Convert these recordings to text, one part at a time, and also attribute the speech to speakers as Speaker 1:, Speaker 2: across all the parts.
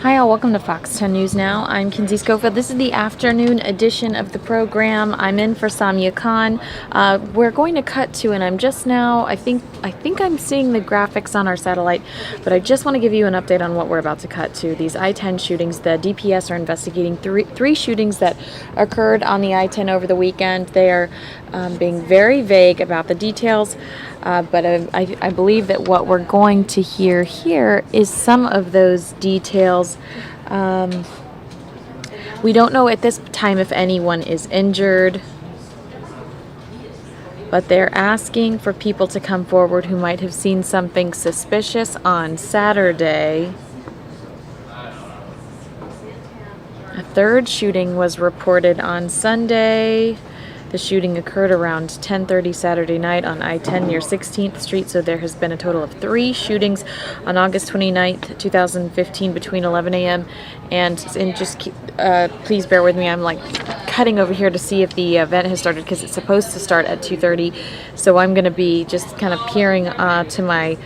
Speaker 1: Hi all, welcome to Fox 10 News Now. I'm Kinsey Schofield. This is the afternoon edition of the program. I'm in for Samia Khan. We're going to cut to, and I'm just now, I think I'm seeing the graphics on our satellite, but I just want to give you an update on what we're about to cut to. These I-10 shootings, the DPS are investigating three shootings that occurred on the I-10 over the weekend. They are being very vague about the details, but I believe that what we're going to hear here is some of those details. We don't know at this time if anyone is injured, but they're asking for people to come forward who might have seen something suspicious on Saturday. A third shooting was reported on Sunday. The shooting occurred around 10:30 Saturday night on I-10 near 16th Street, so there has been a total of 3 shootings on August 29th, 2015 between 11 a.m. and just please bear with me, I'm like cutting over here to see if the event has started because it's supposed to start at 2:30, so I'm going to be just kind of peering to my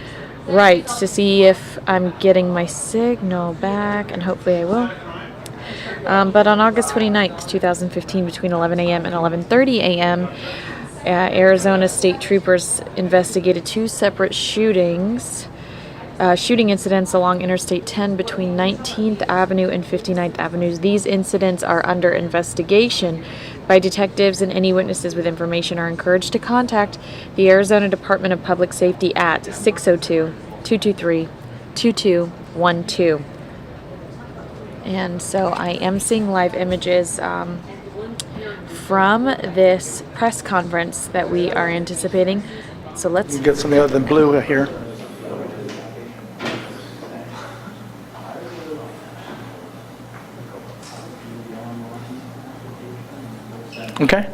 Speaker 1: right to see if I'm getting my signal back, and hopefully I will. But on August 29th, 2015, between 11 a.m. and 11:30 a.m., Arizona state troopers investigated 2 separate shooting incidents along Interstate 10 between 19th Avenue and 59th Avenues. These incidents are under investigation by detectives, and any witnesses with information are encouraged to contact the Arizona Department of Public Safety at 602-223-2212. And so I am seeing live images from this press conference that we are anticipating. So let's
Speaker 2: get something other than blue here. Okay.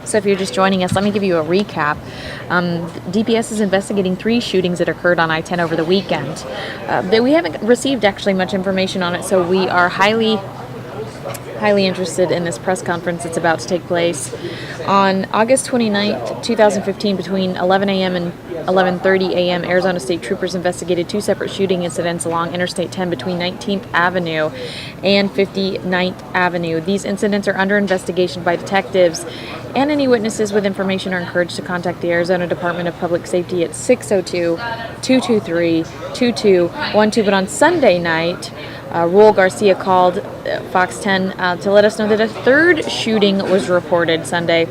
Speaker 1: So if you're just joining us, let me give you a recap. DPS is investigating 3 shootings that occurred on I-10 over the weekend. We haven't received actually much information on it, so we are highly interested in this press conference that's about to take place. On August 29th, 2015, between 11 a.m. and 11:30 a.m., Arizona State troopers investigated 2 separate shooting incidents along Interstate 10 between 19th Avenue and 59th Avenue. These incidents are under investigation by detectives, and any witnesses with information are encouraged to contact the Arizona Department of Public Safety at 602-223-2212. But on Sunday night, Raul Garcia called Fox 10 to let us know that a 3rd shooting was reported Sunday,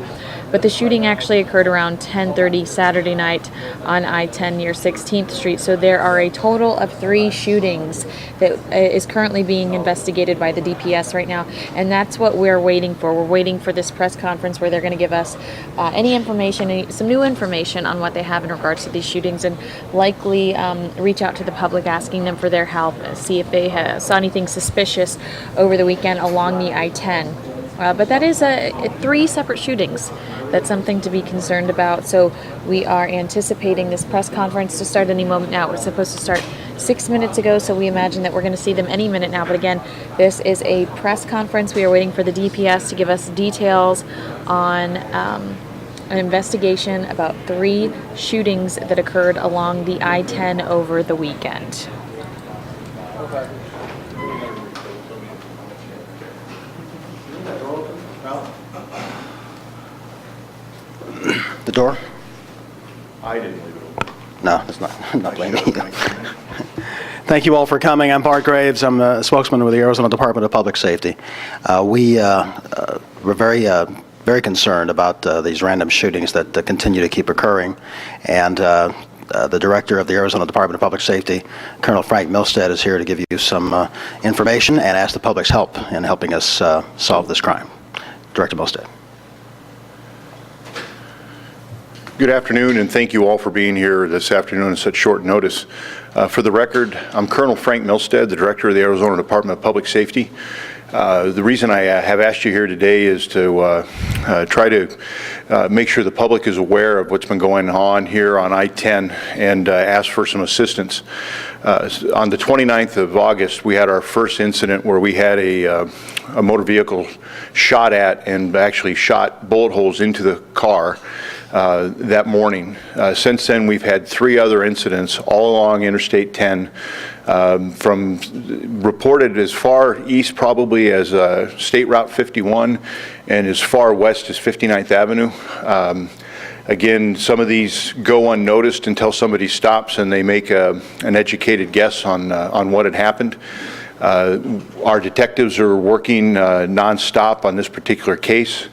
Speaker 1: but the shooting actually occurred around 10:30 Saturday night on I-10 near 16th Street. So there are a total of 3 shootings that is currently being investigated by the DPS right now, and that's what we're waiting for. We're waiting for this press conference where they're going to give us any information, some new information on what they have in regards to these shootings, and likely reach out to the public asking them for their help, see if they saw anything suspicious over the weekend along the I-10. But that is 3 separate shootings. That's something to be concerned about. So we are anticipating this press conference to start any moment now. It was supposed to start 6 minutes ago, so we imagine that we're going to see them any minute now. But again, this is a press conference. We are waiting for the DPS to give us details on an investigation about 3 shootings that occurred along the I-10 over the weekend.
Speaker 3: The door?
Speaker 4: I didn't leave it open.
Speaker 3: No, it's not blaming you. Thank you all for coming. I'm Bart Graves. I'm a spokesman with the Arizona Department of Public Safety. We're very concerned about these random shootings that continue to keep occurring. And the director of the Arizona Department of Public Safety, Colonel Frank Milstead, is here to give you some information and ask the public's help in helping us solve this crime. Director Milstead.
Speaker 4: Good afternoon, and thank you all for being here this afternoon at such short notice. For the record, I'm Colonel Frank Milstead, the director of the Arizona Department of Public Safety. The reason I have asked you here today is to try to make sure the public is aware of what's been going on here on I-10 and ask for some assistance. On the 29th of August, we had our first incident where we had a motor vehicle shot at and actually shot bullet holes into the car that morning. Since then, we've had 3 other incidents all along Interstate 10, from reported as far east probably as State Route 51 and as far west as 59th Avenue. Again, some of these go unnoticed until somebody stops and they make an educated guess on what had happened. Our detectives are working nonstop on this particular case.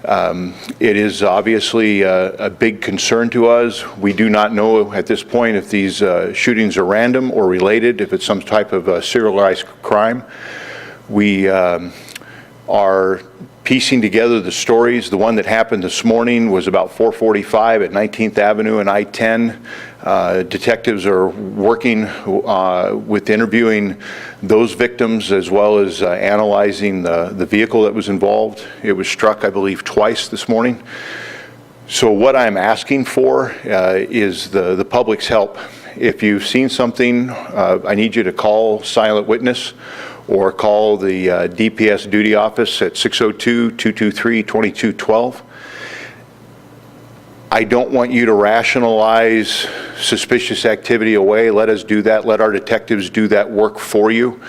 Speaker 4: It is obviously a big concern to us. We do not know at this point if these shootings are random or related, if it's some type of serialized crime. We are piecing together the stories. The one that happened this morning was about 4:45 at 19th Avenue and I-10. Detectives are working with interviewing those victims as well as analyzing the vehicle that was involved. It was struck, I believe, twice this morning. So what I'm asking for is the public's help. If you've seen something, I need you to call Silent Witness or call the DPS duty office at 602-223-2212. I don't want you to rationalize suspicious activity away. Let us do that. Let our detectives do that work for you.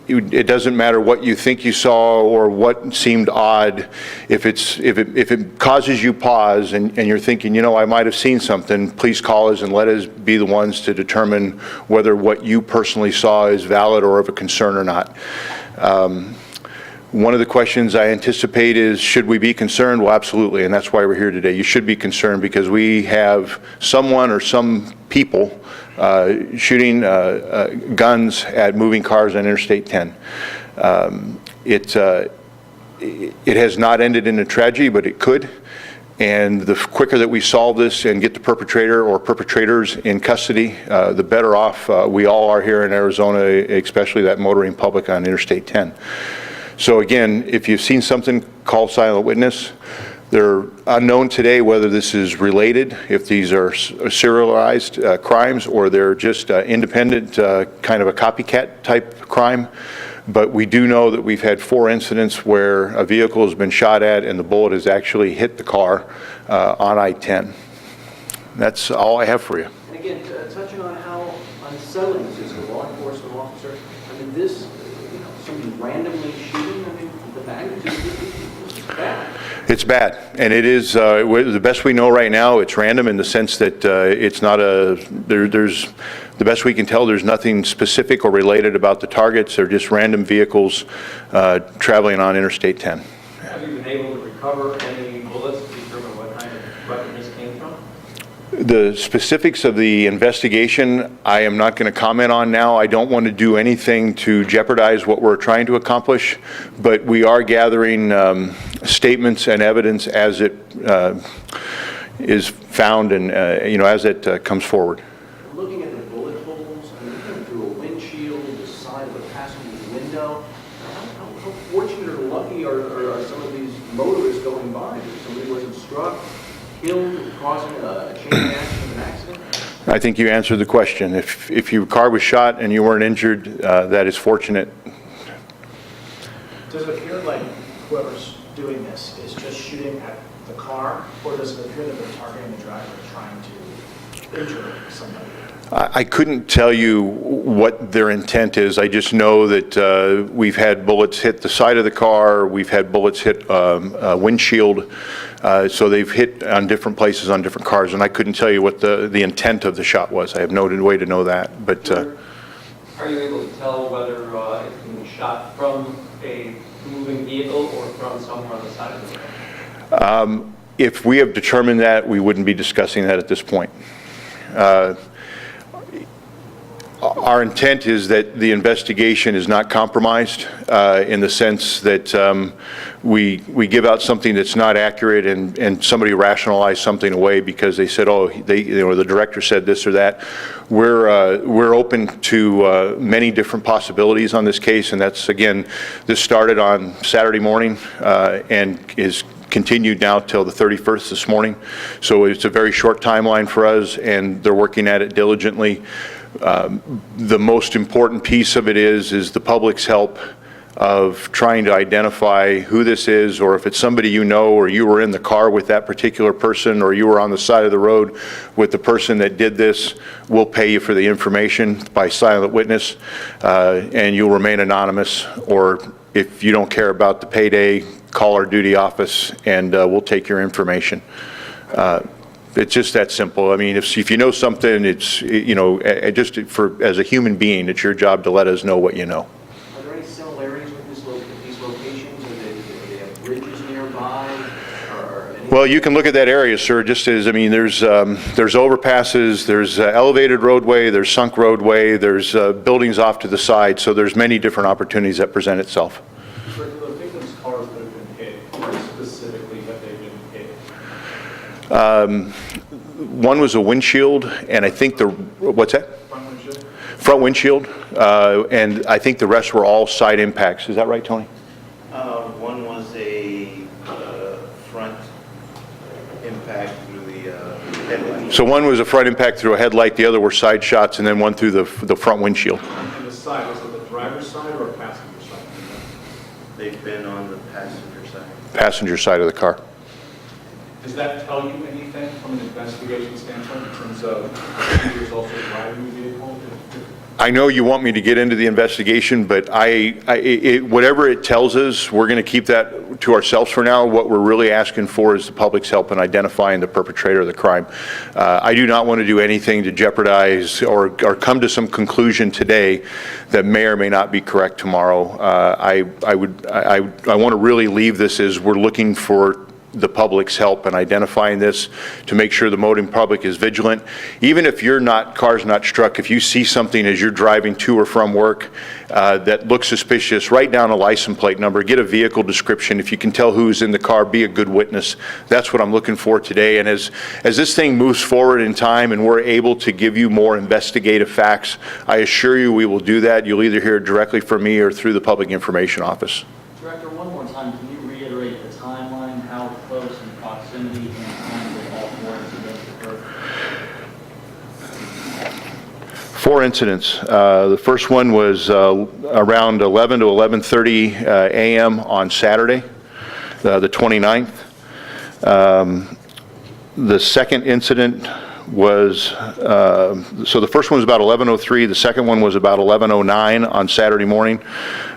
Speaker 4: It doesn't matter what you think you saw or what seemed odd. If it causes you pause and you're thinking, you know, I might have seen something, please call us and let us be the ones to determine whether what you personally saw is valid or of a concern or not. One of the questions I anticipate is, should we be concerned? Well, absolutely, and that's why we're here today. You should be concerned because we have someone or some people shooting guns at moving cars on Interstate 10. It has not ended in a tragedy, but it could. And the quicker that we solve this and get the perpetrator or perpetrators in custody, the better off we all are here in Arizona, especially that motoring public on Interstate 10. So again, if you've seen something, call Silent Witness. They're unknown today whether this is related, if these are serialized crimes, or they're just independent, kind of a copycat type crime. But we do know that we've had 4 incidents where a vehicle has been shot at and the bullet has actually hit the car on I-10. That's all I have for you.
Speaker 5: And again, touching on how unsettling this is to law enforcement officers, I mean, this, somebody randomly shooting, I mean, the magnitude is bad.
Speaker 4: It's bad, and it is, the best we know right now, it's random in the sense that it's not there's, the best we can tell, there's nothing specific or related about the targets. They're just random vehicles traveling on Interstate 10.
Speaker 6: Have you been able to recover any bullets to determine what kind of weapon this came from?
Speaker 4: The specifics of the investigation, I am not going to comment on now. I don't want to do anything to jeopardize what we're trying to accomplish, but we are gathering statements and evidence as it is found and, as it comes forward.
Speaker 5: Looking at the bullet holes, I mean, looking through a windshield, the side of a passenger's window, how fortunate or lucky are some of these motorists going by? Somebody wasn't struck, killed, causing a chain reaction of an accident?
Speaker 4: I think you answered the question. If your car was shot and you weren't injured, that is fortunate.
Speaker 7: Does it appear like whoever's doing this is just shooting at the car, or does it appear that they're targeting the driver trying to injure somebody?
Speaker 4: I couldn't tell you what their intent is. I just know that we've had bullets hit the side of the car. We've had bullets hit a windshield. So they've hit on different places on different cars, and I couldn't tell you what the intent of the shot was. I have no way to know that. But
Speaker 6: are you able to tell whether it's being shot from a moving vehicle or from somewhere on the side of the vehicle?
Speaker 4: If we have determined that, we wouldn't be discussing that at this point. Our intent is that the investigation is not compromised in the sense that we give out something that's not accurate and somebody rationalized something away because they said, oh, the director said this or that. We're open to many different possibilities on this case, and that's, again, this started on Saturday morning and is continued now till the 31st this morning. So it's a very short timeline for us, and they're working at it diligently. The most important piece of it is the public's help of trying to identify who this is, or if it's somebody you know, or you were in the car with that particular person, or you were on the side of the road with the person that did this. We'll pay you for the information by silent witness, and you'll remain anonymous. Or if you don't care about the payday, call our duty office and we'll take your information. It's just that simple. I mean, if you know something, it's, just as a human being, it's your job to let us know what you know.
Speaker 5: Are there any similarities with these locations? Do they have bridges nearby? Or
Speaker 4: Well, you can look at that area, sir, just as, there's overpasses, there's elevated roadway, there's sunk roadway, there's buildings off to the side, so there's many different opportunities that present itself.
Speaker 6: For the victims' cars that have been hit, where specifically have they been hit?
Speaker 4: One was a windshield, and I think what's that?
Speaker 6: Front windshield?
Speaker 4: Front windshield, and I think the rest were all side impacts. Is that right, Tony?
Speaker 8: One was a front impact through the headlight.
Speaker 4: So one was a front impact through a headlight, the other were side shots, and then one through the front windshield.
Speaker 6: And the side, was it the driver's side or passenger side?
Speaker 8: They've been on the passenger side.
Speaker 4: Passenger side of the car.
Speaker 6: Does that tell you anything from an investigation standpoint in terms of who was also driving the vehicle?
Speaker 4: I know you want me to get into the investigation, but whatever it tells us, we're going to keep that to ourselves for now. What we're really asking for is the public's help in identifying the perpetrator of the crime. I do not want to do anything to jeopardize or come to some conclusion today that may or may not be correct tomorrow. I want to really leave this as we're looking for the public's help in identifying this to make sure the motoring public is vigilant. Even if car's not struck, if you see something as you're driving to or from work that looks suspicious, write down a license plate number, get a vehicle description. If you can tell who's in the car, be a good witness. That's what I'm looking for today. And as this thing moves forward in time and we're able to give you more investigative facts, I assure you we will do that. You'll either hear it directly from me or through the Public Information Office.
Speaker 5: Director, one
Speaker 9: more time, can you reiterate the timeline, how close in proximity and time did all four incidents occur?
Speaker 4: 4 incidents. The first one was around 11 to 11:30 a.m. on Saturday, the 29th. The second incident was, so the first one was about 11:03, the second one was about 11:09 on Saturday morning.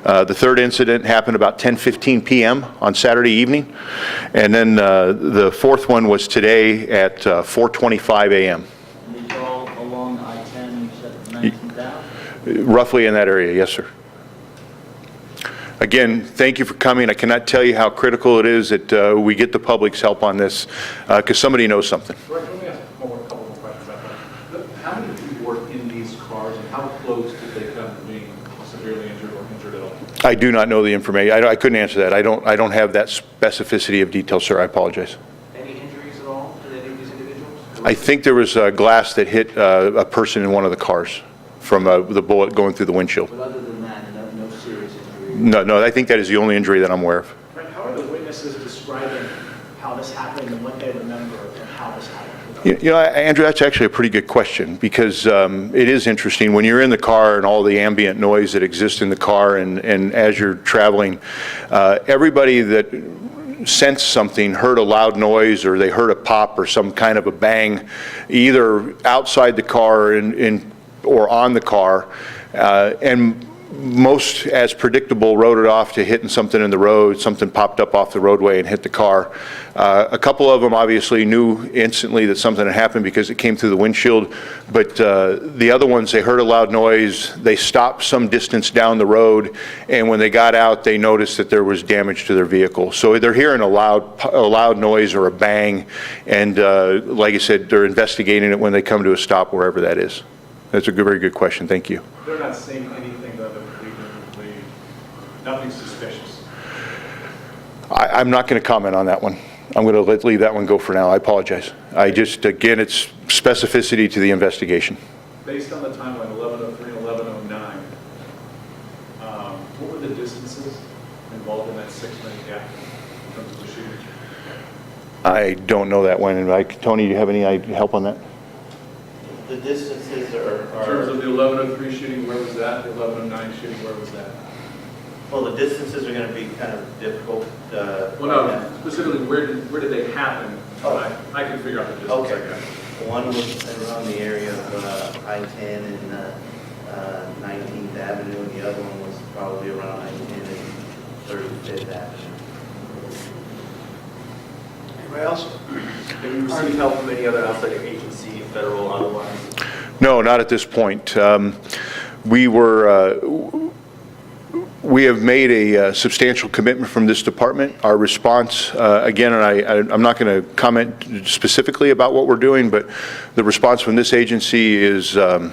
Speaker 4: The third incident happened about 10:15 p.m. on Saturday evening. And then the fourth one was today at 4:25 a.m.
Speaker 9: And these are all along I-10, you said 19th Ave?
Speaker 4: Roughly in that area, yes, sir. Again, thank you for coming. I cannot tell you how critical it is that we get the public's help on this, because somebody knows something.
Speaker 5: Let me ask a couple more questions about that. How many people were in these cars, and how close did they come to being severely injured or injured at all?
Speaker 4: I do not know the information. I couldn't answer that. I don't have that specificity of detail, sir. I apologize.
Speaker 5: Any injuries at all to any of these individuals?
Speaker 4: I think there was glass that hit a person in one of the cars from the bullet going through the windshield.
Speaker 5: But other than that, no serious injuries?
Speaker 4: No, I think that is the only injury that I'm aware of.
Speaker 7: Frank, how are the witnesses describing how this happened and what they remember and how this happened?
Speaker 4: You know, Andrew, that's actually a pretty good question, because it is interesting when you're in the car and all the ambient noise that exists in the car, and as you're traveling, everybody that sensed something heard a loud noise, or they heard a pop or some kind of a bang, either outside the car or on the car, and most, as predictable, wrote it off to hitting something in the road. Something popped up off the roadway and hit the car. A couple of them obviously knew instantly that something had happened because it came through the windshield, but the other ones, they heard a loud noise, they stopped some distance down the road, and when they got out, they noticed that there was damage to their vehicle. So they're hearing a loud noise or a bang, and like I said, they're investigating it when they come to a stop, wherever that is. That's a very good question. Thank you.
Speaker 5: They're not saying anything though that would lead, nothing suspicious.
Speaker 4: I'm not going to comment on that one. I'm going to leave that one go for now. I apologize. Again, it's specificity to the investigation.
Speaker 5: Based on the timeline, 11:03 and 11:09, what were the distances involved in that 6-minute gap in terms of the shooting?
Speaker 4: I don't know that one. And Tony, do you have any help on that?
Speaker 8: The distances
Speaker 5: In terms of the 11:03 shooting, where was that? The 11:09 shooting, where was that?
Speaker 8: well, the distances are going to be kind of difficult.
Speaker 5: Well, no, specifically, where did they happen?
Speaker 8: Oh.
Speaker 5: I can figure out the distance.
Speaker 8: Okay.
Speaker 5: I guess.
Speaker 8: One was around the area of I-10 and 19th Avenue, and the other one was probably around I-10 and 35th Avenue.
Speaker 5: Anybody else?
Speaker 10: Have you received help from any other outside agency, federal, otherwise?
Speaker 4: No, not at this point. We have made a substantial commitment from this department. Our response, again, and I'm not going to comment specifically about what we're doing, but the response from this agency is a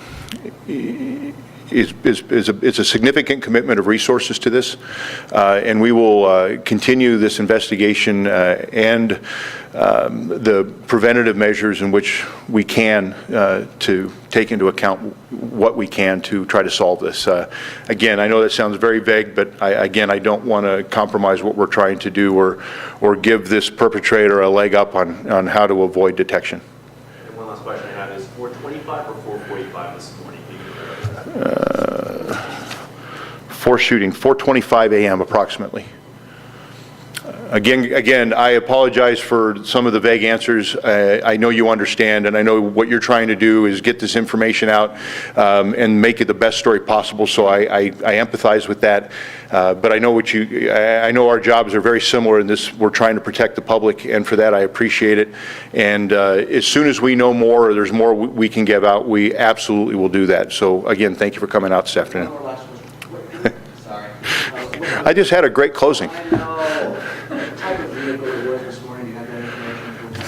Speaker 4: significant commitment of resources to this, and we will continue this investigation and the preventative measures in which we can to take into account what we can to try to solve this. Again, I know that sounds very vague, but I don't want to compromise what we're trying to do or give this perpetrator a leg up on how to avoid detection.
Speaker 10: And one last question I have is 4:25 or 4:45 this morning?
Speaker 4: 4:25 a.m. approximately. Again, I apologize for some of the vague answers. I know you understand, and I know what you're trying to do is get this information out and make it the best story possible. So I empathize with that. But I know I know our jobs are very similar in this. We're trying to protect the public, and for that I appreciate it. And as soon as we know more, or there's more we can give out, we absolutely will do that. So again, thank you for coming out this afternoon.
Speaker 5: One more last question. Sorry.
Speaker 4: I just had a great closing.
Speaker 5: I know. What type of vehicle it was this morning? Do you have that information?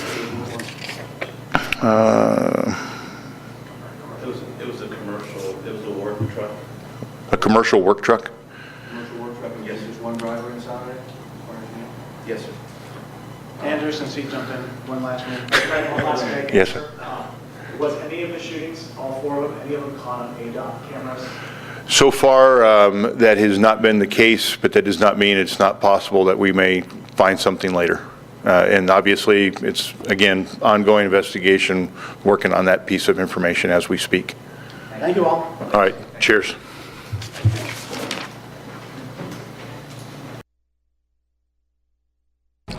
Speaker 8: It was a commercial, it was a work truck.
Speaker 4: A commercial work truck?
Speaker 5: Commercial work truck, and there's one driver inside it? As far as you know?
Speaker 8: Yes, sir.
Speaker 7: Andrew, since he jumped in, one last thing.
Speaker 4: Yes, sir.
Speaker 7: Was any of the shootings, all four of them, any of them caught on ADOT cameras?
Speaker 4: So far, that has not been the case, but that does not mean it's not possible that we may find something later. And obviously, it's, again, ongoing investigation, working on that piece of information as we speak.
Speaker 3: Thank you all.
Speaker 4: All right, cheers.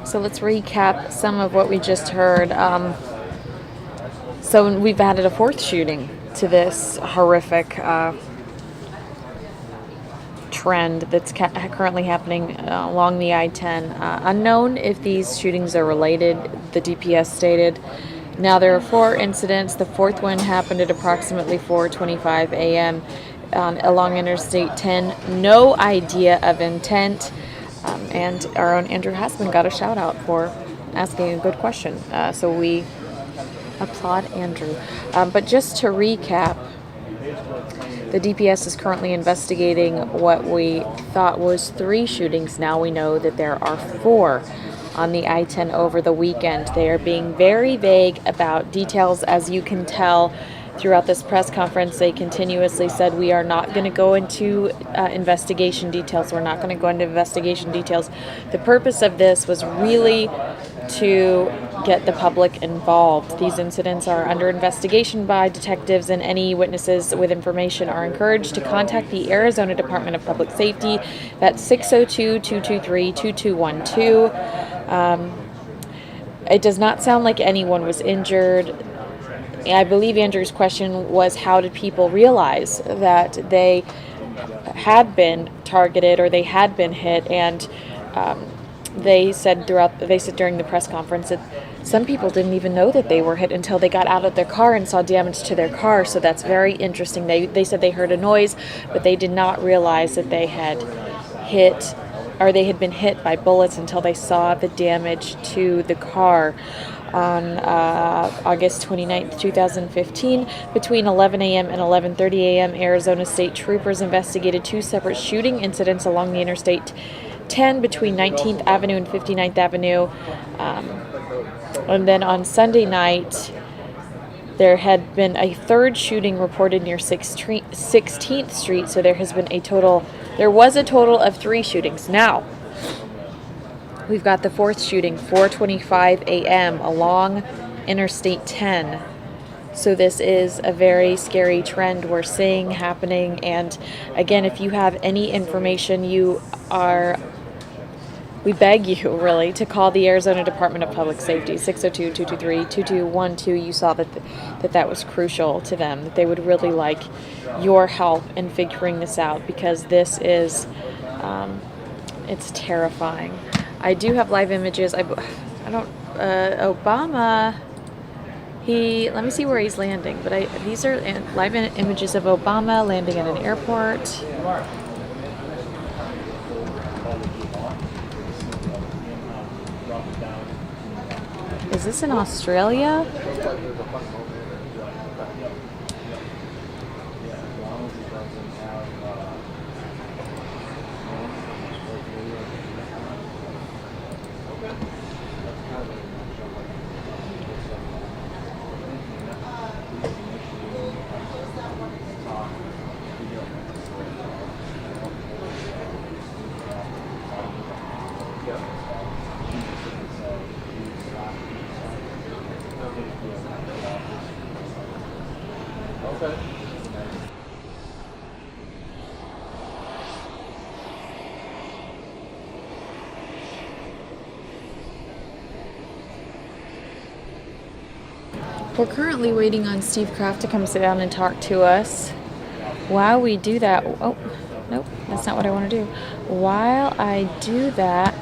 Speaker 1: So let's recap some of what we just heard. So we've added a fourth shooting to this horrific trend that's currently happening along the I-10. Unknown if these shootings are related, the DPS stated. Now there are 4 incidents. The fourth one happened at approximately 4:25 a.m. Along Interstate 10. No idea of intent. And our own Andrew Hassman got a shout out for asking a good question. So we applaud Andrew. But just to recap, the DPS is currently investigating what we thought was 3 shootings. Now we know that there are 4 on the I-10 over the weekend. They are being very vague about details, as you can tell. Throughout this press conference, they continuously said, we are not going to go into investigation details. We're not going to go into investigation details. The purpose of this was really to get the public involved. These incidents are under investigation by detectives, and any witnesses with information are encouraged to contact the Arizona Department of Public Safety. That's 602-223-2212. It does not sound like anyone was injured. I believe Andrew's question was, how did people realize that they had been targeted or they had been hit? And they said during the press conference that some people didn't even know that they were hit until they got out of their car and saw damage to their car. So that's very interesting. They said they heard a noise, but they did not realize that they had been hit by bullets until they saw the damage to the car. On August 29th, 2015, between 11 a.m. and 11:30 a.m., Arizona State troopers investigated 2 separate shooting incidents along the Interstate 10 between 19th Avenue and 59th Avenue. And then on Sunday night, there had been a 3rd shooting reported near 16th Street, so there was a total of 3 shootings. Now, we've got the 4th shooting, 4:25 a.m. along Interstate 10. So this is a very scary trend we're seeing happening. And again, if you have any information, we beg you really to call the Arizona Department of Public Safety, 602-223-2212. You saw that was crucial to them, that they would really like your help in figuring this out, because this is, it's terrifying. I do have live images. Obama, let me see where he's landing, but these are live images of Obama landing at an airport. Is this in Australia? We're currently waiting on Steve Krafft to come sit down and talk to us. While we do that, oh, nope, that's not what I want to do. While I do that,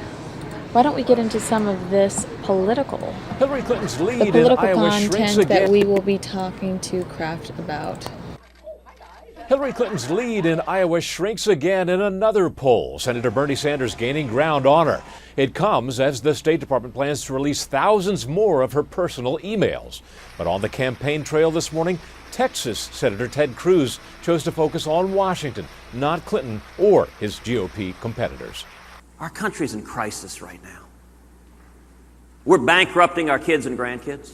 Speaker 1: why don't we get into some of this political,
Speaker 11: Hillary Clinton's lead
Speaker 1: the political
Speaker 11: in Iowa shrinks
Speaker 1: content
Speaker 11: again.
Speaker 1: that we will be talking to Krafft about.
Speaker 11: Hillary Clinton's lead in Iowa shrinks again in another poll. Senator Bernie Sanders gaining ground on her. It comes as the State Department plans to release thousands more of her personal emails. But on the campaign trail this morning, Texas Senator Ted Cruz chose to focus on Washington, not Clinton or his GOP competitors.
Speaker 12: Our country's in crisis right now. We're bankrupting our kids and grandkids.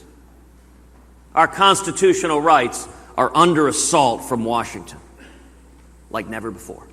Speaker 12: Our constitutional rights are under assault from Washington. like never before.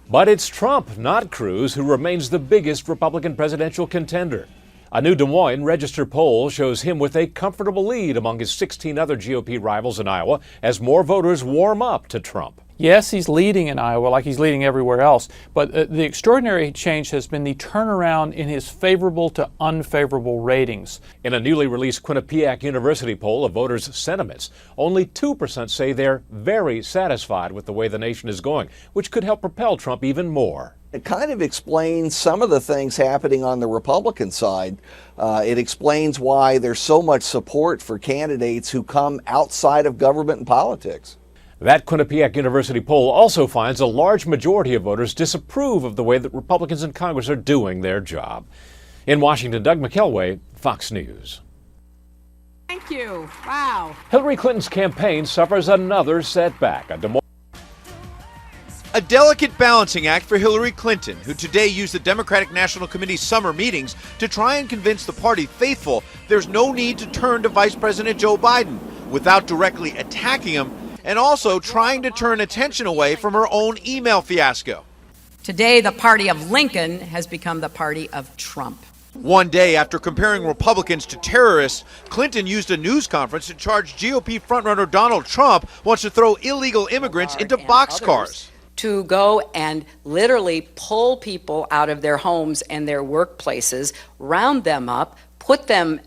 Speaker 11: But it's Trump, not Cruz, who remains the biggest Republican presidential contender. A new Des Moines Register poll shows him with a comfortable lead among his 16 other GOP rivals in Iowa as more voters warm up to Trump.
Speaker 13: Yes, he's leading in Iowa like he's leading everywhere else, but the extraordinary change has been the turnaround in his favorable to unfavorable ratings.
Speaker 11: In a newly released Quinnipiac University poll of voters' sentiments, only 2% say they're very satisfied with the way the nation is going, which could help propel Trump even more.
Speaker 14: It kind of explains some of the things happening on the Republican side. It explains why there's so much support for candidates who come outside of government and politics.
Speaker 11: That Quinnipiac University poll also finds a large majority of voters disapprove of the way that Republicans in Congress are doing their job. In Washington, Doug McKelway, Fox News.
Speaker 15: Thank you. Wow.
Speaker 11: Hillary Clinton's campaign suffers another setback.
Speaker 16: A delicate balancing act for Hillary Clinton, who today used the Democratic National Committee's summer meetings to try and convince the party faithful there's no need to turn to Vice President Joe Biden without directly attacking him, and also trying to turn attention away from her own email fiasco.
Speaker 15: Today, the party of Lincoln has become the party of Trump.
Speaker 16: One day after comparing Republicans to terrorists, Clinton used a news conference to charge GOP frontrunner Donald Trump wants to throw illegal immigrants into boxcars.
Speaker 15: To go and literally pull people out of their homes and their workplaces, round them up, put them,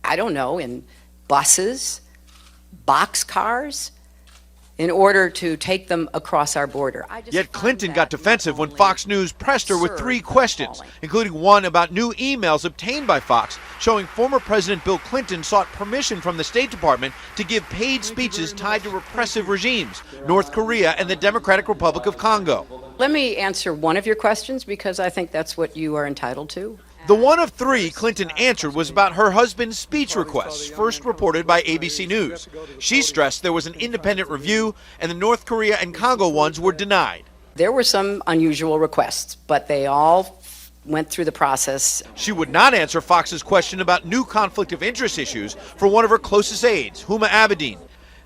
Speaker 15: I don't know, in buses, boxcars, in order to take them across our border.
Speaker 16: Yet Clinton got defensive when Fox News pressed her with 3 questions, including one about new emails obtained by Fox showing former President Bill Clinton sought permission from the State Department to give paid speeches tied to repressive regimes, North Korea and the Democratic Republic of Congo.
Speaker 15: Let me answer one of your questions because I think that's what you are entitled to.
Speaker 16: The one of 3 Clinton answered was about her husband's speech requests, first reported by ABC News. She stressed there was an independent review and the North Korea and Congo ones were denied.
Speaker 15: There were some unusual requests, but they all went through the process.
Speaker 16: She would not answer Fox's question about new conflict of interest issues for one of her closest aides, Huma Abedin.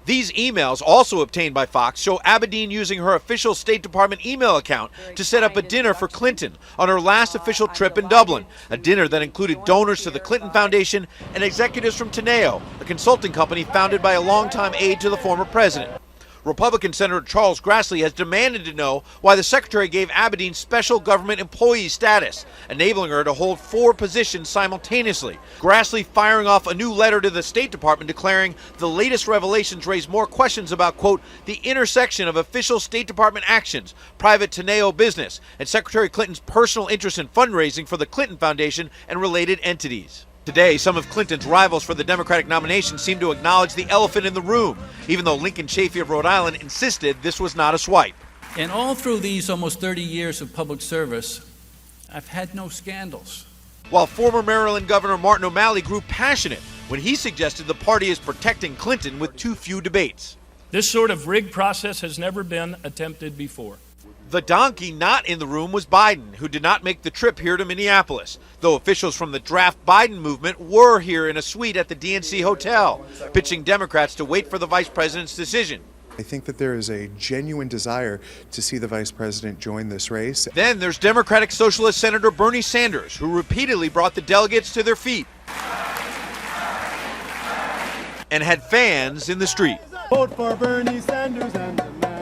Speaker 16: These emails, also obtained by Fox, show Abedin using her official State Department email account to set up a dinner for Clinton on her last official trip in Dublin, a dinner that included donors to the Clinton Foundation and executives from Teneo, a consulting company founded by a longtime aide to the former president. Republican Senator Charles Grassley has demanded to know why the secretary gave Abedin special government employee status, enabling her to hold 4 positions simultaneously. Grassley firing off a new letter to the State Department declaring the latest revelations raise more questions about, quote, the intersection of official State Department actions, private Teneo business, and Secretary Clinton's personal interest in fundraising for the Clinton Foundation and related entities. Today, some of Clinton's rivals for the Democratic nomination seem to acknowledge the elephant in the room, even though Lincoln Chafee of Rhode Island insisted this was not a swipe.
Speaker 17: And all through these almost 30 years of public service, I've had no scandals.
Speaker 16: While former Maryland Governor Martin O'Malley grew passionate when he suggested the party is protecting Clinton with too few debates.
Speaker 17: This sort of rigged process has never been attempted before.
Speaker 16: The donkey not in the room was Biden, who did not make the trip here to Minneapolis, though officials from the Draft Biden movement were here in a suite at the DNC Hotel, pitching Democrats to wait for the vice president's decision.
Speaker 18: I think that there is a genuine desire to see the vice president join this race.
Speaker 16: Then there's Democratic Socialist Senator Bernie Sanders, who repeatedly brought the delegates to their feet and had fans in the street.
Speaker 19: Vote for Bernie Sanders and the man.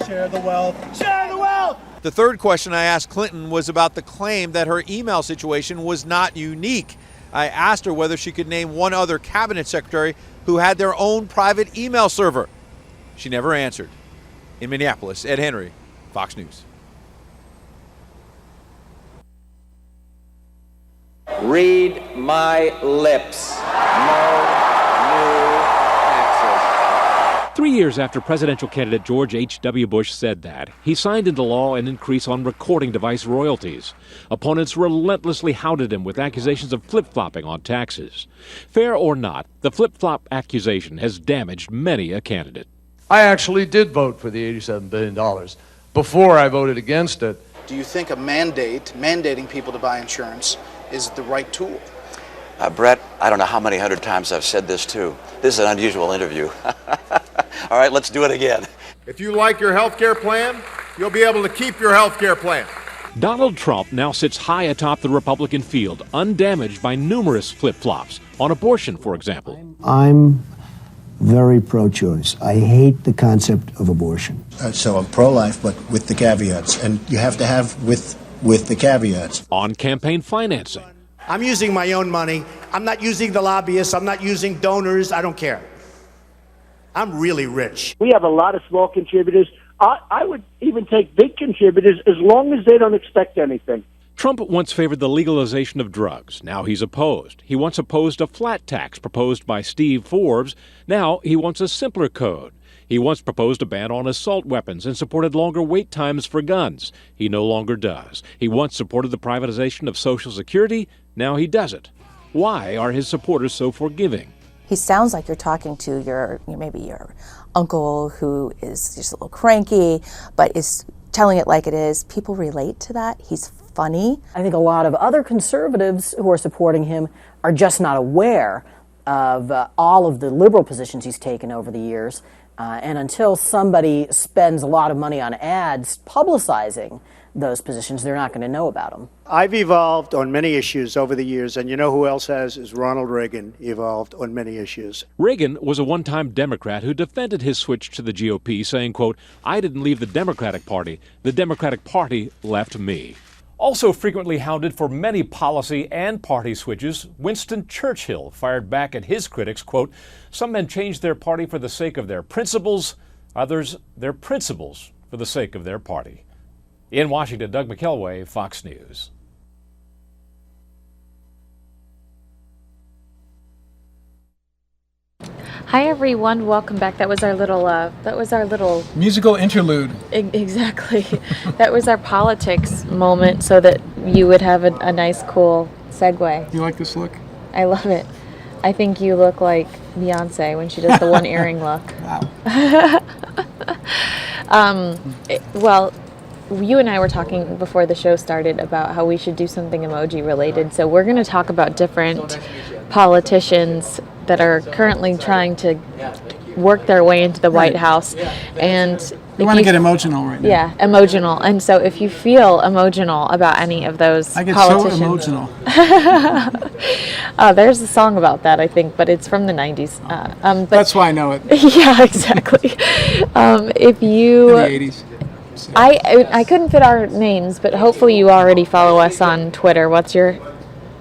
Speaker 19: Share the wealth. Share the wealth!
Speaker 16: The third question I asked Clinton was about the claim that her email situation was not unique. I asked her whether she could name one other cabinet secretary who had their own private email server. She never answered. In Minneapolis, Ed Henry, Fox News.
Speaker 20: Read my lips. No new taxes.
Speaker 11: 3 years after presidential candidate George H.W. Bush said that, he signed into law an increase on recording device royalties. Opponents relentlessly hounded him with accusations of flip-flopping on taxes. Fair or not, the flip-flop accusation has damaged many a candidate.
Speaker 21: I actually did vote for the $87 billion before I voted against it.
Speaker 22: Do you think a mandating people to buy insurance, is the right tool?
Speaker 23: Brett, I don't know how many hundred times I've said this too. This is an unusual interview.
Speaker 12: All right, let's do it again.
Speaker 2: If you like your health care plan, you'll be able to keep your health care plan.
Speaker 11: Donald Trump now sits high atop the Republican field, undamaged by numerous flip-flops, on abortion, for example.
Speaker 6: I'm very pro-choice. I hate the concept of abortion.
Speaker 23: So I'm pro-life, but with the caveats. And you have to have with the caveats.
Speaker 11: On campaign financing.
Speaker 24: I'm using my own money. I'm not using the lobbyists. I'm not using donors. I don't care. I'm really rich.
Speaker 25: We have a lot of small contributors. I would even take big contributors as long as they don't expect anything.
Speaker 11: Trump once favored the legalization of drugs. Now he's opposed. He once opposed a flat tax proposed by Steve Forbes. Now he wants a simpler code. He once proposed a ban on assault weapons and supported longer wait times for guns. He no longer does. He once supported the privatization of Social Security. Now he doesn't. Why are his supporters so forgiving?
Speaker 26: He sounds like you're talking to maybe your uncle who is just a little cranky, but is telling it like it is. People relate to that. He's funny.
Speaker 27: I think a lot of other conservatives who are supporting him are just not aware of all of the liberal positions he's taken over the years. And until somebody spends a lot of money on ads publicizing those positions, they're not going to know about them.
Speaker 25: I've evolved on many issues over the years, and you know who else has is Ronald Reagan evolved on many issues.
Speaker 11: Reagan was a one-time Democrat who defended his switch to the GOP, saying, quote, "I didn't leave the Democratic Party. The Democratic Party left me." Also frequently hounded for many policy and party switches, Winston Churchill fired back at his critics, quote, "Some men change their party for the sake of their principles, others their principles for the sake of their party." In Washington, Doug McKelway, Fox News.
Speaker 1: Hi everyone, welcome back. That was our little
Speaker 28: musical interlude.
Speaker 1: Exactly. That was our politics moment, so that you would have a nice, cool segue.
Speaker 28: You like this look?
Speaker 1: I love it. I think you look like Beyonce when she does the one earring look.
Speaker 28: Wow.
Speaker 1: Well, you and I were talking before the show started about how we should do something emoji related. So we're going to talk about different politicians that are currently trying to work their way into the White House. And
Speaker 28: you want to get emotional right now.
Speaker 1: Yeah, emotional. And so if you feel emotional about any of those
Speaker 28: I get
Speaker 1: politicians,
Speaker 28: so emotional.
Speaker 1: There's a song about that, I think, but it's from the 90s. But
Speaker 28: that's why I know it.
Speaker 1: Yeah, exactly. If you...
Speaker 28: In the 80s.
Speaker 1: I couldn't fit our names, but hopefully you already follow us on Twitter. What's your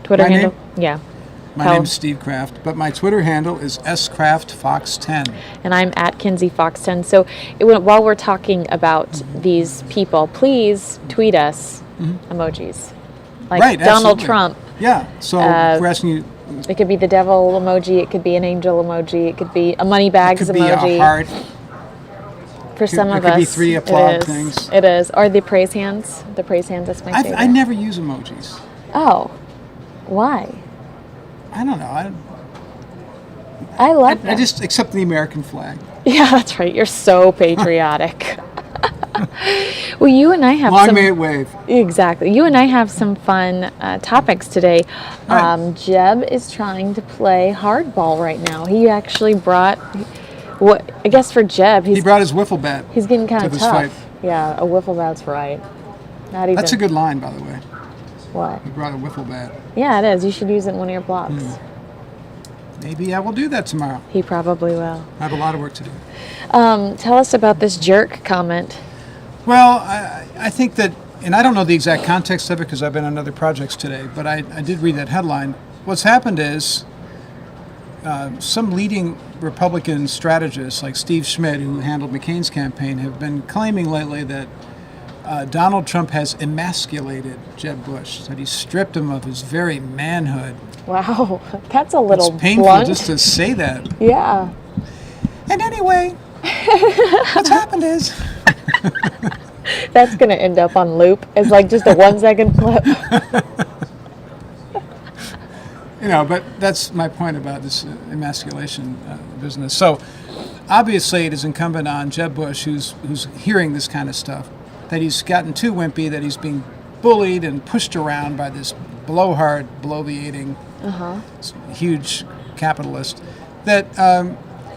Speaker 1: Twitter handle? Yeah.
Speaker 28: My name's Steve Krafft, but my Twitter handle is skraftfox10.
Speaker 1: And I'm at KinseyFox10. So while we're talking about these people, please tweet us emojis. Like
Speaker 28: right,
Speaker 1: Donald
Speaker 28: absolutely.
Speaker 1: Trump.
Speaker 28: Yeah, so we're asking you.
Speaker 1: It could be the devil emoji, it could be an angel emoji, it could be a money bags emoji.
Speaker 28: It could be a heart.
Speaker 1: For some of us,
Speaker 28: it could be 3 applaud things.
Speaker 1: It is. Or the praise hands. The praise hands, that's my favorite.
Speaker 28: I never use emojis.
Speaker 1: Oh. Why?
Speaker 28: I don't know.
Speaker 1: I like that.
Speaker 28: I just accept the American flag.
Speaker 1: Yeah, that's right. You're so patriotic. Well, you and I have
Speaker 28: Long may it wave.
Speaker 1: Exactly. You and I have some fun topics today.
Speaker 28: Right.
Speaker 1: Jeb is trying to play hardball right now. He actually brought... I guess for Jeb,
Speaker 28: he brought his wiffle bat.
Speaker 1: He's getting kind of tough.
Speaker 28: Fight.
Speaker 1: Yeah, a wiffle bat's right. Not even.
Speaker 28: That's a good line, by the way.
Speaker 1: What?
Speaker 28: He brought a wiffle bat.
Speaker 1: Yeah, it is. You should use it in one of your blocks.
Speaker 28: Maybe I will do that tomorrow.
Speaker 1: He probably will.
Speaker 28: I have a lot of work to do.
Speaker 1: Tell us about this jerk comment.
Speaker 28: Well, I think that, and I don't know the exact context of it because I've been on other projects today, but I did read that headline. What's happened is some leading Republican strategists like Steve Schmidt, who handled McCain's campaign, have been claiming lately that Donald Trump has emasculated Jeb Bush, that he stripped him of his very manhood.
Speaker 1: Wow, that's a little
Speaker 28: It's painful
Speaker 1: blunt.
Speaker 28: just to say that.
Speaker 1: Yeah.
Speaker 28: And anyway, what's happened is...
Speaker 1: That's going to end up on loop. It's like just a 1-second clip.
Speaker 28: But that's my point about this emasculation business. So, obviously, it is incumbent on Jeb Bush, who's hearing this kind of stuff, that he's gotten too wimpy, that he's being bullied and pushed around by this blowhard, bloviating, huge capitalist, that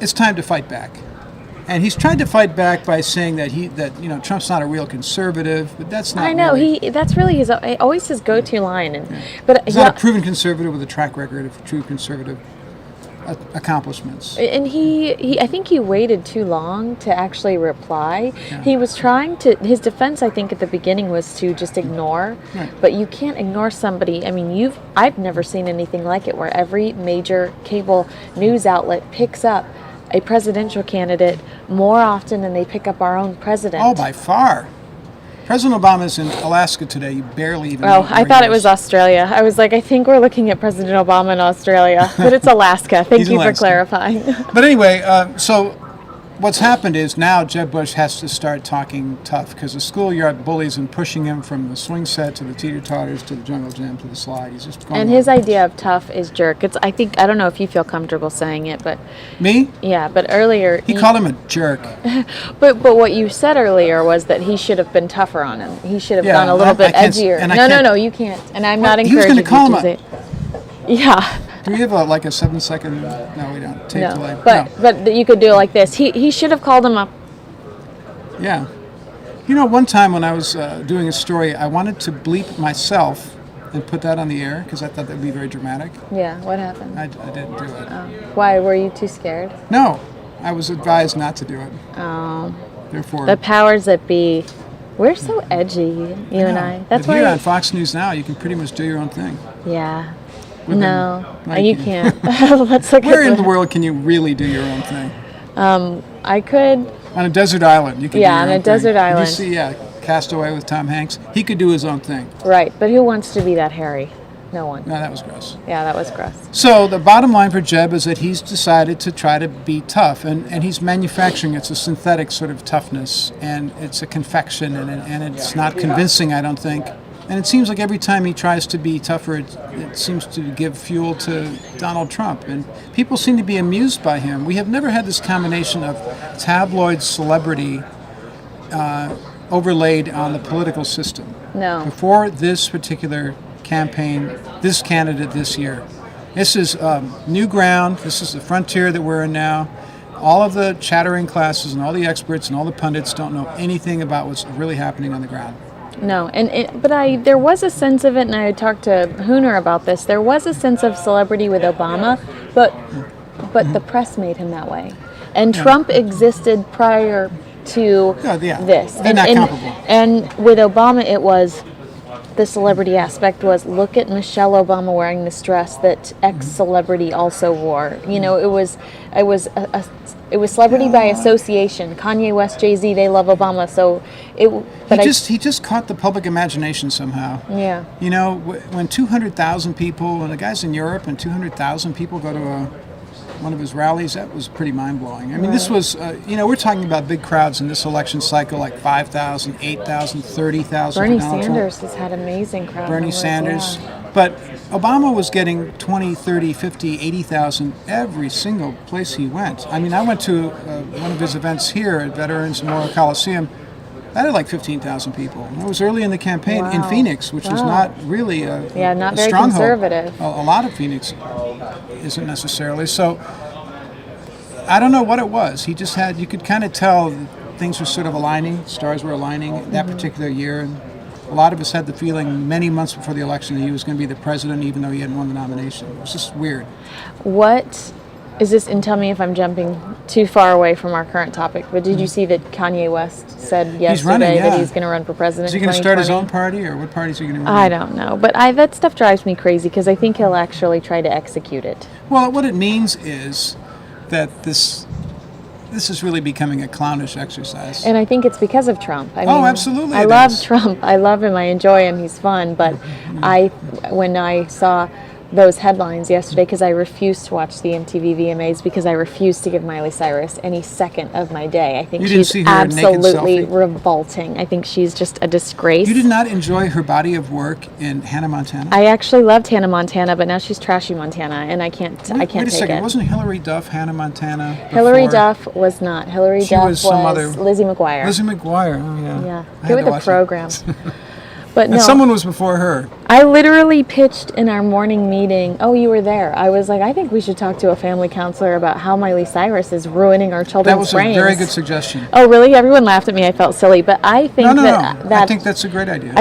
Speaker 28: it's time to fight back. And he's tried to fight back by saying that Trump's not a real conservative, but that's not.
Speaker 1: I know
Speaker 28: really,
Speaker 1: that's really always his go-to line, but
Speaker 28: he's not a proven conservative with a track record of true conservative accomplishments.
Speaker 1: And I think he waited too long to actually reply.
Speaker 28: Yeah.
Speaker 1: He was trying to. His defense, I think, at the beginning was to just ignore.
Speaker 28: Right.
Speaker 1: But you can't ignore somebody. I mean, I've never seen anything like it, where every major cable news outlet picks up a presidential candidate more often than they pick up our own president.
Speaker 28: Oh, by far. President Obama's in Alaska today. You barely even.
Speaker 1: Oh, I thought it was Australia. I was like, I think we're looking at President Obama in Australia, but it's Alaska. Thank you for clarifying.
Speaker 28: But anyway, so what's happened is now Jeb Bush has to start talking tough because the schoolyard bullies and pushing him from the swing set to the teeter-totters to the jungle gym to the slide. He's just going.
Speaker 1: And his idea of tough is jerk. I don't know if you feel comfortable saying it, but
Speaker 28: me?
Speaker 1: Yeah, but earlier
Speaker 28: he called him a jerk.
Speaker 1: But what you said earlier was that he should have been tougher on him. He should have gone a little bit edgier. No, you can't. And I'm not encouraging you to say. Yeah.
Speaker 28: Do we have a 7-second? No, we don't. Tape delay.
Speaker 1: But you could do it like this. He should have called him up.
Speaker 28: Yeah. One time when I was doing a story, I wanted to bleep myself and put that on the air because I thought that would be very dramatic.
Speaker 1: Yeah. What happened?
Speaker 28: I didn't do it.
Speaker 1: Oh. Why? Were you too scared?
Speaker 28: No, I was advised not to do it.
Speaker 1: Oh.
Speaker 28: Therefore.
Speaker 1: The powers that be. We're so edgy, you and I. That's why.
Speaker 28: Here on Fox News Now, you can pretty much do your own thing.
Speaker 1: Yeah. No, you can't. Let's look
Speaker 28: Where in the world can you really do your own thing?
Speaker 1: I could.
Speaker 28: On a desert island, you could.
Speaker 1: Yeah, on a desert island.
Speaker 28: Did you see Castaway with Tom Hanks? He could do his own thing.
Speaker 1: Right, but who wants to be that hairy? No one.
Speaker 28: No, that was gross.
Speaker 1: Yeah, that was gross.
Speaker 28: So the bottom line for Jeb is that he's decided to try to be tough, and he's manufacturing. It's a synthetic sort of toughness, and it's a confection, and it's not convincing, I don't think. And it seems like every time he tries to be tougher, it seems to give fuel to Donald Trump. And people seem to be amused by him. We have never had this combination of tabloid celebrity overlaid on the political system.
Speaker 1: No.
Speaker 28: Before this particular campaign, this candidate this year. This is new ground. This is the frontier that we're in now. All of the chattering classes and all the experts and all the pundits don't know anything about what's really happening on the ground.
Speaker 1: No, but there was a sense of it, and I had talked to Hooner about this. There was a sense of celebrity with Obama, but the press made him that way, and Trump existed prior to this.
Speaker 28: They're not comparable.
Speaker 1: And with Obama, it was the celebrity aspect was look at Michelle Obama wearing this dress that ex-celebrity also wore. It was celebrity by association. Kanye West, Jay-Z, they love Obama. So
Speaker 28: he just caught the public imagination somehow.
Speaker 1: Yeah.
Speaker 28: When 200,000 people, and the guys in Europe, and 200,000 people go to one of his rallies, that was pretty mind-blowing. I mean, this was, we're talking about big crowds in this election cycle, like 5,000, 8,000, 30,000.
Speaker 1: Bernie Sanders has had amazing crowds.
Speaker 28: Bernie Sanders. But Obama was getting 20, 30, 50, 80,000 every single place he went. I mean, I went to one of his events here at Veterans Memorial Coliseum. That had like 15,000 people. It was early in the campaign in Phoenix, which is not really a
Speaker 1: not very
Speaker 28: stronghold.
Speaker 1: Conservative.
Speaker 28: A lot of Phoenix isn't necessarily. So I don't know what it was. He just had, you could kind of tell things were sort of aligning, stars were aligning that particular year. And a lot of us had the feeling many months before the election that he was going to be the president, even though he hadn't won the nomination. It was just weird.
Speaker 1: What is this? And tell me if I'm jumping too far away from our current topic, but did you see that Kanye West said yesterday that he's going to run for president?
Speaker 28: Is he going to start his own party, or what party is he going to run?
Speaker 1: I don't know, but that stuff drives me crazy because I think he'll actually try to execute it.
Speaker 28: Well, what it means is that this is really becoming a clownish exercise.
Speaker 1: And I think it's because of Trump. I mean,
Speaker 28: absolutely.
Speaker 1: I love Trump. I love him. I enjoy him. He's fun. But when I saw those headlines yesterday, because I refused to watch the MTV VMAs because I refused to give Miley Cyrus any second of my day. I think she's absolutely revolting. I think she's just a disgrace.
Speaker 28: You did not enjoy her body of work in Hannah Montana?
Speaker 1: I actually loved Hannah Montana, but now she's trashy Montana, and I can't take
Speaker 28: Wait a second.
Speaker 1: it.
Speaker 28: Wasn't Hillary Duff Hannah Montana before?
Speaker 1: Hillary Duff was not. Hillary Duff was
Speaker 28: some other
Speaker 1: Lizzie McGuire.
Speaker 28: Lizzie McGuire, oh yeah.
Speaker 1: Yeah, get with the programs. But no.
Speaker 28: And someone was before her.
Speaker 1: I literally pitched in our morning meeting. Oh, you were there. I was like, I think we should talk to a family counselor about how Miley Cyrus is ruining our children's
Speaker 28: That was
Speaker 1: brains.
Speaker 28: a very good suggestion.
Speaker 1: Oh, really? Everyone laughed at me. I felt silly, but I think
Speaker 28: No.
Speaker 1: that
Speaker 28: I think that's a great idea.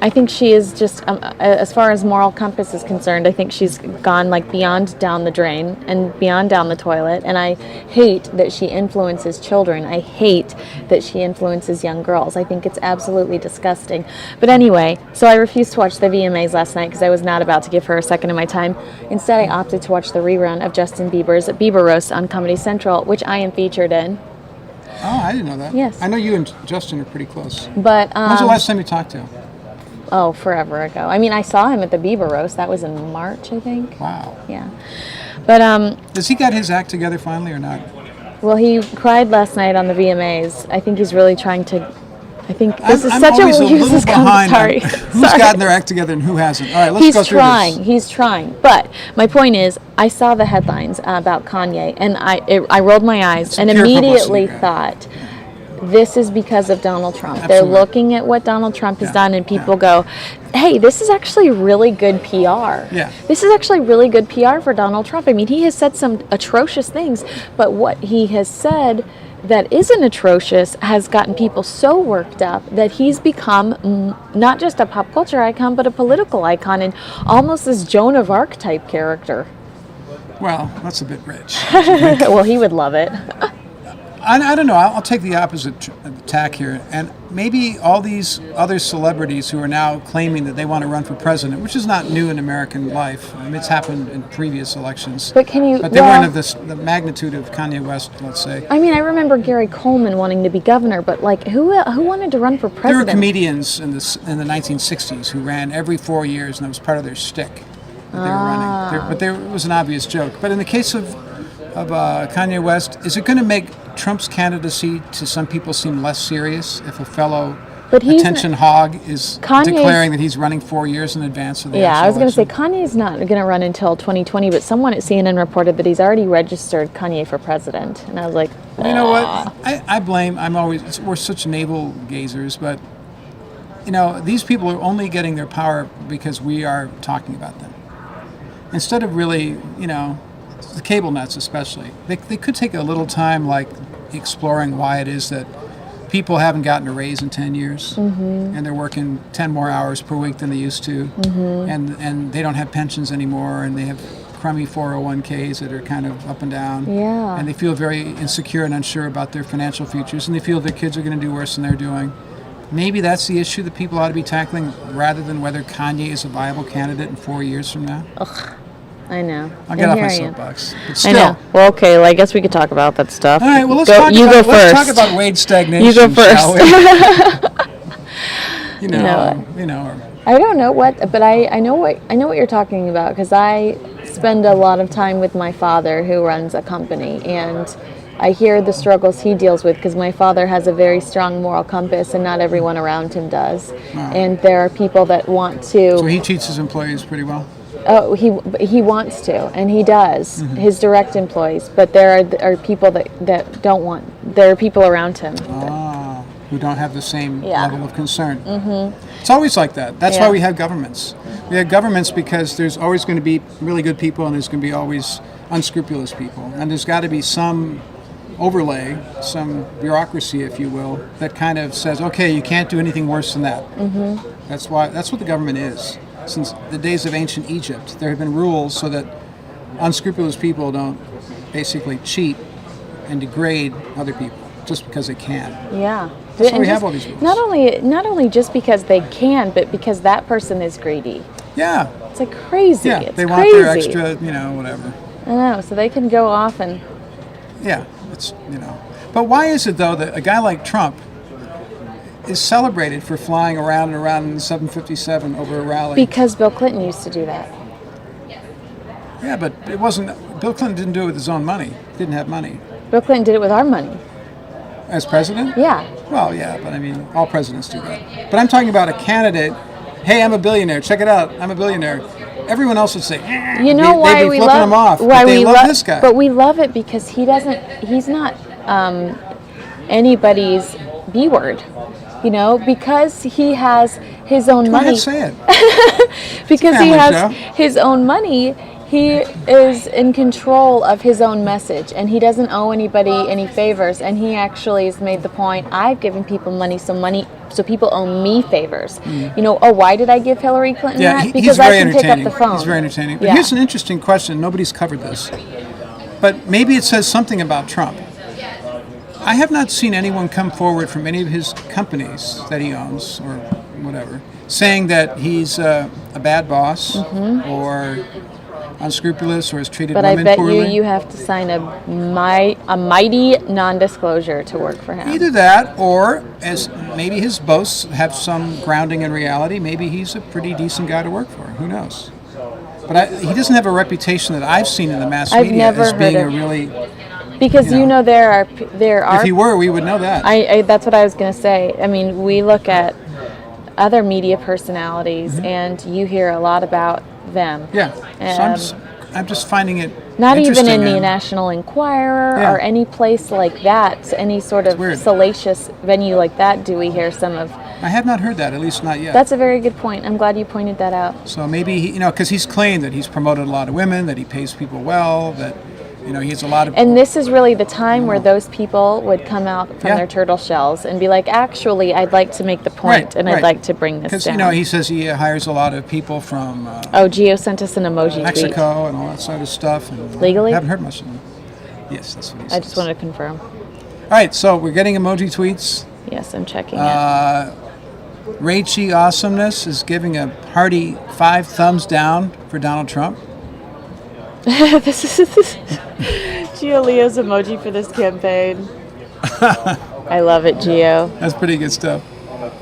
Speaker 1: I think she is just, as far as moral compass is concerned, I think she's gone like beyond down the drain and beyond down the toilet. And I hate that she influences children. I hate that she influences young girls. I think it's absolutely disgusting. But anyway, so I refused to watch the VMAs last night because I was not about to give her a second of my time. Instead, I opted to watch the rerun of Justin Bieber's Bieber Roast on Comedy Central, which I am featured in.
Speaker 28: Oh, I didn't know that.
Speaker 1: Yes.
Speaker 28: I know you and Justin are pretty close.
Speaker 1: But
Speaker 28: when's the last time you talked to him?
Speaker 1: Oh, forever ago. I mean, I saw him at the Bieber Roast. That was in March, I think.
Speaker 28: Wow.
Speaker 1: Yeah. But
Speaker 28: has he got his act together finally or not?
Speaker 1: Well, he cried last night on the VMAs. I think he's really trying to. I think this is
Speaker 28: I'm
Speaker 1: such
Speaker 28: always
Speaker 1: a
Speaker 28: little behind.
Speaker 1: Sorry.
Speaker 28: Who's gotten their act together and who hasn't? All right, let's go through this.
Speaker 1: He's trying. But my point is, I saw the headlines about Kanye, and I rolled my eyes and immediately thought, this is because of Donald Trump.
Speaker 28: Absolutely.
Speaker 1: They're looking at what Donald Trump has done, and people go, hey, this is actually really good PR.
Speaker 28: Yeah.
Speaker 1: This is actually really good PR for Donald Trump. I mean, he has said some atrocious things, but what he has said that isn't atrocious has gotten people so worked up that he's become not just a pop culture icon, but a political icon, and almost this Joan of Arc type character.
Speaker 28: Well, that's a bit rich.
Speaker 1: Well, he would love it.
Speaker 28: I don't know. I'll take the opposite tack here. And maybe all these other celebrities who are now claiming that they want to run for president, which is not new in American life. I mean, it's happened in previous elections.
Speaker 1: But can you?
Speaker 28: But they weren't of the magnitude of Kanye West, let's say.
Speaker 1: I mean, I remember Gary Coleman wanting to be governor, but like, who wanted to run for president?
Speaker 28: There were comedians in the 1960s who ran every 4 years, and that was part of their shtick that they were running. But it was an obvious joke. But in the case of Kanye West, is it going to make Trump's candidacy to some people seem less serious if a fellow attention hog is declaring that he's running 4 years in advance of the
Speaker 1: I was going to say
Speaker 28: election?
Speaker 1: Kanye's not going to run until 2020, but someone at CNN reported that he's already registered Kanye for president, and I was like,
Speaker 28: you know what? I blame. We're such navel gazers, but you know, these people are only getting their power because we are talking about them. Instead of really, you know, the cable nuts especially, they could take a little time, like exploring why it is that people haven't gotten a raise in 10 years, and they're working 10 more hours per week than they used to, and they don't have pensions anymore, and they have crummy 401ks that are kind of up and down, and they feel very insecure and unsure about their financial futures, and they feel their kids are going to do worse than they're doing. Maybe that's the issue that people ought to be tackling, rather than whether Kanye is a viable candidate in 4 years from now.
Speaker 1: Ugh, I know.
Speaker 28: I'll get off my soapbox. But still.
Speaker 1: I know. Well, okay. Well, I guess we could talk about that stuff.
Speaker 28: All right. Well, let's talk about wage stagnation.
Speaker 1: You go first.
Speaker 28: Shall we? You know.
Speaker 1: I don't know what, but I know what you're talking about, because I spend a lot of time with my father, who runs a company, and I hear the struggles he deals with, because my father has a very strong moral compass, and not everyone around him does. And there are people that want to.
Speaker 28: So he treats his employees pretty well.
Speaker 1: Oh, he wants to, and he does, his direct employees. But there are people that don't want. There are people around him.
Speaker 28: Who don't have the same level of concern. It's always like that. That's why we have governments. We have governments because there's always going to be really good people, and there's going to be always unscrupulous people, and there's got to be some overlay, some bureaucracy, if you will, that kind of says, okay, you can't do anything worse than that. That's what the government is. Since the days of ancient Egypt, there have been rules so that unscrupulous people don't basically cheat and degrade other people just because they can.
Speaker 1: Yeah.
Speaker 28: That's why we have all these rules.
Speaker 1: Not only just because they can, but because that person is greedy.
Speaker 28: Yeah.
Speaker 1: It's like crazy.
Speaker 28: Yeah,
Speaker 1: it's
Speaker 28: they
Speaker 1: crazy.
Speaker 28: want their extra, whatever.
Speaker 1: I know, so they can go off and.
Speaker 28: Yeah, it's, But why is it, though, that a guy like Trump is celebrated for flying around and around in the 757 over a rally?
Speaker 1: Because Bill Clinton used to do that.
Speaker 28: Yeah, but it wasn't. Bill Clinton didn't do it with his own money. He didn't have money.
Speaker 1: Bill Clinton did it with our money.
Speaker 28: As president?
Speaker 1: Yeah.
Speaker 28: Well, yeah, but I mean, all presidents do that. But I'm talking about a candidate. Hey, I'm a billionaire. Check it out. I'm a billionaire. Everyone else would say,
Speaker 1: you know why
Speaker 28: they'd be
Speaker 1: we
Speaker 28: flipping
Speaker 1: love
Speaker 28: him off.
Speaker 1: Why
Speaker 28: but they
Speaker 1: we
Speaker 28: love this guy.
Speaker 1: But we love it because he's not anybody's B word. You know, because he has his own money.
Speaker 28: Say it.
Speaker 1: Because he has
Speaker 28: show.
Speaker 1: his own money, he is in control of his own message, and he doesn't owe anybody any favors. And he actually has made the point, I've given people money, so people owe me favors. You know, why did I give Hillary Clinton that? Because
Speaker 28: he's very
Speaker 1: I can pick up
Speaker 28: entertaining.
Speaker 1: the phone.
Speaker 28: He's very entertaining. But
Speaker 1: Yeah.
Speaker 28: here's an interesting question. Nobody's covered this. But maybe it says something about Trump. I have not seen anyone come forward from any of his companies that he owns or whatever, saying that he's a bad boss or unscrupulous or has treated
Speaker 1: But I
Speaker 28: women
Speaker 1: bet
Speaker 28: poorly.
Speaker 1: you have to sign a mighty non-disclosure to work for him.
Speaker 28: Either that, or as maybe his boasts have some grounding in reality. Maybe he's a pretty decent guy to work for. Who knows? But he doesn't have a reputation that I've seen in the mass
Speaker 1: I've
Speaker 28: media
Speaker 1: never
Speaker 28: as being
Speaker 1: heard
Speaker 28: a
Speaker 1: of-
Speaker 28: really.
Speaker 1: Because you know there are
Speaker 28: If he were, we would know that.
Speaker 1: I that's what I was going to say. I mean, we look at other media personalities, and you hear a lot about them.
Speaker 28: Yeah. So I'm just finding it
Speaker 1: not even
Speaker 28: interesting,
Speaker 1: in the
Speaker 28: and-
Speaker 1: National Enquirer
Speaker 28: Yeah.
Speaker 1: or any place like that, any sort of salacious venue like that. Do we hear some of?
Speaker 28: I have not heard that, at least not yet.
Speaker 1: That's a very good point. I'm glad you pointed that out.
Speaker 28: So maybe because he's claimed that he's promoted a lot of women, that he pays people well, that he has a lot of.
Speaker 1: And this is really the time where those people would come out from their turtle shells and be like, actually, I'd like to make the point, and I'd like to bring this down.
Speaker 28: Because he says he hires a lot of people from
Speaker 1: Gio sent us an emoji
Speaker 28: Mexico and all that sort of stuff. And
Speaker 1: Legally?
Speaker 28: I haven't heard much of them. Yes, that's what he says.
Speaker 1: I just wanted to confirm.
Speaker 28: All right, so we're getting emoji tweets.
Speaker 1: Yes, I'm checking it.
Speaker 28: Rachy Awesomeness is giving a hearty 5 thumbs down for Donald Trump.
Speaker 1: This is Gio Leo's emoji for this campaign. I love it, Gio.
Speaker 28: That's pretty good stuff.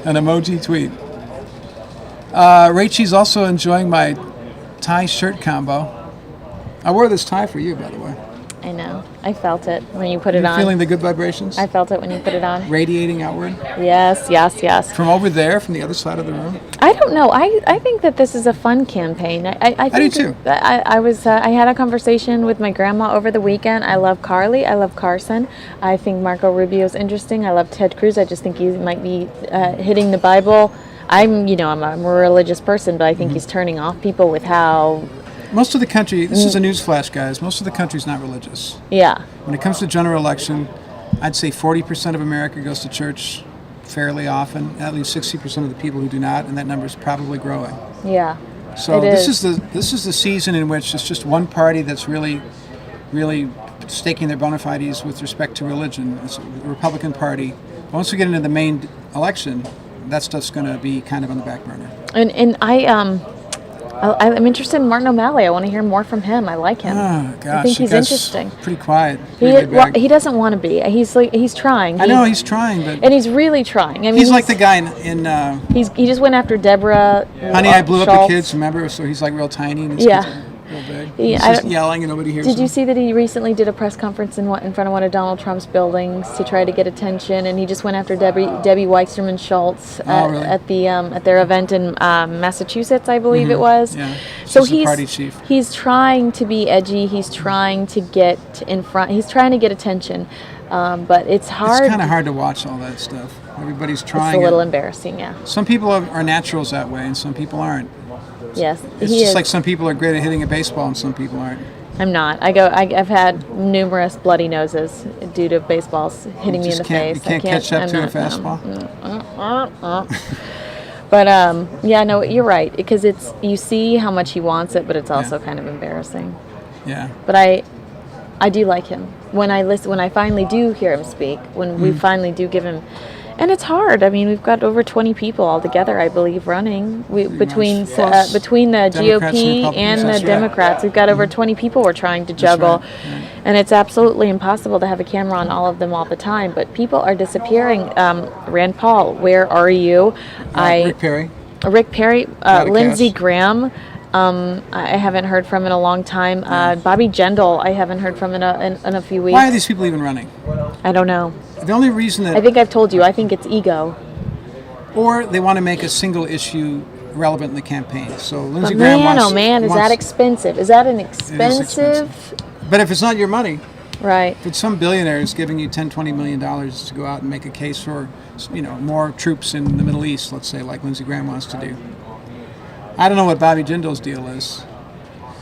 Speaker 28: An emoji tweet. Rachy's also enjoying my tie shirt combo. I wore this tie for you, by the way.
Speaker 1: I know. I felt it when you put it on.
Speaker 28: Feeling the good vibrations?
Speaker 1: I felt it when you put it on.
Speaker 28: Radiating outward?
Speaker 1: Yes, yes, yes.
Speaker 28: From over there, from the other side of the room?
Speaker 1: I don't know. I think that this is a fun campaign. I
Speaker 28: do too.
Speaker 1: I had a conversation with my grandma over the weekend. I love Carly. I love Carson. I think Marco Rubio's interesting. I love Ted Cruz. I just think he might be hitting the Bible. I'm a religious person, but I think he's turning off people with how.
Speaker 28: Most of the country, this is a news flash, guys, most of the country's not religious.
Speaker 1: Yeah.
Speaker 28: When it comes to general election, I'd say 40% of America goes to church fairly often, at least 60% of the people who do not, and that number is probably growing.
Speaker 1: Yeah.
Speaker 28: So this is the season in which it's just one party that's really staking their bona fides with respect to religion. It's the Republican Party. Once we get into the main election, that stuff's going to be kind of on the back burner.
Speaker 1: And I'm interested in Martin O'Malley. I want to hear more from him. I like him.
Speaker 28: Oh gosh,
Speaker 1: I think he's
Speaker 28: the guy's
Speaker 1: interesting.
Speaker 28: Pretty quiet.
Speaker 1: He doesn't want to be. He's trying.
Speaker 28: I know he's trying, but
Speaker 1: and he's really trying. I mean,
Speaker 28: he's like the guy in
Speaker 1: he just went after Deborah.
Speaker 28: Honey, I Blew Up the
Speaker 1: Schultz.
Speaker 28: Kids. Remember? So he's like real tiny and his
Speaker 1: Yeah.
Speaker 28: kids are real big.
Speaker 1: Yeah,
Speaker 28: He's just yelling and nobody hears him.
Speaker 1: Did you see that he recently did a press conference in front of one of Donald Trump's buildings to try to get attention, and he just went after Debbie Wasserman Schultz
Speaker 28: really?
Speaker 1: at their event in Massachusetts, I believe it was.
Speaker 28: Yeah.
Speaker 1: So
Speaker 28: She's the party chief.
Speaker 1: He's trying to be edgy. He's trying to get in front. He's trying to get attention, but it's hard.
Speaker 28: It's kind of hard to watch all that stuff. Everybody's trying.
Speaker 1: It's a little
Speaker 28: it.
Speaker 1: embarrassing, yeah.
Speaker 28: Some people are naturals that way, and some people aren't.
Speaker 1: Yes,
Speaker 28: It's just like some people are great at hitting a baseball, and some people aren't.
Speaker 1: I'm not. I've had numerous bloody noses due to baseballs hitting me in the face.
Speaker 28: You can't catch up to a fastball.
Speaker 1: But yeah, no, you're right, because you see how much he wants it, but it's also kind of embarrassing.
Speaker 28: Yeah.
Speaker 1: But I do like him when I finally do hear him speak. When we finally do give him. And it's hard. I mean, we've got over 20 people altogether, I believe, running between the GOP and the Democrats. We've got over 20 people we're trying to juggle, and it's absolutely impossible to have a camera on all of them all the time. But people are disappearing. Rand Paul, where are you?
Speaker 28: Rick Perry.
Speaker 1: Lindsey Graham. I haven't heard from in a long time. Bobby Jindal, I haven't heard from in a few weeks.
Speaker 28: Why are these people even running?
Speaker 1: I don't know.
Speaker 28: The only reason that
Speaker 1: I think I've told you. I think it's ego.
Speaker 28: Or they want to make a single issue relevant in the campaign. So Lindsey
Speaker 1: But
Speaker 28: Graham
Speaker 1: man,
Speaker 28: wants.
Speaker 1: oh man, is that expensive? Is that an expensive?
Speaker 28: But if it's not your money,
Speaker 1: Right.
Speaker 28: But some billionaire is giving you $10-20 million to go out and make a case for, more troops in the Middle East, let's say, like Lindsey Graham wants to do. I don't know what Bobby Jindal's deal is.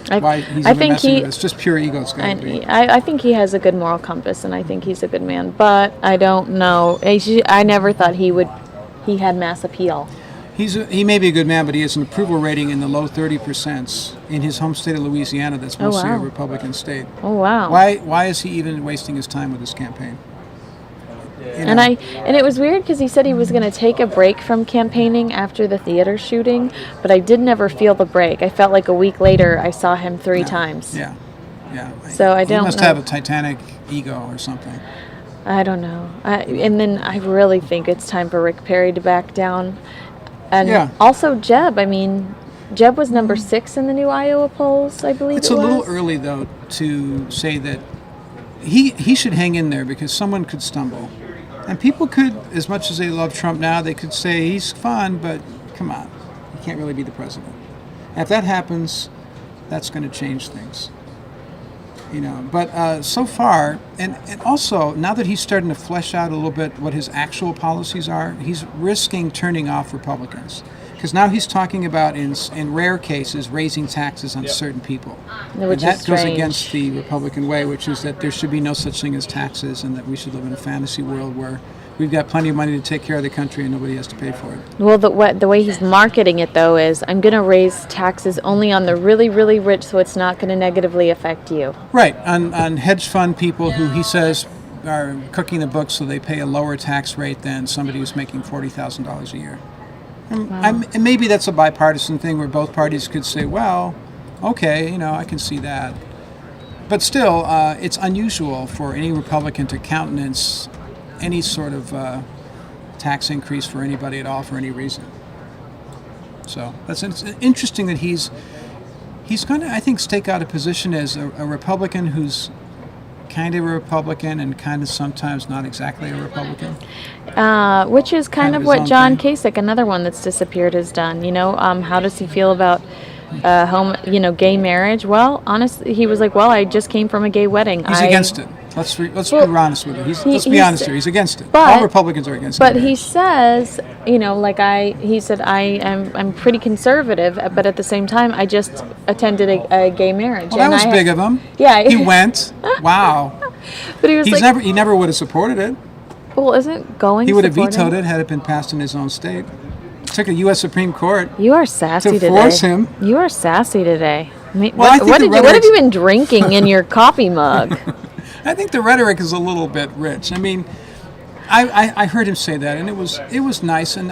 Speaker 28: Why he's even messing with it. It's just pure ego. It's got to be.
Speaker 1: I think he has a good moral compass, and I think he's a good man. But I don't know. I never thought he had mass appeal.
Speaker 28: He may be a good man, but he has an approval rating in the low 30% in his home state of Louisiana. That's mostly a Republican state.
Speaker 1: Oh wow!
Speaker 28: Why is he even wasting his time with this campaign?
Speaker 1: And it was weird because he said he was going to take a break from campaigning after the theater shooting, but I did never feel the break. I felt like a week later I saw him three times.
Speaker 28: Yeah.
Speaker 1: So I don't know.
Speaker 28: He must have a titanic ego or something.
Speaker 1: I don't know. And then I really think it's time for Rick Perry to back down. And also Jeb. I mean, Jeb was number 6 in the new Iowa polls, I believe.
Speaker 28: It's a little early, though, to say that he should hang in there because someone could stumble. And people could, as much as they love Trump now, they could say he's fun, but come on, he can't really be the president. And if that happens, that's going to change things. But so far, and also now that he's starting to flesh out a little bit what his actual policies are, he's risking turning off Republicans. Because now he's talking about, in rare cases, raising taxes on certain people.
Speaker 1: Which
Speaker 28: and that
Speaker 1: is strange.
Speaker 28: goes against the Republican way, which is that there should be no such thing as taxes and that we should live in a fantasy world where we've got plenty of money to take care of the country and nobody has to pay for it.
Speaker 1: Well, the way he's marketing it, though, is I'm going to raise taxes only on the really, really rich so it's not going to negatively affect you.
Speaker 28: Right, on hedge fund people who he says are cooking the books so they pay a lower tax rate than somebody who's making $40,000 a year. And maybe that's a bipartisan thing where both parties could say, well, okay, I can see that. But still, it's unusual for any Republican to countenance any sort of tax increase for anybody at all for any reason. So it's interesting that he's going to, I think, stake out a position as a Republican who's kind of a Republican and kind of sometimes not exactly a Republican.
Speaker 1: Which is kind of what John Kasich, another one that's disappeared, has done. How does he feel about gay marriage? Well, honestly, he was like, well, I just came from a gay wedding.
Speaker 28: He's against it. Let's be honest with it. Let's be honest here. He's against it. All Republicans are against it.
Speaker 1: But he says, he said, I'm pretty conservative, but at the same time, I just attended a gay marriage.
Speaker 28: Well, that was big of him.
Speaker 1: Yeah.
Speaker 28: He went. Wow.
Speaker 1: But he was
Speaker 28: he never would have supported it.
Speaker 1: Well, isn't going?
Speaker 28: He would have vetoed it had it been passed in his own state. It took a U.S. Supreme Court.
Speaker 1: You are sassy today.
Speaker 28: To force him.
Speaker 1: You are sassy today.
Speaker 28: What
Speaker 1: have you been drinking in your coffee mug?
Speaker 28: I think the rhetoric is a little bit rich. I mean, I heard him say that, and it was nice, and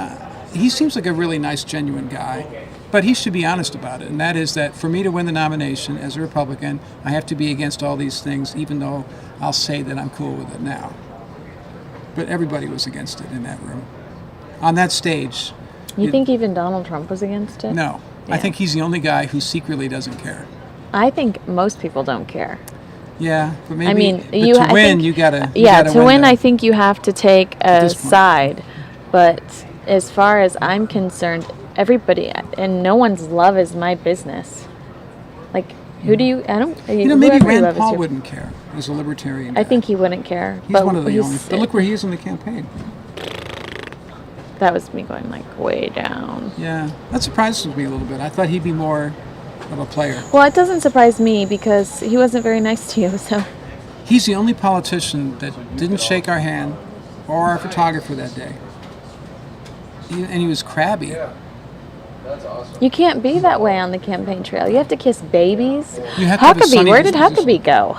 Speaker 28: he seems like a really nice, genuine guy. But he should be honest about it, and that is that for me to win the nomination as a Republican, I have to be against all these things, even though I'll say that I'm cool with it now. But everybody was against it in that room. On that stage.
Speaker 1: You think even Donald Trump was against it?
Speaker 28: No. Yeah. I think he's the only guy who secretly doesn't care.
Speaker 1: I think most people don't care.
Speaker 28: Yeah, but maybe.
Speaker 1: I mean,
Speaker 28: to win, you gotta.
Speaker 1: To win, I think you have to take a side. But as far as I'm concerned, everybody and no one's love is my business. Like, who do you? I don't.
Speaker 28: Maybe Rand Paul wouldn't care as a libertarian.
Speaker 1: I think he wouldn't care.
Speaker 28: He's one of the only. But look where he is in the campaign.
Speaker 1: That was me going way down.
Speaker 28: Yeah, that surprises me a little bit. I thought he'd be more of a player.
Speaker 1: Well, it doesn't surprise me because he wasn't very nice to you. So
Speaker 28: he's the only politician that didn't shake our hand or our photographer that day. And he was crabby.
Speaker 21: Yeah. That's awesome.
Speaker 1: You can't be that way on the campaign trail. You have to kiss babies.
Speaker 28: You have to have a sunny
Speaker 1: where did Huckabee go?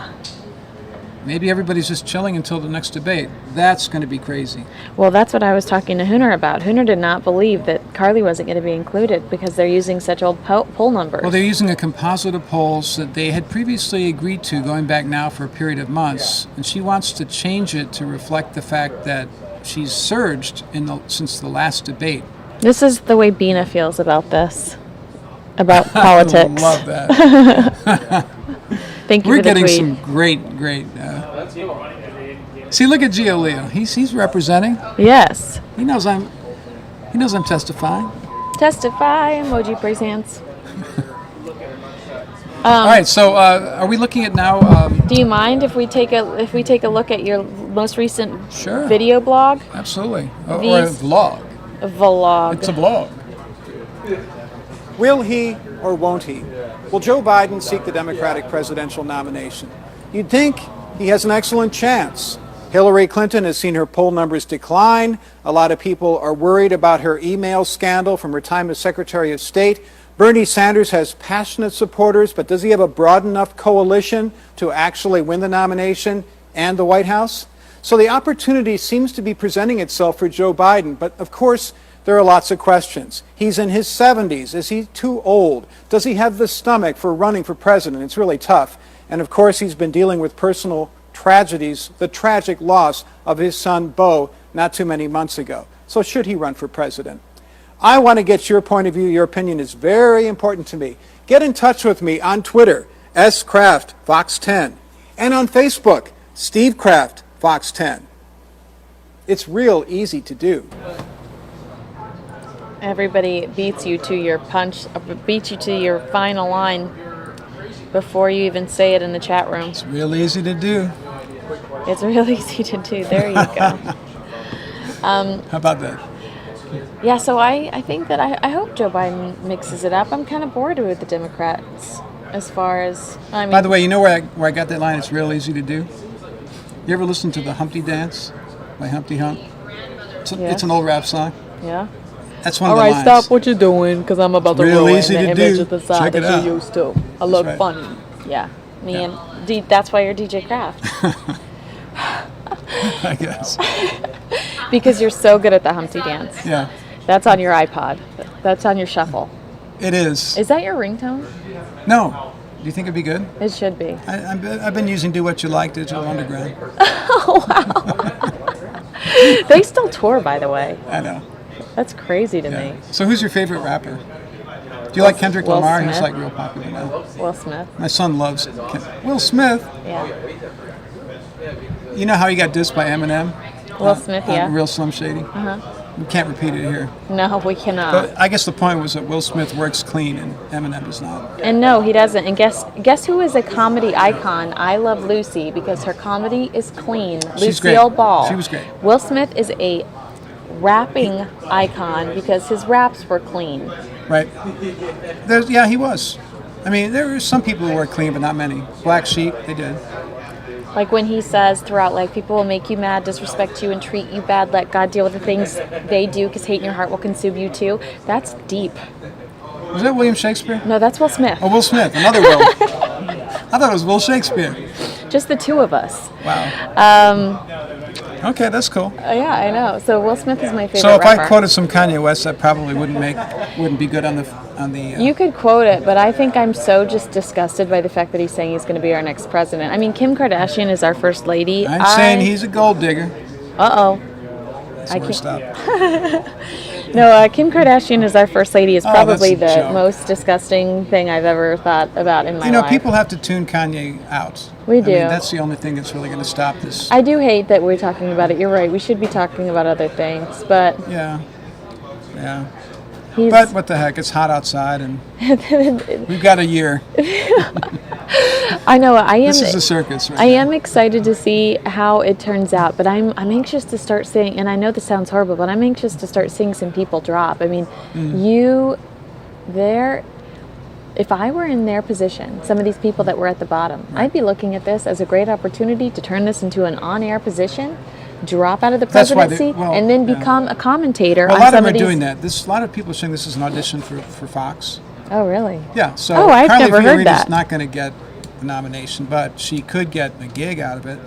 Speaker 28: Maybe everybody's just chilling until the next debate. That's going to be crazy.
Speaker 1: Well, that's what I was talking to Hooner about. Hooner did not believe that Carly wasn't going to be included because they're using such old poll numbers.
Speaker 28: Well, they're using a composite of polls that they had previously agreed to, going back now for a period of months. And she wants to change it to reflect the fact that she's surged since the last debate.
Speaker 1: This is the way Bina feels about this, about politics.
Speaker 28: I love that.
Speaker 1: Thank you
Speaker 28: We're
Speaker 1: for the
Speaker 28: getting
Speaker 1: tweet.
Speaker 28: some great. See, look at Gio Leo. He's representing.
Speaker 1: Yes.
Speaker 28: He knows I'm testifying.
Speaker 1: Testify, emoji, praise hands.
Speaker 28: All right, so are we looking at now?
Speaker 1: Do you mind if we take a look at your most recent
Speaker 28: Sure.
Speaker 1: video blog?
Speaker 28: Absolutely. Or a
Speaker 1: These-
Speaker 28: vlog.
Speaker 1: A vlog.
Speaker 28: It's a vlog.
Speaker 3: Will he or won't he? Will Joe Biden seek the Democratic presidential nomination? You'd think he has an excellent chance. Hillary Clinton has seen her poll numbers decline. A lot of people are worried about her email scandal from her time as Secretary of State. Bernie Sanders has passionate supporters, but does he have a broad enough coalition to actually win the nomination and the White House? So the opportunity seems to be presenting itself for Joe Biden, but of course, there are lots of questions. He's in his 70s. Is he too old? Does he have the stomach for running for president? It's really tough. And of course, he's been dealing with personal tragedies, the tragic loss of his son, Beau, not too many months ago. So should he run for president? I want to get your point of view. Your opinion is very important to me. Get in touch with me on Twitter, S. Krafft, Fox 10, and on Facebook, Steve Krafft, Fox 10. It's real easy to do.
Speaker 1: Everybody beats you to your final line before you even say it in the chat room.
Speaker 28: It's real easy to do.
Speaker 1: It's real easy to do. There you go.
Speaker 28: How about that?
Speaker 1: Yeah, so I think that I hope Joe Biden mixes it up. I'm kind of bored with the Democrats as far as, I mean.
Speaker 28: By the way, you know where I got that line, it's real easy to do? You ever listen to the Humpty Dance by Humpty Hump? It's an old rap song.
Speaker 1: Yeah.
Speaker 28: That's one of the
Speaker 1: All
Speaker 28: lines.
Speaker 1: right, stop what you're doing, because I'm about to
Speaker 28: Real
Speaker 1: ruin
Speaker 28: easy
Speaker 1: the
Speaker 28: to
Speaker 1: image
Speaker 28: do.
Speaker 1: of the side
Speaker 28: Check it
Speaker 1: that
Speaker 28: out.
Speaker 1: you used to. I look
Speaker 28: right.
Speaker 1: funny. Yeah. And that's why you're DJ Krafft.
Speaker 28: I guess.
Speaker 1: Because you're so good at the Humpty Dance.
Speaker 28: Yeah.
Speaker 1: That's on your iPod. That's on your shuffle.
Speaker 28: It is.
Speaker 1: Is that your ringtone?
Speaker 28: No. Do you think it'd be good?
Speaker 1: It should be.
Speaker 28: I've been using Do What You Like, Digital Underground.
Speaker 1: Oh, wow. They still tour, by the way.
Speaker 28: I know.
Speaker 1: That's crazy to me.
Speaker 28: So who's your favorite rapper? Do you like Kendrick
Speaker 1: Will
Speaker 28: Lamar?
Speaker 1: Smith.
Speaker 28: He's like real popular now.
Speaker 1: Will Smith.
Speaker 28: My son loves Will Smith.
Speaker 1: Yeah.
Speaker 28: You know how he got dissed by Eminem?
Speaker 1: Will Smith, yeah.
Speaker 28: Real Slim Shady.
Speaker 1: Uh-huh.
Speaker 28: We can't repeat it here.
Speaker 1: No, we cannot.
Speaker 28: But I guess the point was that Will Smith works clean and Eminem does not.
Speaker 1: And no, he doesn't. And guess who is a comedy icon? I Love Lucy, because her comedy is clean.
Speaker 28: She's
Speaker 1: Lucille
Speaker 28: great.
Speaker 1: Ball.
Speaker 28: She was great.
Speaker 1: Will Smith is a rapping icon because his raps were clean.
Speaker 28: Right. Yeah, he was. I mean, there were some people who were clean, but not many. Black Sheep, they did.
Speaker 1: Like when he says throughout, like, people will make you mad, disrespect you, and treat you bad. Let God deal with the things they do, because hate in your heart will consume you too. That's deep.
Speaker 28: Was that William Shakespeare?
Speaker 1: No, that's Will Smith.
Speaker 28: Oh, Will Smith, another Will. I thought it was Will Shakespeare.
Speaker 1: Just the two of us.
Speaker 28: Wow. Okay, that's cool.
Speaker 1: Yeah, I know. So Will Smith is my favorite
Speaker 28: So if
Speaker 1: rapper.
Speaker 28: I quoted some Kanye West, that probably wouldn't be good on the.
Speaker 1: You could quote it, but I think I'm so just disgusted by the fact that he's saying he's going to be our next president. I mean, Kim Kardashian is our first lady.
Speaker 28: I'm saying he's a gold digger.
Speaker 1: Uh-oh.
Speaker 28: That's
Speaker 1: I
Speaker 28: where I
Speaker 1: can't.
Speaker 28: stop.
Speaker 1: No, Kim Kardashian is our first lady is
Speaker 28: Oh,
Speaker 1: probably
Speaker 28: that's a
Speaker 1: the
Speaker 28: joke.
Speaker 1: most disgusting thing I've ever thought about in my
Speaker 28: You know,
Speaker 1: life.
Speaker 28: people have to tune Kanye out.
Speaker 1: We
Speaker 28: I
Speaker 1: do.
Speaker 28: mean, that's the only thing that's really going to stop this.
Speaker 1: I do hate that we're talking about it. You're right. We should be talking about other things, but
Speaker 28: Yeah.
Speaker 1: He's-
Speaker 28: But what the heck? It's hot outside, and we've got a year.
Speaker 1: I know I am.
Speaker 28: This is a circus. Right
Speaker 1: I am excited to see how it turns out, but I'm anxious to start seeing. And I know this sounds horrible, but I'm anxious to start seeing some people drop. I mean, if I were in their position, some of these people that were at the bottom, I'd be looking at this as a great opportunity to turn this into an on-air position, drop out of the
Speaker 28: That's why
Speaker 1: presidency,
Speaker 28: well,
Speaker 1: and then
Speaker 28: yeah.
Speaker 1: become a commentator.
Speaker 28: Well, a
Speaker 1: on
Speaker 28: lot
Speaker 1: some
Speaker 28: of them are
Speaker 1: these.
Speaker 28: doing that. A lot of people are saying this is an audition for Fox.
Speaker 1: Oh, really?
Speaker 28: Yeah. So
Speaker 1: Oh, I've
Speaker 28: Carly
Speaker 1: never heard
Speaker 28: Fiorina's
Speaker 1: that.
Speaker 28: not going to get the nomination, but she could get a gig out of it.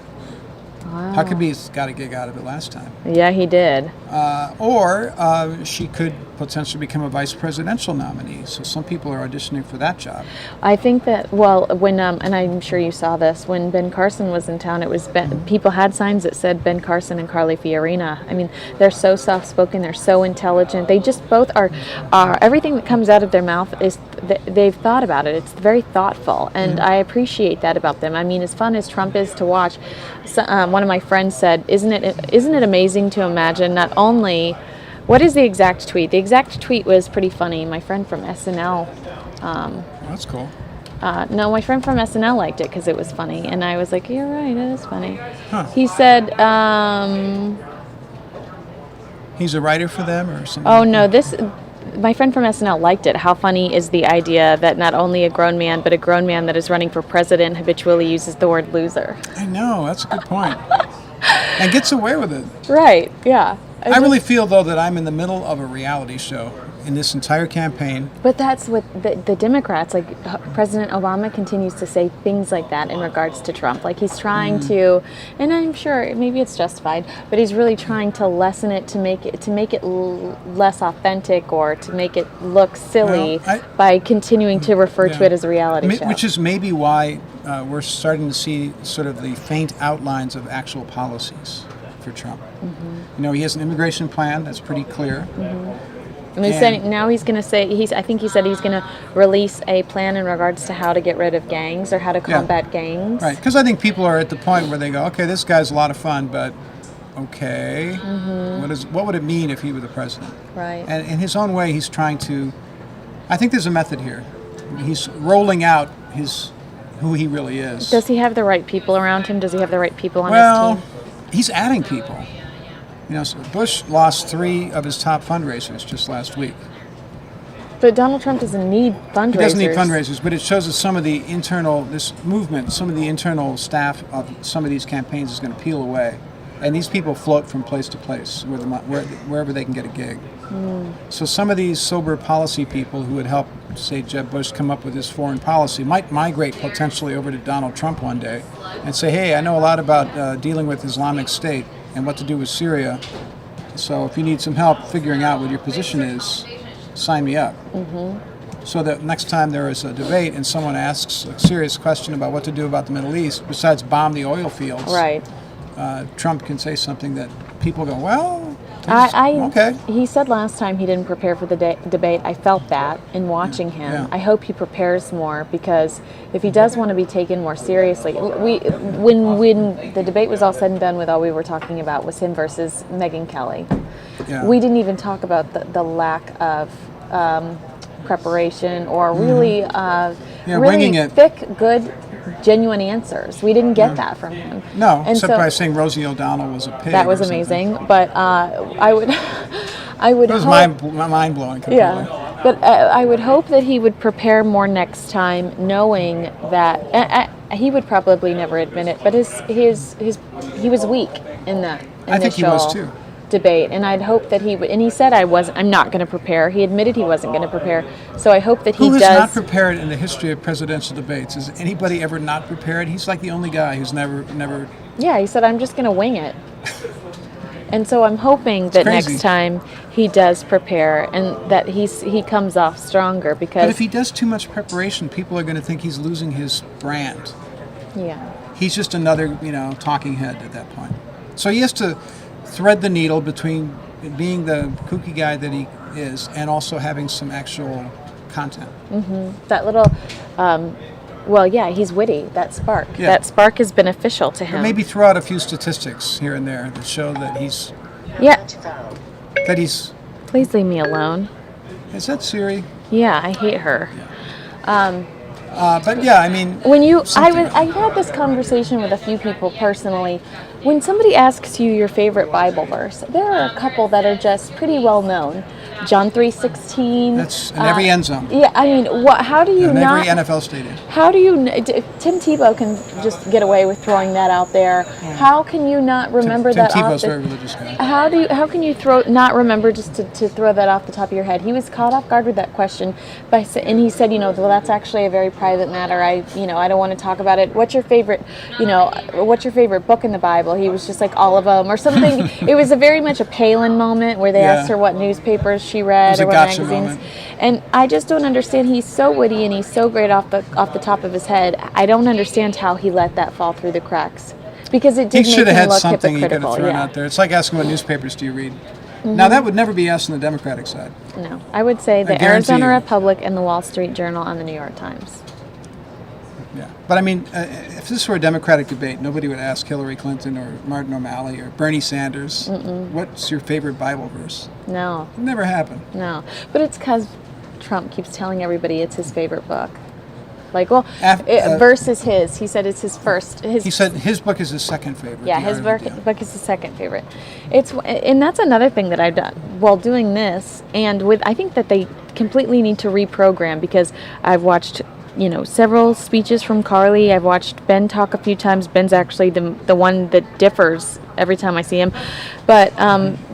Speaker 1: Wow.
Speaker 28: Huckabee's got a gig out of it last time.
Speaker 1: Yeah, he did.
Speaker 28: Or she could potentially become a vice presidential nominee. So some people are auditioning for that job.
Speaker 1: I think that, well, when, and I'm sure you saw this, when Ben Carson was in town, it was people had signs that said Ben Carson and Carly Fiorina. I mean, they're so soft-spoken, they're so intelligent. They just both are everything that comes out of their mouth is, they've thought about it. It's very thoughtful, and I appreciate that about them. I mean, as fun as Trump is to watch, one of my friends said, isn't it amazing to imagine not only, what is the exact tweet? The exact tweet was pretty funny. My friend from SNL.
Speaker 28: That's cool.
Speaker 1: No, my friend from SNL liked it because it was funny, and I was like, "You're right, it is funny."
Speaker 28: Huh.
Speaker 1: He said,
Speaker 28: He's a writer for them or something?
Speaker 1: "Oh no, this." My friend from SNL liked it. How funny is the idea that not only a grown man, but a grown man that is running for president habitually uses the word loser?
Speaker 28: I know, that's a good point. And gets away with it.
Speaker 1: Right? Yeah.
Speaker 28: I really feel, though, that I'm in the middle of a reality show in this entire campaign.
Speaker 1: But that's what the Democrats, like President Obama continues to say things like that in regards to Trump. Like he's trying to, and I'm sure maybe it's justified, but he's really trying to lessen it to make it less authentic or to make it look silly by continuing to refer to it as a reality show.
Speaker 28: Which is maybe why we're starting to see sort of the faint outlines of actual policies for Trump. You know, he has an immigration plan that's pretty clear.
Speaker 1: And he's saying now he's going to say I think he said he's going to release a plan in regards to how to get rid of gangs or how to combat gangs.
Speaker 28: Right, because I think people are at the point where they go, okay, this guy's a lot of fun, but okay, what would it mean if he were the president?
Speaker 1: Right.
Speaker 28: And in his own way, he's trying to. I think there's a method here. He's rolling out who he really is.
Speaker 1: Does he have the right people around him? Does he have the right people on his team?
Speaker 28: He's adding people. You know, so Bush lost 3 of his top fundraisers just last week.
Speaker 1: But Donald Trump doesn't need fundraisers.
Speaker 28: He doesn't need fundraisers, but it shows that some of the internal staff of some of these campaigns is going to peel away. And these people float from place to place, wherever they can get a gig. So some of these sober policy people who would help, say, Jeb Bush come up with his foreign policy might migrate potentially over to Donald Trump one day and say, hey, I know a lot about dealing with Islamic State and what to do with Syria. So if you need some help figuring out what your position is, sign me up. So that next time there is a debate and someone asks a serious question about what to do about the Middle East, besides bomb the oil fields,
Speaker 1: right.
Speaker 28: Trump can say something that people go, well,
Speaker 1: okay. He said last time he didn't prepare for the debate. I felt that in watching him.
Speaker 28: Yeah.
Speaker 1: I hope he prepares more because if he does want to be taken more seriously, when the debate was all said and done with all we were talking about was him versus Megyn Kelly.
Speaker 28: Yeah.
Speaker 1: We didn't even talk about the lack of preparation or really,
Speaker 28: winging it.
Speaker 1: thick, good, genuine answers. We didn't get that from him.
Speaker 28: No,
Speaker 1: and
Speaker 28: except by saying Rosie O'Donnell was a pig.
Speaker 1: That was amazing, but I would
Speaker 28: It was mind blowing.
Speaker 1: Yeah, but I would hope that he would prepare more next time, knowing that he would probably never admit it, but he was weak in that initial
Speaker 28: I think he was too.
Speaker 1: Debate, and I'd hope that he would. And he said, I'm not going to prepare. He admitted he wasn't going to prepare. So I hope that he does.
Speaker 28: Who has not prepared in the history of presidential debates? Has anybody ever not prepared? He's like the only guy who's never.
Speaker 1: Yeah, he said, I'm just going to wing it. And so I'm hoping that next time he does prepare and that he comes off stronger because.
Speaker 28: But if he does too much preparation, people are going to think he's losing his brand.
Speaker 1: Yeah.
Speaker 28: He's just another, talking head at that point. So he has to thread the needle between being the kooky guy that he is and also having some actual content.
Speaker 1: That little, he's witty. That spark.
Speaker 28: Yeah.
Speaker 1: That spark is beneficial to him.
Speaker 28: But maybe throw out a few statistics here and there that show that he's.
Speaker 1: Yeah.
Speaker 28: That he's.
Speaker 1: Please leave me alone.
Speaker 28: Is that Siri?
Speaker 1: Yeah, I hate her.
Speaker 28: But yeah, I mean.
Speaker 1: I had this conversation with a few people personally. When somebody asks you your favorite Bible verse, there are a couple that are just pretty well known. John 3:16.
Speaker 28: That's in every end zone.
Speaker 1: Yeah, I mean, how do you
Speaker 28: in
Speaker 1: not?
Speaker 28: Every NFL stadium.
Speaker 1: How do you? Tim Tebow can just get away with throwing that out there.
Speaker 28: Yeah.
Speaker 1: How can you not remember
Speaker 28: Tim
Speaker 1: that?
Speaker 28: Tebow's a very religious guy.
Speaker 1: How can you not remember just to throw that off the top of your head? He was caught off guard with that question, and he said, well, that's actually a very private matter. I don't want to talk about it. What's your favorite? What's your favorite book in the Bible? He was just like all of them or something. It was very much a Palin moment where they asked her what newspapers she read or what magazines.
Speaker 28: Moment.
Speaker 1: And I just don't understand. He's so witty and he's so great off the top of his head. I don't understand how he let that fall through the cracks because it did make him look hypocritical. He should have had something he could have thrown
Speaker 28: out there. It's like asking what newspapers do you read. Now that would never be asked on the Democratic side.
Speaker 1: No, I would say the Arizona Republic and the Wall Street Journal and the New York Times.
Speaker 28: Yeah, but I mean, if this were a Democratic debate, nobody would ask Hillary Clinton or Martin O'Malley or Bernie Sanders, what's your favorite Bible verse?
Speaker 1: No.
Speaker 28: It never happened.
Speaker 1: No, but it's because Trump keeps telling everybody it's his favorite book. Like, well, versus his. He said it's his first.
Speaker 28: He said his book is his second favorite.
Speaker 1: Yeah, his book is his second favorite. And that's another thing that I've done while doing this, and I think that they completely need to reprogram, because I've watched, several speeches from Carly. I've watched Ben talk a few times. Ben's actually the one that differs every time I see him. But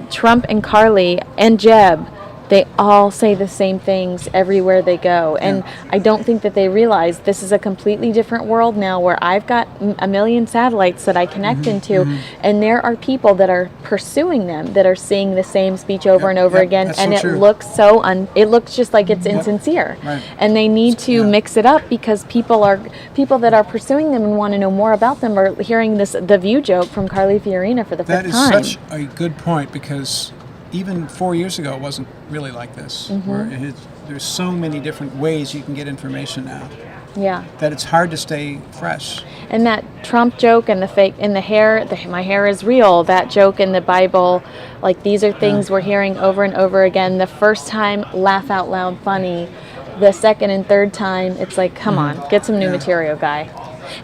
Speaker 1: Trump and Carly and Jeb, they all say the same things everywhere they go. And I don't think that they realize this is a completely different world now, where I've got a million satellites that I connect into, and there are people that are pursuing them that are seeing the same speech over and over again, and it looks it looks just like it's insincere.
Speaker 28: Right.
Speaker 1: And they need to mix it up, because people that are pursuing them and want to know more about them are hearing the View joke from Carly Fiorina for the fifth time.
Speaker 28: That is such a good point, because even 4 years ago, it wasn't really like this. Where there's so many different ways you can get information now.
Speaker 1: Yeah.
Speaker 28: That it's hard to stay fresh.
Speaker 1: And that Trump joke and the fake in the hair, my hair is real. That joke in the Bible, like, these are things we're hearing over and over again. The first time, laugh out loud, funny. The second and third time, it's like, come on, get some new material, guy.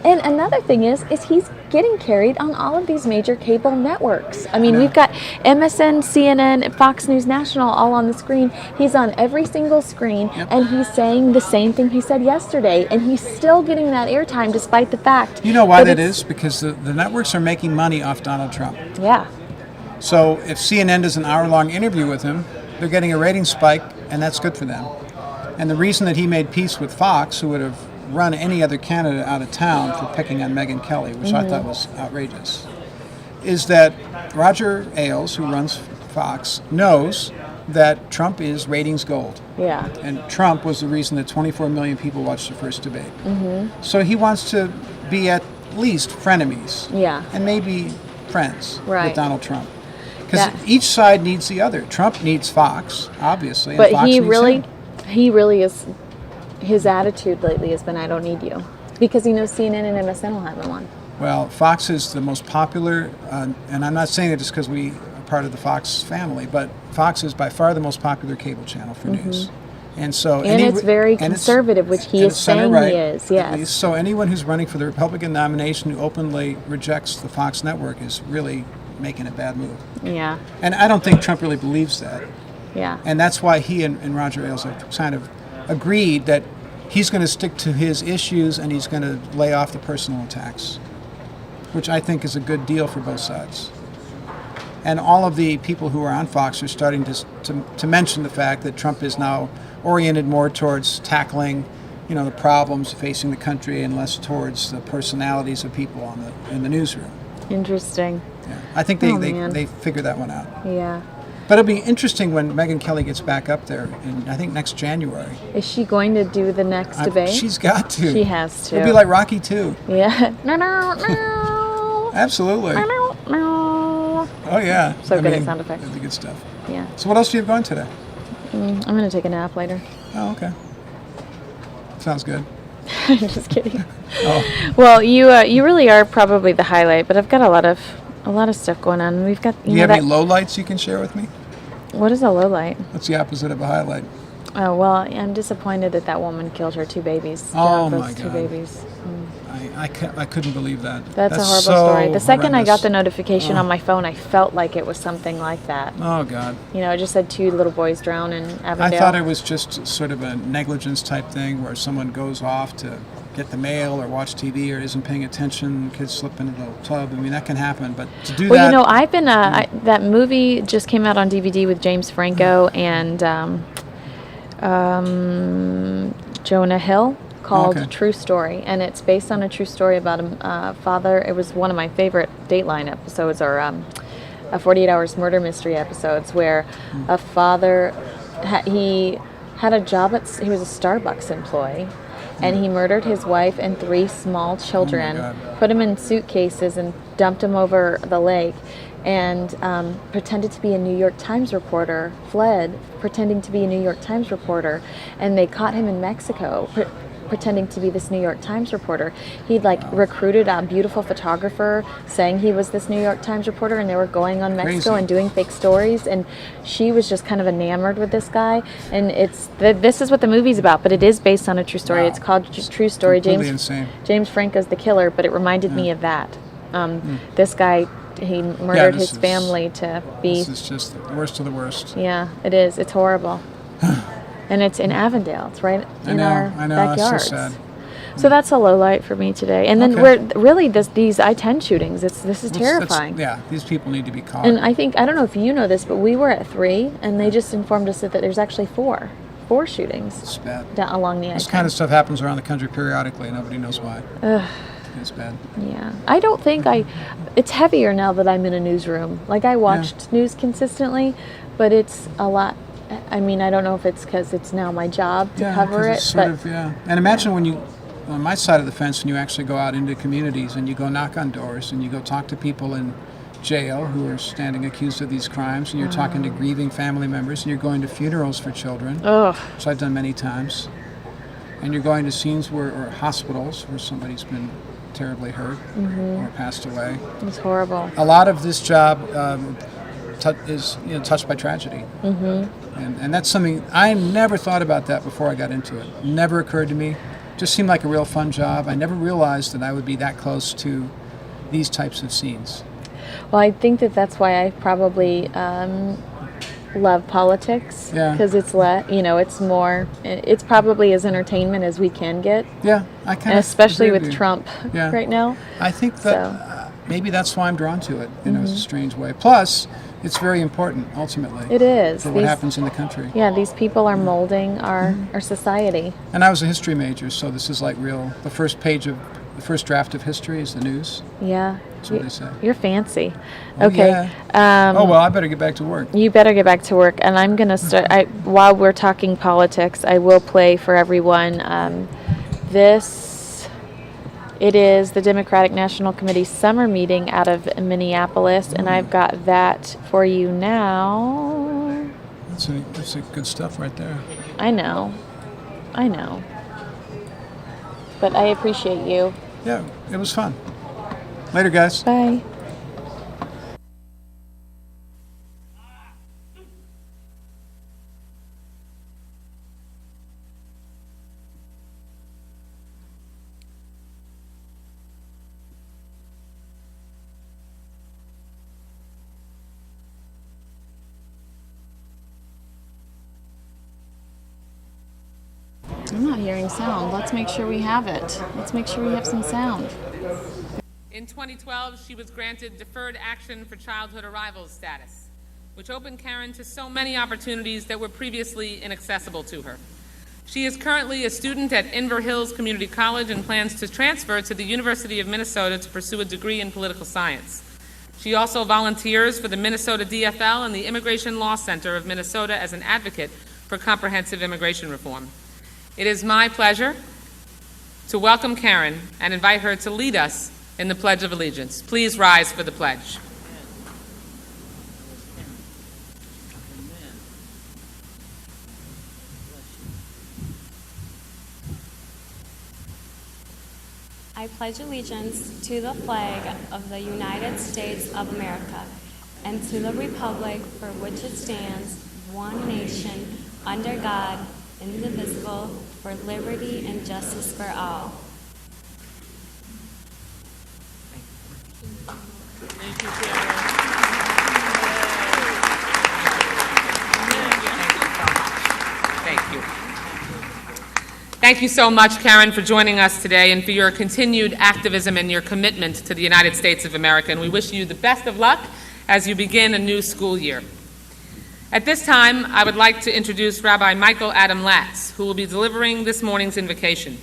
Speaker 1: And another thing is he's getting carried on all of these major cable networks. I mean, we've got MSN, CNN, Fox News National all on the screen. He's on every single screen, and he's saying the same thing he said yesterday, and he's still getting that airtime despite the fact.
Speaker 28: You know why that is? Because the networks are making money off Donald Trump.
Speaker 1: Yeah.
Speaker 28: So if CNN does an hour-long interview with him, they're getting a rating spike, and that's good for them. And the reason that he made peace with Fox, who would have run any other candidate out of town for picking on Megyn Kelly, which I thought was outrageous, is that Roger Ailes, who runs Fox, knows that Trump is ratings gold.
Speaker 1: Yeah.
Speaker 28: And Trump was the reason that 24 million people watched the first debate. So he wants to be at least frenemies.
Speaker 1: Yeah.
Speaker 28: And maybe friends
Speaker 1: Right.
Speaker 28: with Donald Trump. Because each side needs the other. Trump needs Fox, obviously.
Speaker 1: But
Speaker 28: and Fox
Speaker 1: he
Speaker 28: needs
Speaker 1: really is. His attitude lately has been, I don't need you. Because he knows CNN and MSN will have him on.
Speaker 28: Well, Fox is the most popular, and I'm not saying it just because we are part of the Fox family, but Fox is by far the most popular cable channel for news. And so,
Speaker 1: it's very conservative, which he is saying he is, yes.
Speaker 28: So anyone who's running for the Republican nomination who openly rejects the Fox network is really making a bad move.
Speaker 1: Yeah.
Speaker 28: And I don't think Trump really believes that.
Speaker 1: Yeah.
Speaker 28: And that's why he and Roger Ailes have kind of agreed that he's going to stick to his issues and he's going to lay off the personal attacks, which I think is a good deal for both sides. And all of the people who are on Fox are starting to mention the fact that Trump is now oriented more towards tackling, the problems facing the country and less towards the personalities of people in the newsroom.
Speaker 1: Interesting.
Speaker 28: Yeah. I think they figure that one out.
Speaker 1: Yeah.
Speaker 28: But it'll be interesting when Megyn Kelly gets back up there in, I think, next January.
Speaker 1: Is she going to do the next debate?
Speaker 28: She's got to.
Speaker 1: She has to.
Speaker 28: It'll be like Rocky 2.
Speaker 1: Yeah.
Speaker 28: Absolutely. Oh, yeah.
Speaker 1: So good at sound effects.
Speaker 28: That'd be good stuff.
Speaker 1: Yeah.
Speaker 28: So what else do you have going today?
Speaker 1: I'm going to take a nap later.
Speaker 28: Oh, okay. Sounds good.
Speaker 1: I'm just kidding.
Speaker 28: Oh.
Speaker 1: Well, you really are probably the highlight, but I've got a lot of stuff going on. We've got.
Speaker 28: Do you have any lowlights you can share with me?
Speaker 1: What is a lowlight?
Speaker 28: What's the opposite of a highlight?
Speaker 1: Oh, well, I'm disappointed that woman killed her 2 babies.
Speaker 28: Oh, my God.
Speaker 1: 2 babies.
Speaker 28: I couldn't believe that.
Speaker 1: That's a horrible story. The second I got the notification on my phone, I felt like it was something like that.
Speaker 28: Oh, God.
Speaker 1: It just said 2 little boys drowned in Avondale.
Speaker 28: I thought it was just sort of a negligence type thing where someone goes off to get the mail or watch TV or isn't paying attention, kids slip into the tub. I mean, that can happen, but to do that...
Speaker 1: Well, I've been... that movie just came out on DVD with James Franco and Jonah Hill, called True Story, and it's based on a true story about a father. It was one of my favorite Dateline episodes, or 48 Hours Murder Mystery episodes, where a father, he had a job he was a Starbucks employee, and he murdered his wife and 3 small children, put them in suitcases and dumped them over the lake, and pretended to be a New York Times reporter, fled pretending to be a New York Times reporter, and they caught him in Mexico. pretending to be this New York Times reporter. He'd like recruited a beautiful photographer saying he was this New York Times reporter, and they were going on Mexico and doing fake stories, and she was just kind of enamored with this guy. And this is what the movie's about, but it is based on a true story. It's called True Story. James Franco's the killer, but it reminded me of that. This guy, he murdered his family to be...
Speaker 28: This is just the worst of the worst.
Speaker 1: Yeah, it is. It's horrible. And it's in Avondale. It's right in our backyards.
Speaker 28: That's so sad.
Speaker 1: So that's a low light for me today. And then these I-10 shootings, this is terrifying.
Speaker 28: These people need to be caught.
Speaker 1: And I don't know if you know this, but we were at 3, and they just informed us that there's actually 4 shootings.
Speaker 28: It's bad.
Speaker 1: Down along the I-10.
Speaker 28: This kind of stuff happens around the country periodically. Nobody knows why.
Speaker 1: Ugh.
Speaker 28: It's bad.
Speaker 1: Yeah. I don't think it's heavier now that I'm in a newsroom. Like, I watched news consistently, but it's a lot. I mean, I don't know if it's because it's now my job to cover it.
Speaker 28: And imagine when you, on my side of the fence, when you actually go out into communities and you go knock on doors and you go talk to people in jail who are standing accused of these crimes, and you're talking to grieving family members, and you're going to funerals for children, which I've done many times, and you're going to scenes or hospitals where somebody's been terribly hurt or passed away.
Speaker 1: It's horrible.
Speaker 28: A lot of this job is touched by tragedy. And that's something I never thought about that before I got into it. Never occurred to me. Just seemed like a real fun job. I never realized that I would be that close to these types of scenes.
Speaker 1: Well, I think that's why I probably love politics, because it's it's more. It's probably as entertainment as we can get.
Speaker 28: Yeah, I kind
Speaker 1: of, especially with Trump right now.
Speaker 28: I think that maybe that's why I'm drawn to it in a strange way. Plus, it's very important ultimately.
Speaker 1: It is
Speaker 28: for what happens in the country.
Speaker 1: Yeah, these people are molding our society.
Speaker 28: And I was a history major, so this is like real. The first draft of history is the news.
Speaker 1: Yeah.
Speaker 28: That's what they say.
Speaker 1: You're fancy.
Speaker 28: Oh,
Speaker 1: okay.
Speaker 28: Yeah. Well, I better get back to work.
Speaker 1: You better get back to work. And I'm going to start, while we're talking politics, I will play for everyone. It is the Democratic National Committee summer meeting out of Minneapolis, and I've got that for you now.
Speaker 28: That's good stuff right there.
Speaker 1: I know. But I appreciate you.
Speaker 28: Yeah, it was fun. Later, guys.
Speaker 1: Bye. I'm not hearing sound. Let's make sure we have it. Let's make sure we have some sound.
Speaker 4: In 2012, she was granted Deferred Action for Childhood Arrivals status, which opened Karen to so many opportunities that were previously inaccessible to her. She is currently a student at Inver Hills Community College and plans to transfer to the University of Minnesota to pursue a degree in political science. She also volunteers for the Minnesota DFL and the Immigration Law Center of Minnesota as an advocate for comprehensive immigration reform. It is my pleasure to welcome Karen and invite her to lead us in the Pledge of Allegiance. Please rise for the pledge.
Speaker 5: I pledge allegiance to the flag of the United States of America and to the republic for which it stands, one nation, under God, indivisible, for liberty and justice for all.
Speaker 4: Thank you, Karen. Thank you. Thank you so much, Karen, for joining us today and for your continued activism and your commitment to the United States of America. And we wish you the best of luck as you begin a new school year. At this time, I would like to introduce Rabbi Michael Adam Latz, who will be delivering this morning's invocation.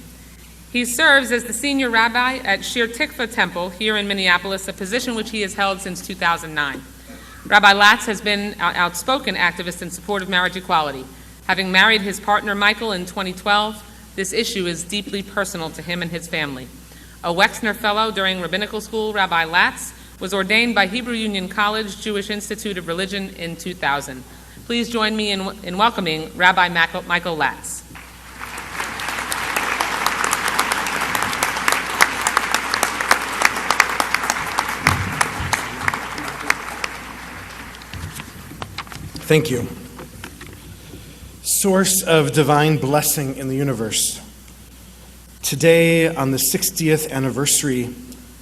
Speaker 4: He serves as the senior rabbi at Shir Tikva Temple here in Minneapolis, a position which he has held since 2009. Rabbi Latz has been an outspoken activist in support of marriage equality. Having married his partner Michael in 2012, this issue is deeply personal to him and his family. A Wexner Fellow during rabbinical school, Rabbi Latz was ordained by Hebrew Union College Jewish Institute of Religion in 2000. Please join me in welcoming Rabbi Michael Latz.
Speaker 7: Thank you. Source of divine blessing in the universe. Today, on the 60th anniversary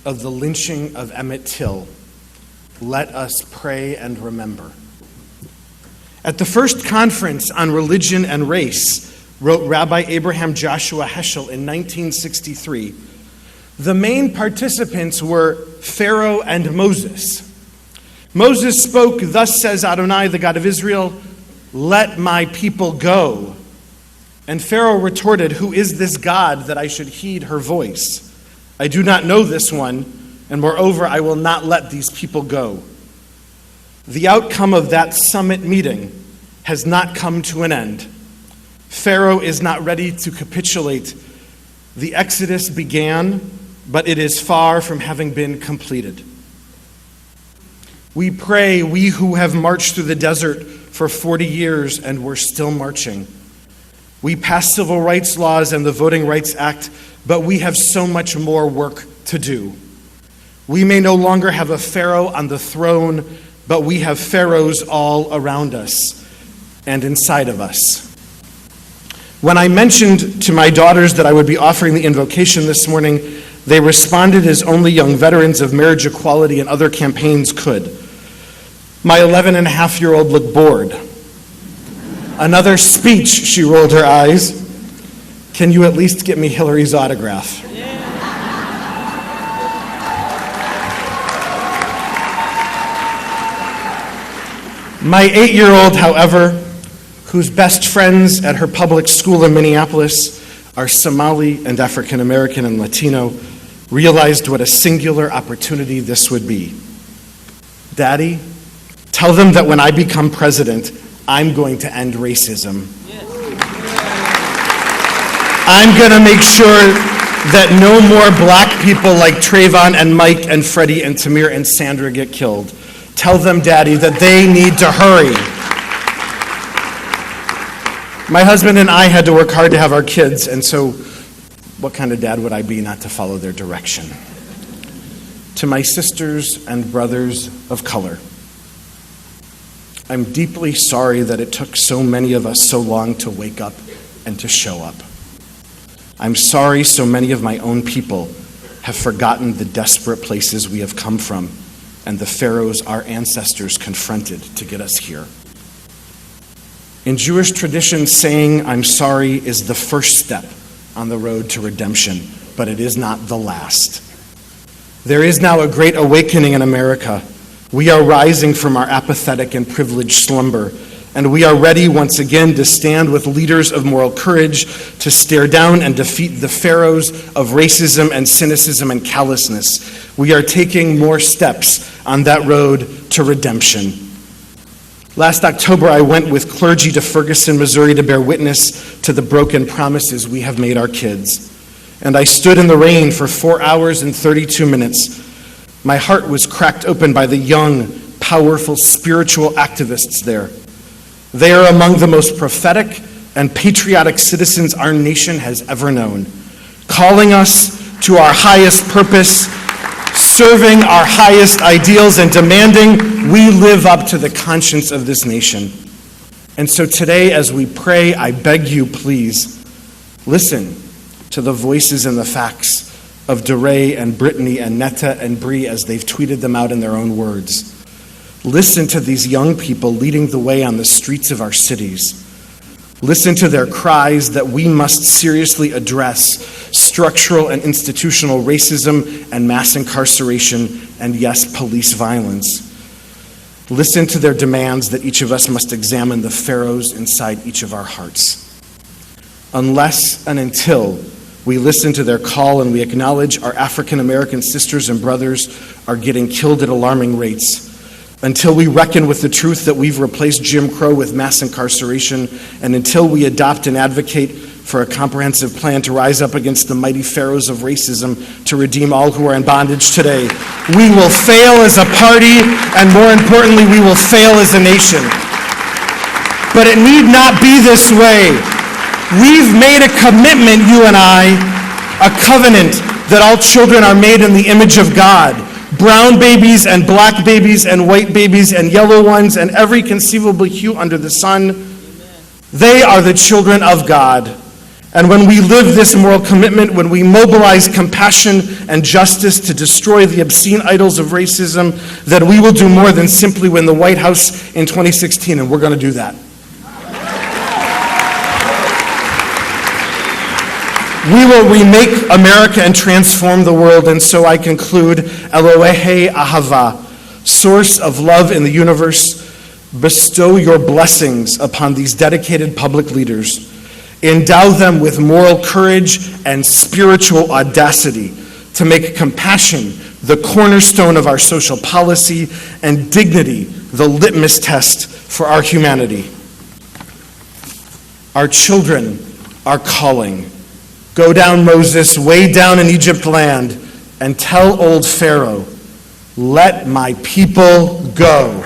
Speaker 7: of the lynching of Emmett Till, let us pray and remember. At the first conference on religion and race, wrote Rabbi Abraham Joshua Heschel in 1963, the main participants were Pharaoh and Moses. Moses spoke, "Thus says Adonai, the God of Israel, let my people go." And Pharaoh retorted, "Who is this God that I should heed her voice? I do not know this one, and moreover, I will not let these people go." The outcome of that summit meeting has not come to an end. Pharaoh is not ready to capitulate. The Exodus began, but it is far from having been completed. We pray, we who have marched through the desert for 40 years and we're still marching. We passed civil rights laws and the Voting Rights Act, but we have so much more work to do. We may no longer have a Pharaoh on the throne, but we have pharaohs all around us and inside of us. When I mentioned to my daughters that I would be offering the invocation this morning, they responded as only young veterans of marriage equality and other campaigns could. My 11-and-a-half-year-old looked bored. "Another speech," she rolled her eyes. "Can you at least get me Hillary's autograph?" My 8-year-old, however, whose best friends at her public school in Minneapolis are Somali and African American and Latino, realized what a singular opportunity this would be. "Daddy, tell them that when I become president, I'm going to end racism. I'm going to make sure that no more black people like Trayvon and Mike and Freddie and Tamir and Sandra get killed. Tell them, Daddy, that they need to hurry." My husband and I had to work hard to have our kids, and so what kind of dad would I be not to follow their direction? To my sisters and brothers of color, I'm deeply sorry that it took so many of us so long to wake up and to show up. I'm sorry so many of my own people have forgotten the desperate places we have come from and the pharaohs our ancestors confronted to get us here. In Jewish tradition, saying "I'm sorry" is the first step on the road to redemption, but it is not the last. There is now a great awakening in America. We are rising from our apathetic and privileged slumber, and we are ready once again to stand with leaders of moral courage to stare down and defeat the pharaohs of racism and cynicism and callousness. We are taking more steps on that road to redemption. Last October, I went with clergy to Ferguson, Missouri to bear witness to the broken promises we have made our kids. And I stood in the rain for 4 hours and 32 minutes. My heart was cracked open by the young, powerful, spiritual activists there. They are among the most prophetic and patriotic citizens our nation has ever known, calling us to our highest purpose, serving our highest ideals, and demanding we live up to the conscience of this nation. And so today, as we pray, I beg you, please, listen to the voices and the facts of DeRay and Brittany and Netta and Bree as they've tweeted them out in their own words. Listen to these young people leading the way on the streets of our cities. Listen to their cries that we must seriously address structural and institutional racism and mass incarceration and, yes, police violence. Listen to their demands that each of us must examine the pharaohs inside each of our hearts. Unless and until we listen to their call and we acknowledge our African American sisters and brothers are getting killed at alarming rates, until we reckon with the truth that we've replaced Jim Crow with mass incarceration, and until we adopt and advocate for a comprehensive plan to rise up against the mighty pharaohs of racism to redeem all who are in bondage today, we will fail as a party, and more importantly, we will fail as a nation. But it need not be this way. We've made a commitment, you and I, a covenant that all children are made in the image of God. brown babies and black babies and white babies and yellow ones and every conceivable hue under the sun. They are the children of God. And when we live this moral commitment, when we mobilize compassion and justice to destroy the obscene idols of racism, then we will do more than simply win the White House in 2016, and we're going to do that. We will remake America and transform the world, and so I conclude, Elohe Ahava, source of love in the universe, bestow your blessings upon these dedicated public leaders. Endow them with moral courage and spiritual audacity to make compassion the cornerstone of our social policy and dignity the litmus test for our humanity. Our children are calling. Go down, Moses, way down in Egypt land, and tell old Pharaoh, let my people go.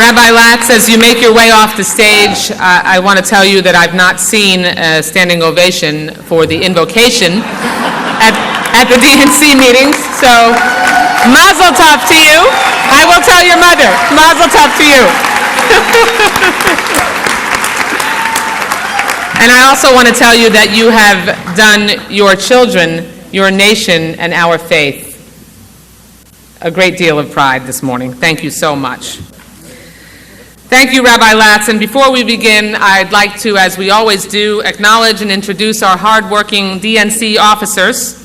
Speaker 4: Rabbi Latz, as you make your way off the stage, I want to tell you that I've not seen a standing ovation for the invocation at the DNC meetings, so mazel tov to you. I will tell your mother, mazel tov to you. And I also want to tell you that you have done your children, your nation, and our faith a great deal of pride this morning. Thank you so much. Thank you, Rabbi Latz. And before we begin, I'd like to, as we always do, acknowledge and introduce our hardworking DNC officers.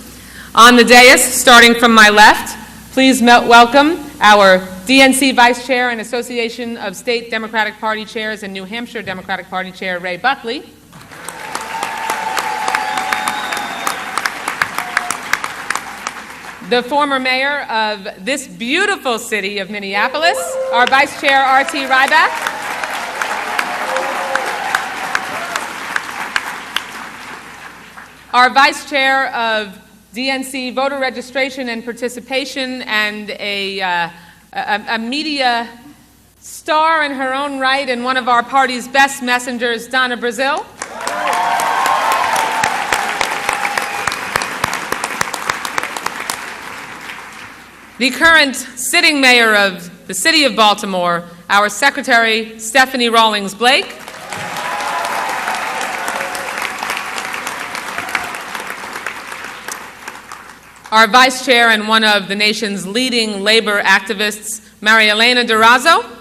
Speaker 4: On the dais, starting from my left, please welcome our DNC Vice Chair and Association of State Democratic Party Chairs and New Hampshire Democratic Party Chair, Ray Buckley. The former mayor of this beautiful city of Minneapolis, our Vice Chair, R.T. Ryback. Our Vice Chair of DNC Voter Registration and Participation and a media star in her own right and one of our party's best messengers, Donna Brazil. The current sitting mayor of the city of Baltimore, our Secretary, Stephanie Rawlings Blake. Our Vice Chair and one of the nation's leading labor activists, Maria Elena Durazo.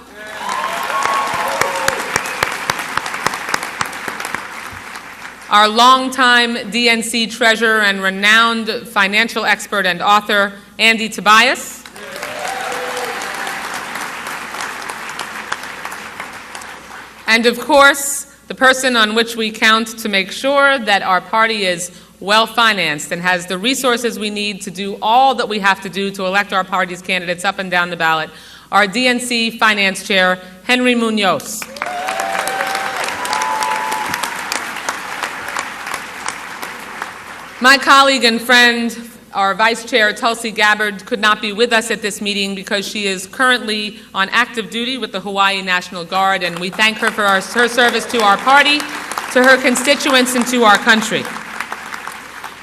Speaker 4: Our longtime DNC treasurer and renowned financial expert and author, Andy Tobias. And of course, the person on which we count to make sure that our party is well-financed and has the resources we need to do all that we have to do to elect our party's candidates up and down the ballot, our DNC Finance Chair, Henry Munoz. My colleague and friend, our Vice Chair, Tulsi Gabbard, could not be with us at this meeting because she is currently on active duty with the Hawaii National Guard, and we thank her for her service to our party, to her constituents, and to our country.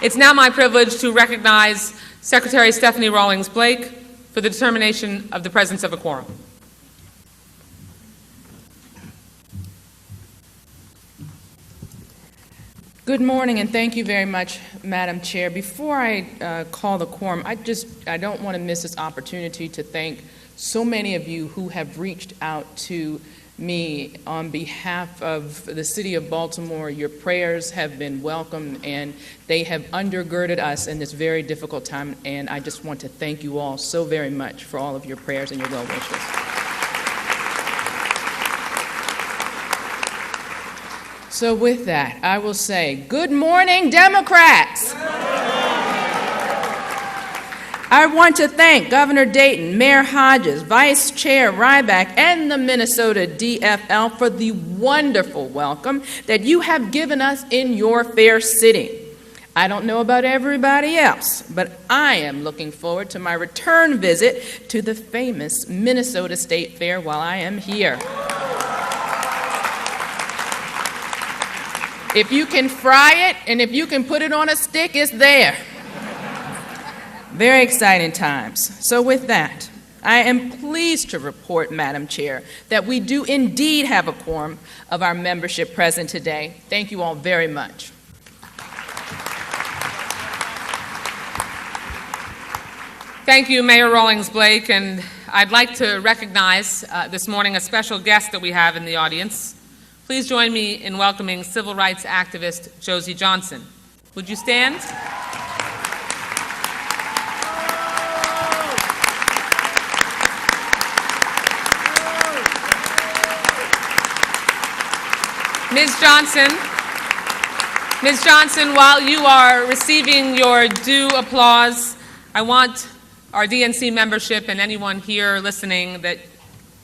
Speaker 4: It's now my privilege to recognize Secretary Stephanie Rawlings Blake for the determination of the presence of a quorum.
Speaker 8: Good morning, and thank you very much, Madam Chair. Before I call the quorum, I don't want to miss this opportunity to thank so many of you who have reached out to me on behalf of the city of Baltimore. Your prayers have been welcome, and they have undergirded us in this very difficult time, and I just want to thank you all so very much for all of your prayers and your well wishes. So with that, I will say, good morning, Democrats. I want to thank Governor Dayton, Mayor Hodges, Vice Chair Ryback, and the Minnesota DFL for the wonderful welcome that you have given us in your fair city. I don't know about everybody else, but I am looking forward to my return visit to the famous Minnesota State Fair while I am here. If you can fry it and if you can put it on a stick, it's there. Very exciting times. So with that, I am pleased to report, Madam Chair, that we do indeed have a quorum of our membership present today. Thank you all very much.
Speaker 4: Thank you, Mayor Rawlings-Blake, and I'd like to recognize this morning a special guest that we have in the audience. Please join me in welcoming civil rights activist Josie Johnson. Would you stand? Ms. Johnson, while you are receiving your due applause, I want our DNC membership and anyone here listening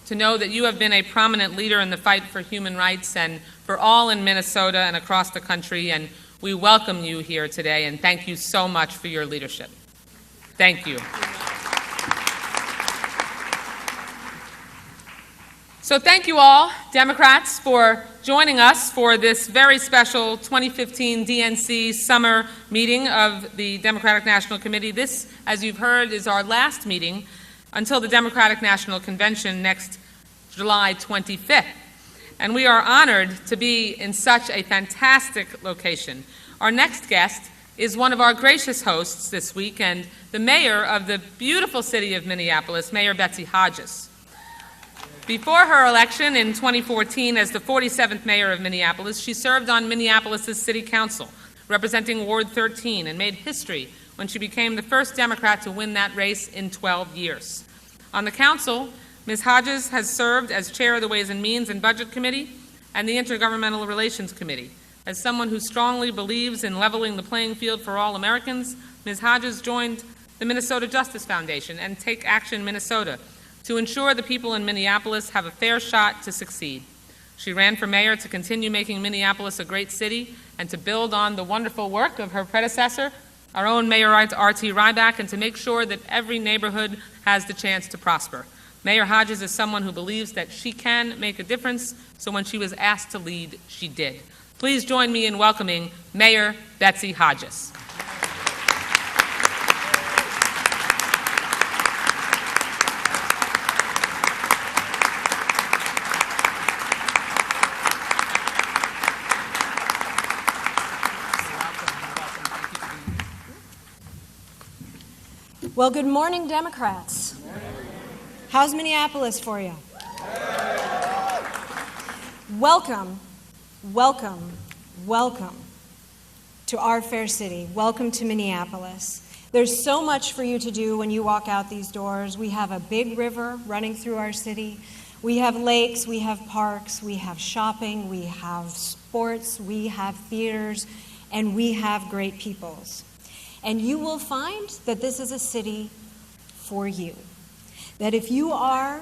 Speaker 4: to know that you have been a prominent leader in the fight for human rights and for all in Minnesota and across the country, and we welcome you here today, and thank you so much for your leadership. Thank you. So thank you all, Democrats, for joining us for this very special 2015 DNC summer meeting of the Democratic National Committee. This, as you've heard, is our last meeting until the Democratic National Convention next July 25th. And we are honored to be in such a fantastic location. Our next guest is one of our gracious hosts this week and the mayor of the beautiful city of Minneapolis, Mayor Betsy Hodges. Before her election in 2014 as the 47th mayor of Minneapolis, she served on Minneapolis' city council, representing Ward 13, and made history when she became the first Democrat to win that race in 12 years. On the council, Ms. Hodges has served as chair of the Ways and Means and Budget Committee and the Intergovernmental Relations Committee. As someone who strongly believes in leveling the playing field for all Americans, Ms. Hodges joined the Minnesota Justice Foundation and Take Action Minnesota to ensure the people in Minneapolis have a fair shot to succeed. She ran for mayor to continue making Minneapolis a great city and to build on the wonderful work of her predecessor, our own Mayor R.T. Ryback, and to make sure that every neighborhood has the chance to prosper. Mayor Hodges is someone who believes that she can make a difference, so when she was asked to lead, she did. Please join me in welcoming Mayor Betsy Hodges.
Speaker 9: Well, good morning, Democrats. How's Minneapolis for you? Welcome, welcome, welcome to our fair city. Welcome to Minneapolis. There's so much for you to do when you walk out these doors. We have a big river running through our city. We have lakes, we have parks, we have shopping, we have sports, we have theaters, and we have great peoples. And you will find that this is a city for you. That if you are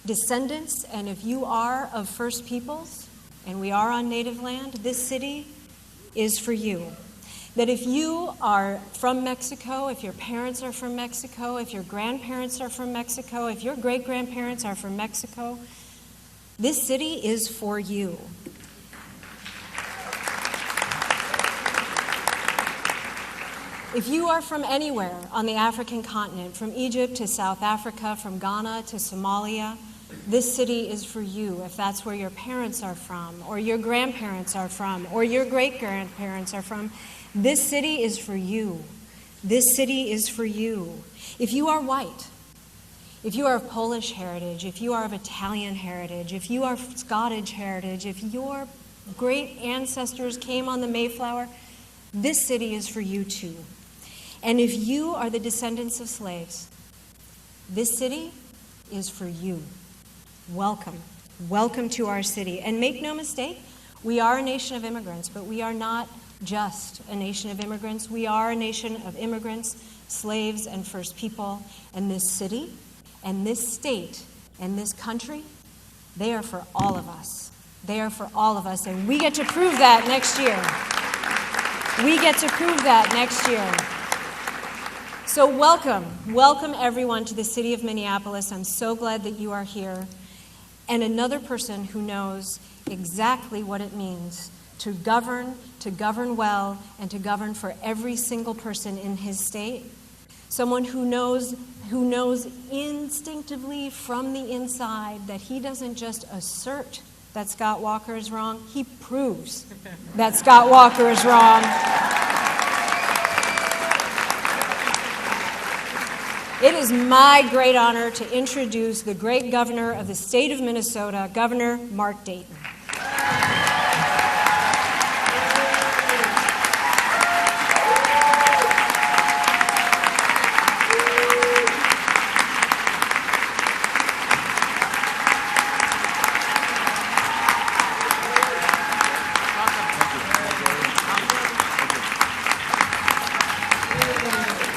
Speaker 9: descendants and if you are of First Peoples, and we are on native land, this city is for you. That if you are from Mexico, if your parents are from Mexico, if your grandparents are from Mexico, if your great-grandparents are from Mexico, this city is for you. If you are from anywhere on the African continent, from Egypt to South Africa, from Ghana to Somalia, this city is for you if that's where your parents are from, or your grandparents are from, or your great-grandparents are from. This city is for you. This city is for you. If you are white, if you are of Polish heritage, if you are of Italian heritage, if you are of Scottish heritage, if your great ancestors came on the Mayflower, this city is for you too. And if you are the descendants of slaves, this city is for you. Welcome. Welcome to our city. And make no mistake, We are a nation of immigrants, but we are not just a nation of immigrants. We are a nation of immigrants, slaves, and First People. And this city, and this state, and this country, they are for all of us. They are for all of us, and we get to prove that next year. We get to prove that next year. So welcome everyone to the city of Minneapolis. I'm so glad that you are here. And another person who knows exactly what it means to govern well, and to govern for every single person in his state. Someone who knows instinctively from the inside that he doesn't just assert that Scott Walker is wrong, he proves that Scott Walker is wrong. It is my great honor to introduce the great governor of the state of Minnesota, Governor Mark Dayton.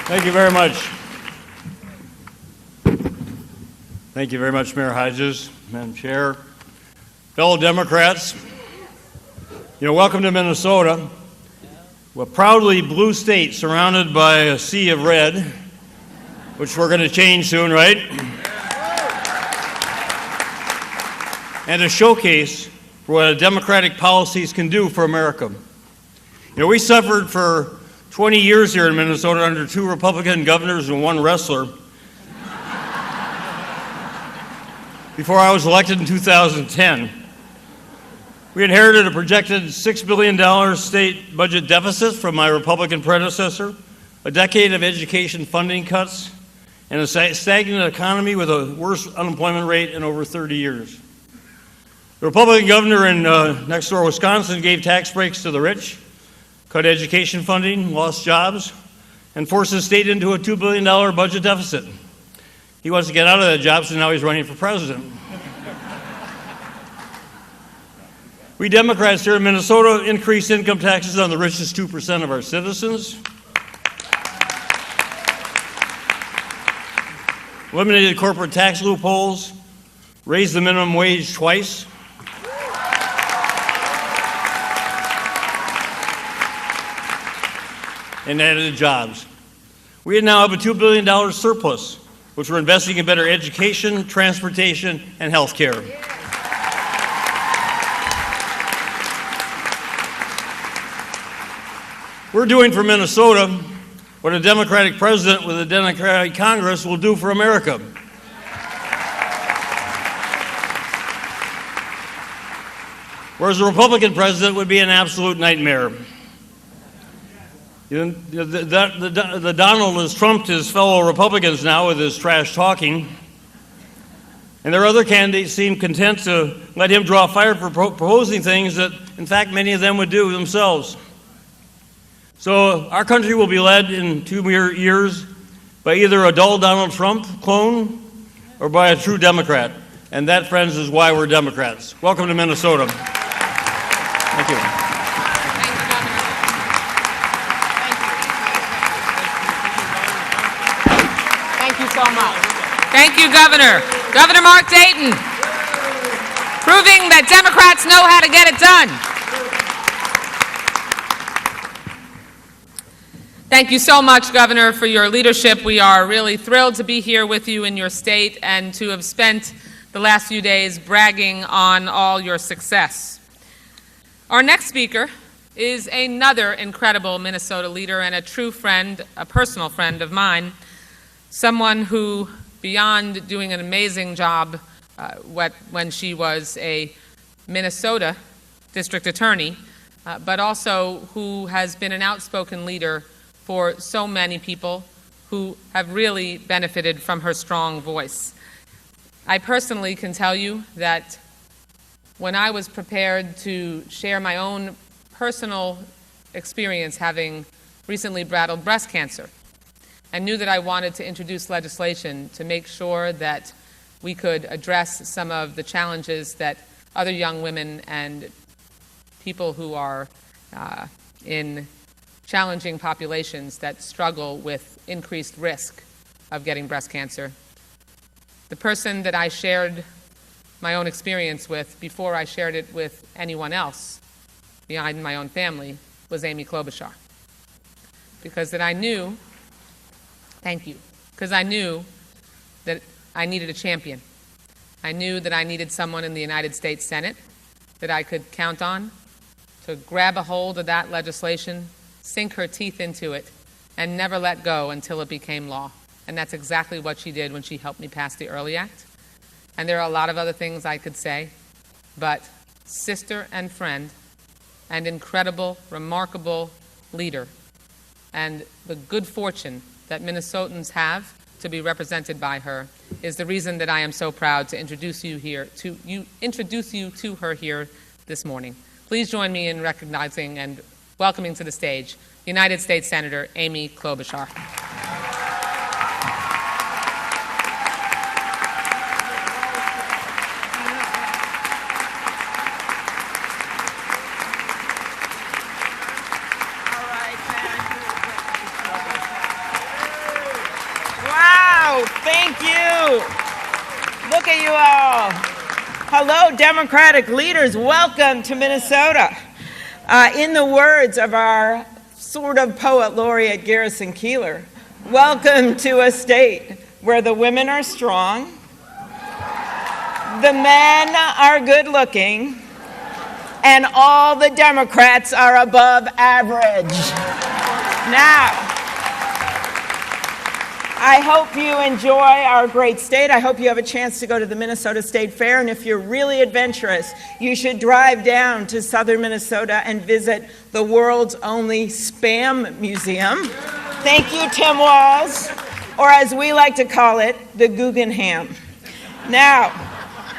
Speaker 10: Thank you very much. Thank you very much, Mayor Hodges, Madam Chair, fellow Democrats. Welcome to Minnesota, a proudly blue state surrounded by a sea of red, which we're going to change soon, right? And a showcase for what democratic policies can do for America. We suffered for 20 years here in Minnesota under 2 Republican governors and 1 wrestler. Before I was elected in 2010, we inherited a projected $6 billion state budget deficit from my Republican predecessor, a decade of education funding cuts, and a stagnant economy with a worst unemployment rate in over 30 years. The Republican governor in next door Wisconsin gave tax breaks to the rich, cut education funding, lost jobs, and forced the state into a $2 billion budget deficit. He wants to get out of that job, so now he's running for president. We Democrats here in Minnesota increased income taxes on the richest 2% of our citizens, eliminated corporate tax loopholes, raised the minimum wage twice, and added jobs. We now have a $2 billion surplus, which we're investing in better education, transportation, and health care. We're doing for Minnesota what a Democratic president with a Democratic Congress will do for America. Whereas a Republican president would be an absolute nightmare. The Donald has trumped his fellow Republicans now with his trash talking, and their other candidates seem content to let him draw fire for proposing things that, in fact, many of them would do themselves. So our country will be led in 2 years by either a dull Donald Trump clone or by a true Democrat, and that, friends, is why we're Democrats. Welcome to Minnesota. Thank you.
Speaker 4: So much. Thank you, Governor. Governor Mark Dayton, proving that Democrats know how to get it done. Thank you so much, Governor, for your leadership. We are really thrilled to be here with you in your state and to have spent the last few days bragging on all your success. Our next speaker is another incredible Minnesota leader and a true friend, a personal friend of mine. Someone who, beyond doing an amazing job when she was a Minnesota district attorney, but also who has been an outspoken leader for so many people who have really benefited from her strong voice. I personally can tell you that when I was prepared to share my own personal experience having recently battled breast cancer, I knew that I wanted to introduce legislation to make sure that we could address some of the challenges that other young women and people who are in challenging populations that struggle with increased risk of getting breast cancer. The person that I shared my own experience with before I shared it with anyone else behind my own family was Amy Klobuchar. Because that I knew, thank you, because I knew that I needed a champion. I knew that I needed someone in the United States Senate that I could count on to grab a hold of that legislation, sink her teeth into it, and never let go until it became law. And that's exactly what she did when she helped me pass the Early Act. And there are a lot of other things I could say, but sister and friend and incredible, remarkable leader, and the good fortune that Minnesotans have to be represented by her is the reason that I am so proud to introduce you to her here this morning. Please join me in recognizing and welcoming to the stage United States Senator Amy Klobuchar.
Speaker 13: Thank you. Look at you all. Hello, Democratic leaders. Welcome to Minnesota. In the words of our sort of poet laureate Garrison Keillor, welcome to a state where the women are strong, the men are good looking, and all the Democrats are above average. Now, I hope you enjoy our great state. I hope you have a chance to go to the Minnesota State Fair. And if you're really adventurous, you should drive down to southern Minnesota and visit the world's only Spam Museum. Thank you, Tim Walz, or as we like to call it, the Guggenheim. Now,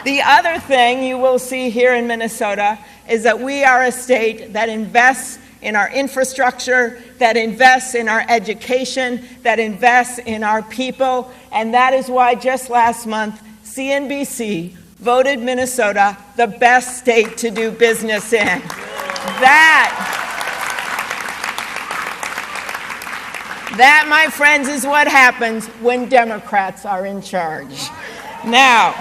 Speaker 13: the other thing you will see here in Minnesota is that we are a state that invests in our infrastructure, that invests in our education, that invests in our people, and that is why just last month, CNBC voted Minnesota the best state to do business in. That, my friends, is what happens when Democrats are in charge. Now,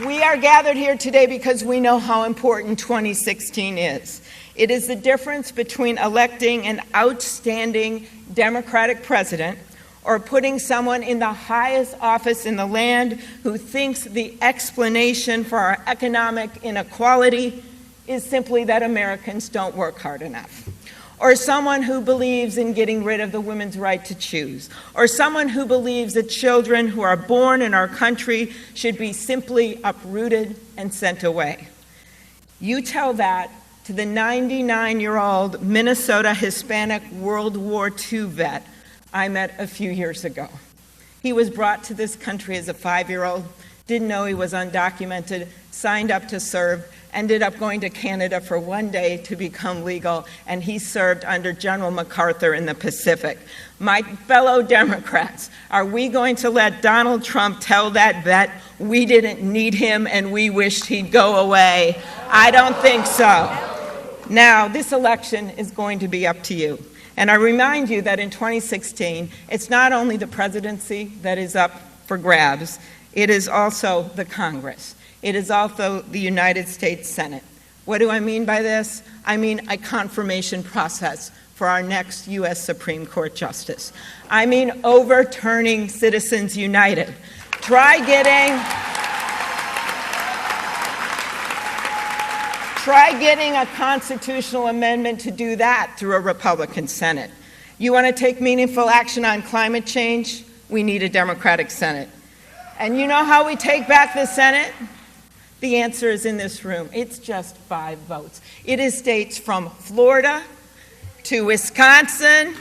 Speaker 13: we are gathered here today because we know how important 2016 is. It is the difference between electing an outstanding Democratic president or putting someone in the highest office in the land who thinks the explanation for our economic inequality is simply that Americans don't work hard enough. Or someone who believes in getting rid of the women's right to choose. Or someone who believes that children who are born in our country should be simply uprooted and sent away. You tell that to the 99-year-old Minnesota Hispanic World War II vet I met a few years ago. He was brought to this country as a 5-year-old, didn't know he was undocumented, signed up to serve, ended up going to Canada for one day to become legal, and he served under General MacArthur in the Pacific. My fellow Democrats, are we going to let Donald Trump tell that vet we didn't need him and we wished he'd go away? I don't think so. Now, this election is going to be up to you. And I remind you that in 2016, it's not only the presidency that is up for grabs, it is also the Congress. It is also the United States Senate. What do I mean by this? I mean a confirmation process for our next U.S. Supreme Court justice. I mean overturning Citizens United. Try getting a constitutional amendment to do that through a Republican Senate. You want to take meaningful action on climate change? We need a Democratic Senate. And you know how we take back the Senate? The answer is in this room. It's just 5 votes. It is states from Florida to Wisconsin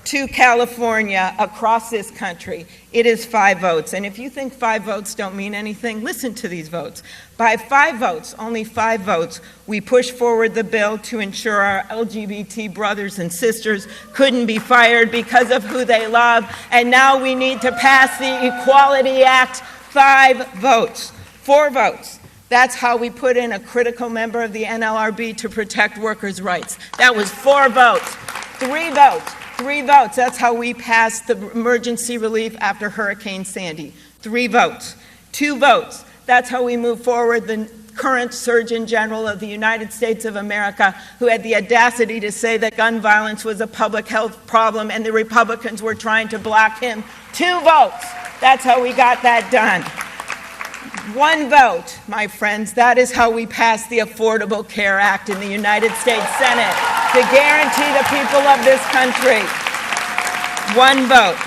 Speaker 13: to California across this country. It is 5 votes. And if you think 5 votes don't mean anything, listen to these votes. By 5 votes, only 5 votes, we push forward the bill to ensure our LGBT brothers and sisters couldn't be fired because of who they love. And now we need to pass the Equality Act. 5 votes. 4 votes. That's how we put in a critical member of the NLRB to protect workers' rights. That was 4 votes. 3 votes. 3 votes. That's how we passed the emergency relief after Hurricane Sandy. 3 votes. 2 votes. That's how we move forward the current Surgeon General of the United States of America, who had the audacity to say that gun violence was a public health problem and the Republicans were trying to block him. 2 votes. That's how we got that done. 1 vote, my friends. That is how we passed the Affordable Care Act in the United States Senate to guarantee the people of this country. 1 vote.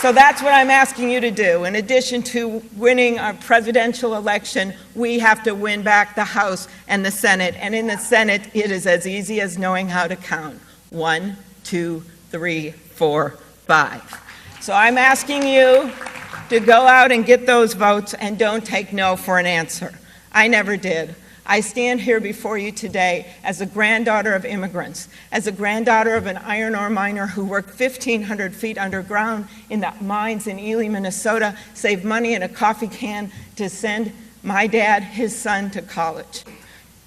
Speaker 13: So that's what I'm asking you to do. In addition to winning our presidential election, we have to win back the House and the Senate. And in the Senate, it is as easy as knowing how to count. 1, 2, 3, 4, 5. So I'm asking you to go out and get those votes and don't take no for an answer. I never did. I stand here before you today as a granddaughter of immigrants, as a granddaughter of an iron ore miner who worked 1,500 feet underground in the mines in Ely, Minnesota, saved money in a coffee can to send my dad, his son, to college.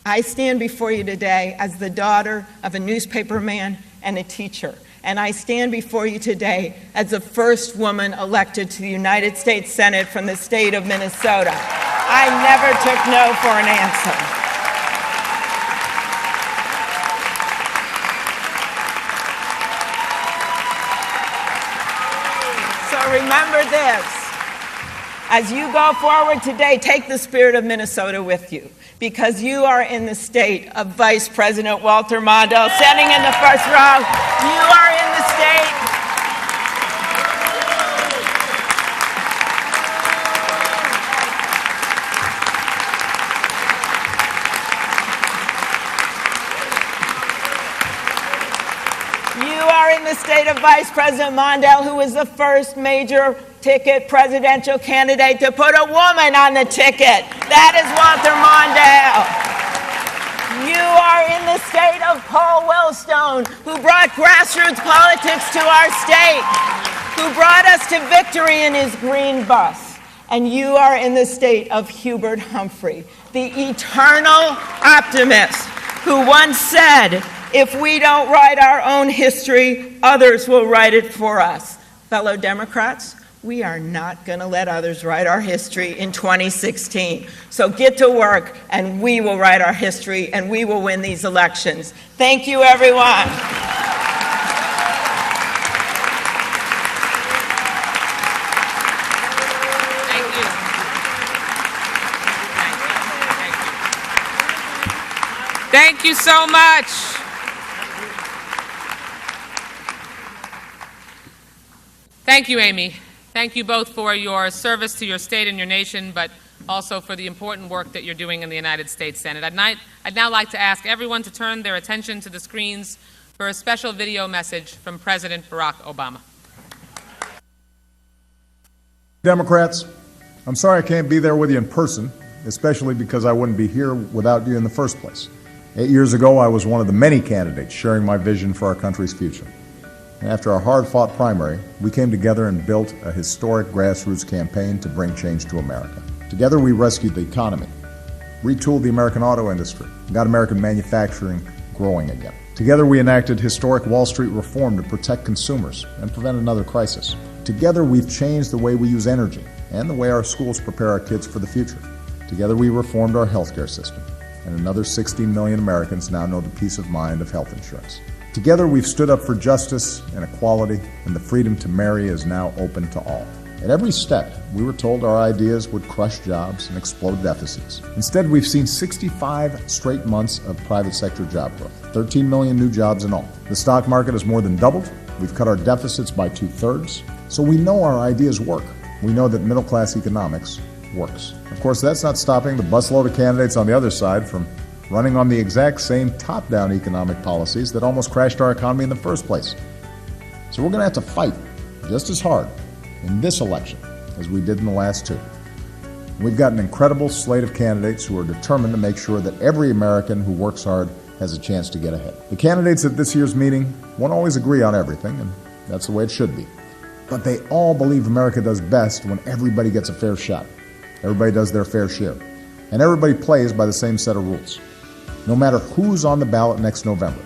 Speaker 13: I stand before you today as the daughter of a newspaperman and a teacher. And I stand before you today as the first woman elected to the United States Senate from the state of Minnesota. I never took no for an answer. So remember this. As you go forward today, take the spirit of Minnesota with you, because you are in the state of Vice President Walter Mondale, sitting in the first row. You are in the state. You are in the state of Vice President Mondale, who was the first major ticket presidential candidate to put a woman on the ticket. That is Walter Mondale. You are in the state of Paul Wellstone, who brought grassroots politics to our state, who brought us to victory in his green bus. And you are in the state of Hubert Humphrey, the eternal optimist, who once said, if we don't write our own history, others will write it for us. Fellow Democrats, we are not going to let others write our history in 2016. So get to work, and we will write our history, and we will win these elections. Thank you, everyone.
Speaker 4: Thank you. Thank you so much. Thank you, Amy. Thank you both for your service to your state and your nation, but also for the important work that you're doing in the United States Senate. I'd now like to ask everyone to turn their attention to the screens for a special video message from President Barack Obama.
Speaker 14: Democrats, I'm sorry I can't be there with you in person, especially because I wouldn't be here without you in the first place. 8 years ago, I was one of the many candidates sharing my vision for our country's future. And after a hard-fought primary, we came together and built a historic grassroots campaign to bring change to America. Together, we rescued the economy, retooled the American auto industry, and got American manufacturing growing again. Together, we enacted historic Wall Street reform to protect consumers and prevent another crisis. Together, we've changed the way we use energy and the way our schools prepare our kids for the future. Together, we reformed our healthcare system, and another 16 million Americans now know the peace of mind of health insurance. Together, we've stood up for justice and equality, and the freedom to marry is now open to all. At every step, we were told our ideas would crush jobs and explode deficits. Instead, we've seen 65 straight months of private sector job growth, 13 million new jobs in all. The stock market has more than doubled. We've cut our deficits by 2/3. So we know our ideas work. We know that middle-class economics works. Of course, that's not stopping the busload of candidates on the other side from running on the exact same top-down economic policies that almost crashed our economy in the first place. So we're going to have to fight just as hard in this election as we did in the last two. We've got an incredible slate of candidates who are determined to make sure that every American who works hard has a chance to get ahead. The candidates at this year's meeting won't always agree on everything, and that's the way it should be. But they all believe America does best when everybody gets a fair shot. Everybody does their fair share. And everybody plays by the same set of rules. No matter who's on the ballot next November,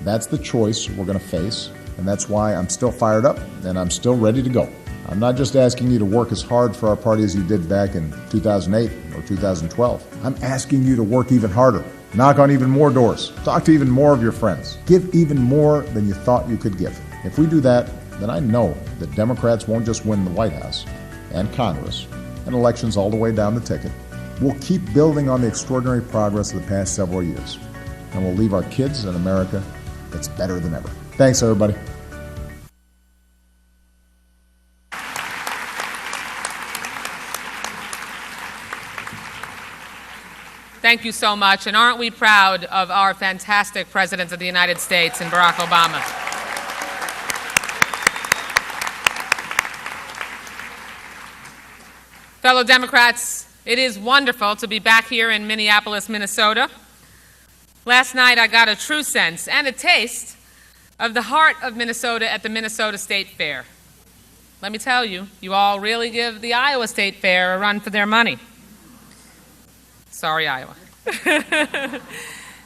Speaker 14: that's the choice we're going to face, and that's why I'm still fired up and I'm still ready to go. I'm not just asking you to work as hard for our party as you did back in 2008 or 2012. I'm asking you to work even harder, knock on even more doors, talk to even more of your friends, give even more than you thought you could give. If we do that, then I know that Democrats won't just win the White House and Congress and elections all the way down the ticket. We'll keep building on the extraordinary progress of the past several years, and we'll leave our kids an America that's better than ever. Thanks, everybody.
Speaker 4: Thank you so much, and aren't we proud of our fantastic President of the United States and Barack Obama? Fellow Democrats, it is wonderful to be back here in Minneapolis, Minnesota. Last night I got a true sense and a taste of the heart of Minnesota at the Minnesota State Fair. Let me tell you, you all really give the Iowa State Fair a run for their money. Sorry, Iowa.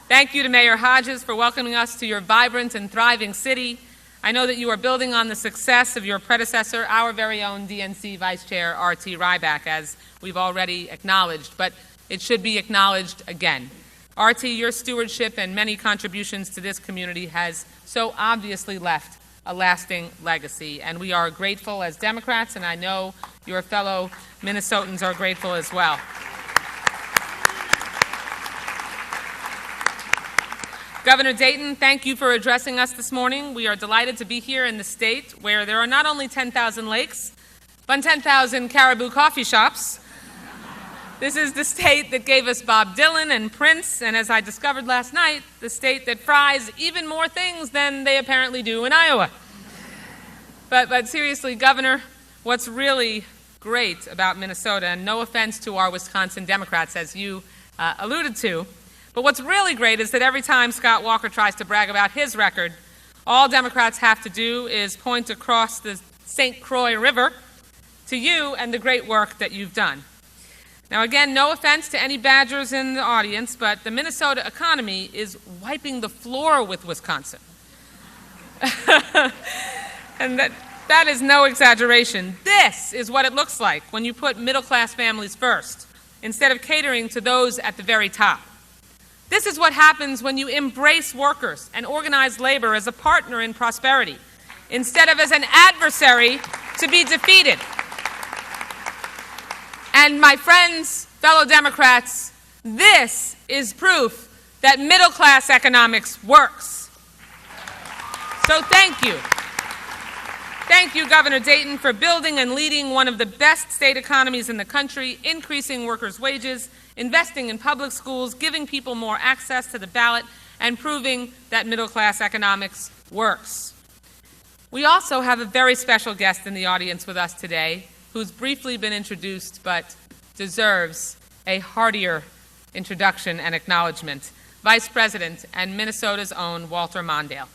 Speaker 4: Thank you to Mayor Hodges for welcoming us to your vibrant and thriving city. I know that you are building on the success of your predecessor, our very own DNC Vice Chair R.T. Ryback, as we've already acknowledged, but it should be acknowledged again. R.T., your stewardship and many contributions to this community has so obviously left a lasting legacy, and we are grateful as Democrats, and I know your fellow Minnesotans are grateful as well. Governor Dayton, thank you for addressing us this morning. We are delighted to be here in the state where there are not only 10,000 lakes, but 10,000 caribou coffee shops. This is the state that gave us Bob Dylan and Prince, and as I discovered last night, the state that fries even more things than they apparently do in Iowa. But seriously, Governor, what's really great about Minnesota, and no offense to our Wisconsin Democrats, as you alluded to, but what's really great is that every time Scott Walker tries to brag about his record, all Democrats have to do is point across the St. Croix River to you and the great work that you've done. Now again, no offense to any Badgers in the audience, but the Minnesota economy is wiping the floor with Wisconsin. And that is no exaggeration. This is what it looks like when you put middle-class families first, instead of catering to those at the very top. This is what happens when you embrace workers and organize labor as a partner in prosperity, instead of as an adversary to be defeated. And my friends, fellow Democrats, this is proof that middle-class economics works. So thank you. Thank you, Governor Dayton, for building and leading one of the best state economies in the country, increasing workers' wages, investing in public schools, giving people more access to the ballot, and proving that middle-class economics works. We also have a very special guest in the audience with us today who's briefly been introduced but deserves a heartier introduction and acknowledgement. Vice President and Minnesota's own Walter Mondale.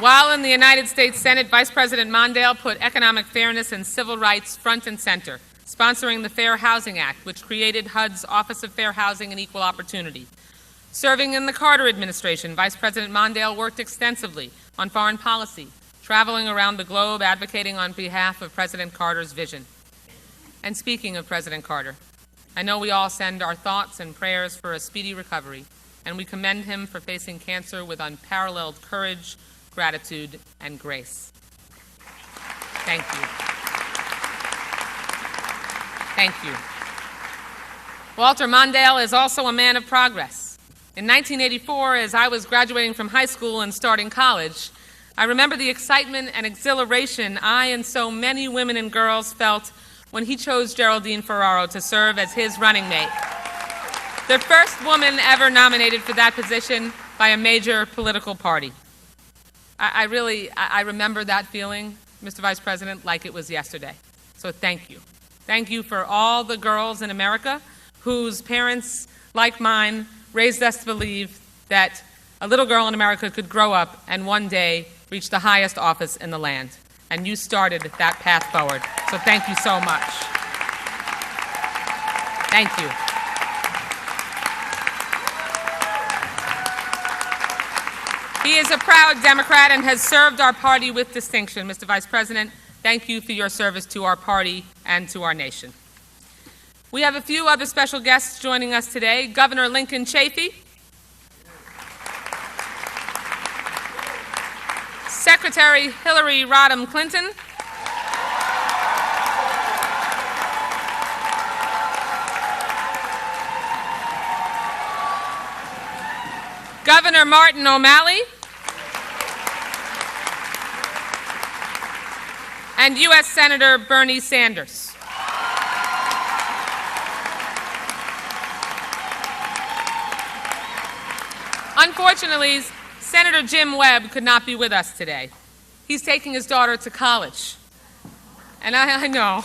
Speaker 4: While in the United States Senate, Vice President Mondale put economic fairness and civil rights front and center, sponsoring the Fair Housing Act, which created HUD's Office of Fair Housing and Equal Opportunity. Serving in the Carter administration, Vice President Mondale worked extensively on foreign policy, traveling around the globe advocating on behalf of President Carter's vision. And speaking of President Carter, I know we all send our thoughts and prayers for a speedy recovery, and we commend him for facing cancer with unparalleled courage, gratitude, and grace. Thank you. Thank you. Walter Mondale is also a man of progress. In 1984, as I was graduating from high school and starting college, I remember the excitement and exhilaration I and so many women and girls felt when he chose Geraldine Ferraro to serve as his running mate. The first woman ever nominated for that position by a major political party. I remember that feeling, Mr. Vice President, like it was yesterday. So thank you. Thank you for all the girls in America whose parents, like mine, raised us to believe that a little girl in America could grow up and one day reach the highest office in the land. And you started that path forward. So thank you so much. Thank you. He is a proud Democrat and has served our party with distinction. Mr. Vice President, thank you for your service to our party and to our nation. We have a few other special guests joining us today. Governor Lincoln Chafee, Secretary Hillary Rodham Clinton, Governor Martin O'Malley, and U.S. Senator Bernie Sanders. Unfortunately, Senator Jim Webb could not be with us today. He's taking his daughter to college. And I know.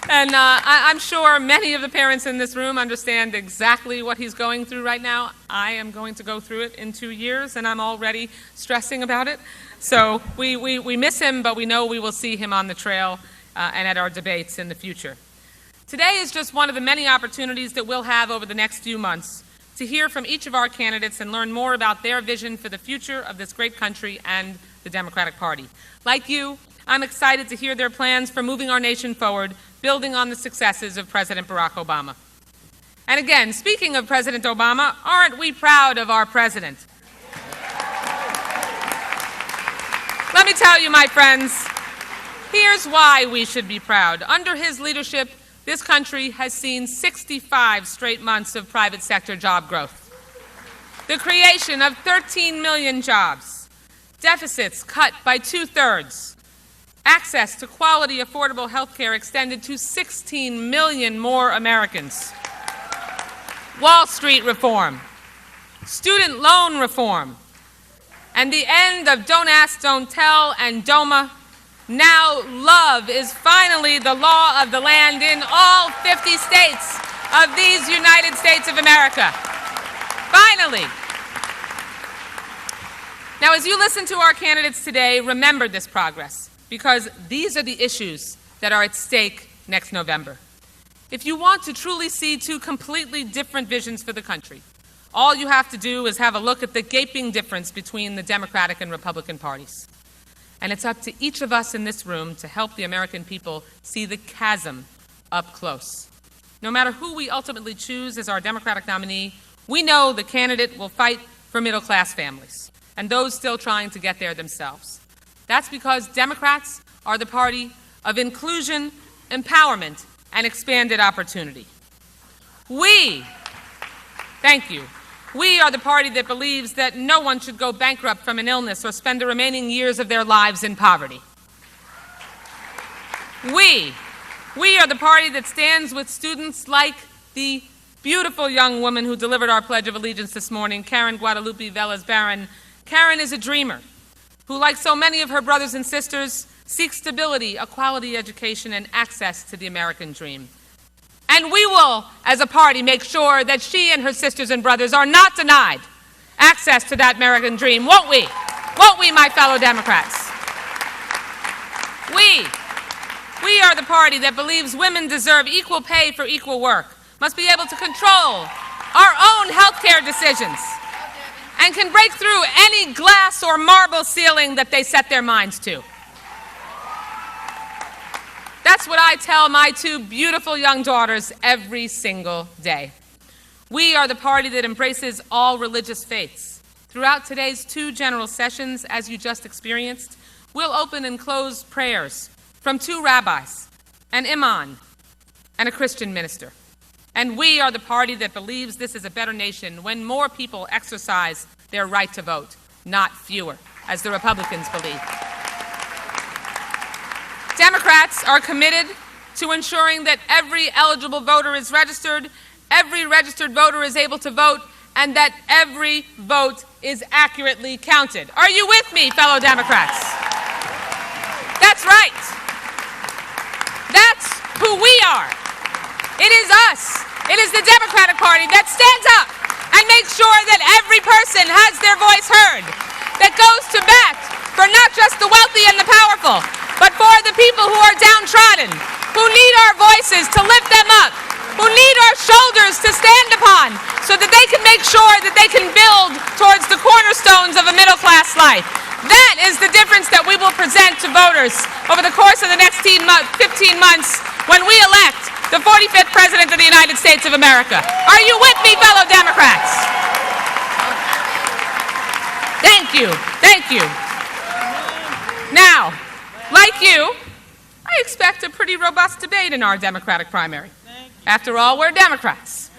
Speaker 4: And I'm sure many of the parents in this room understand exactly what he's going through right now. I am going to go through it in 2 years, and I'm already stressing about it. So we miss him, but we know we will see him on the trail and at our debates in the future. Today is just one of the many opportunities that we'll have over the next few months to hear from each of our candidates and learn more about their vision for the future of this great country and the Democratic Party. Like you, I'm excited to hear their plans for moving our nation forward, building on the successes of President Barack Obama. And again, speaking of President Obama, aren't we proud of our president? Let me tell you, my friends, here's why we should be proud. Under his leadership, this country has seen 65 straight months of private sector job growth, the creation of 13 million jobs, deficits cut by 2/3, access to quality, affordable health care extended to 16 million more Americans, Wall Street reform, student loan reform, and the end of Don't Ask, Don't Tell and DOMA. Now love is finally the law of the land in all 50 states of these United States of America. Finally. Now, as you listen to our candidates today, remember this progress, because these are the issues that are at stake next November. If you want to truly see two completely different visions for the country, all you have to do is have a look at the gaping difference between the Democratic and Republican parties. And it's up to each of us in this room to help the American people see the chasm up close. No matter who we ultimately choose as our Democratic nominee, we know the candidate will fight for middle-class families and those still trying to get there themselves. That's because Democrats are the party of inclusion, empowerment, and expanded opportunity. Thank you. We are the party that believes that no one should go bankrupt from an illness or spend the remaining years of their lives in poverty. We are the party that stands with students like the beautiful young woman who delivered our Pledge of Allegiance this morning, Karen Guadalupe Velez-Barron. Karen is a dreamer who, like so many of her brothers and sisters, seeks stability, a quality education, and access to the American dream. And we will, as a party, make sure that she and her sisters and brothers are not denied access to that American dream, won't we? Won't we, my fellow Democrats? We are the party that believes women deserve equal pay for equal work, must be able to control our own health care decisions, and can break through any glass or marble ceiling that they set their minds to. That's what I tell my two beautiful young daughters every single day. We are the party that embraces all religious faiths. Throughout today's two general sessions, as you just experienced, we'll open and close prayers from two rabbis, an imam, and a Christian minister. And we are the party that believes this is a better nation when more people exercise their right to vote, not fewer, as the Republicans believe. Democrats are committed to ensuring that every eligible voter is registered, every registered voter is able to vote, and that every vote is accurately counted. Are you with me, fellow Democrats? That's right. That's who we are. It is us. It is the Democratic Party that stands up and makes sure that every person has their voice heard, that goes to bat for not just the wealthy and the powerful, but for the people who are downtrodden, who need our voices to lift them up, who need our shoulders to stand upon so that they can make sure that they can build towards the cornerstones of a middle-class life. That is the difference that we will present to voters over the course of the next 15 months when we elect the 45th President of the United States of America. Are you with me, fellow Democrats? Thank you. Thank you. Now, like you, I expect a pretty robust debate in our Democratic primary. After all, we're Democrats.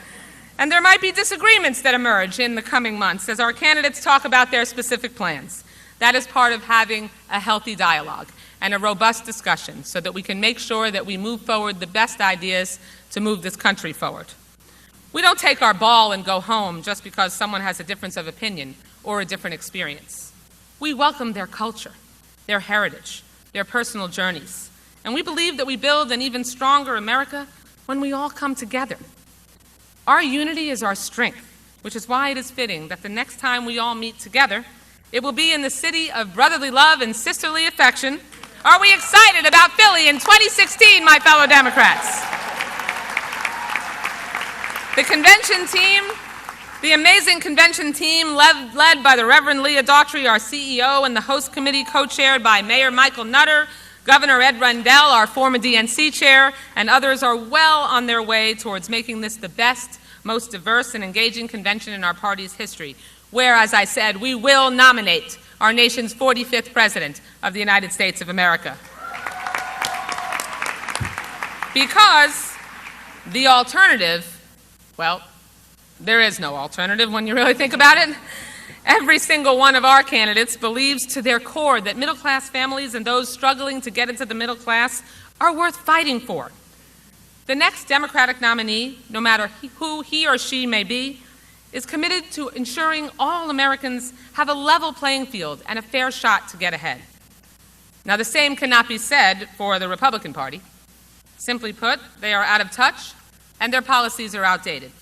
Speaker 4: And there might be disagreements that emerge in the coming months as our candidates talk about their specific plans. That is part of having a healthy dialogue and a robust discussion so that we can make sure that we move forward the best ideas to move this country forward. We don't take our ball and go home just because someone has a difference of opinion or a different experience. We welcome their culture, their heritage, their personal journeys, and we believe that we build an even stronger America when we all come together. Our unity is our strength, which is why it is fitting that the next time we all meet together, it will be in the city of brotherly love and sisterly affection. Are we excited about Philly in 2016, my fellow Democrats? The convention team, the amazing convention team led by the Reverend Leah Daughtry, our CEO, and the host committee co-chaired by Mayor Michael Nutter, Governor Ed Rendell, our former DNC chair, and others are well on their way towards making this the best, most diverse and engaging convention in our party's history, where, as I said, we will nominate our nation's 45th President of the United States of America. Because the alternative, well, there is no alternative when you really think about it. Every single one of our candidates believes to their core that middle-class families and those struggling to get into the middle class are worth fighting for. The next Democratic nominee, no matter who he or she may be, is committed to ensuring all Americans have a level playing field and a fair shot to get ahead. Now, the same cannot be said for the Republican Party. Simply put, they are out of touch and their policies are outdated.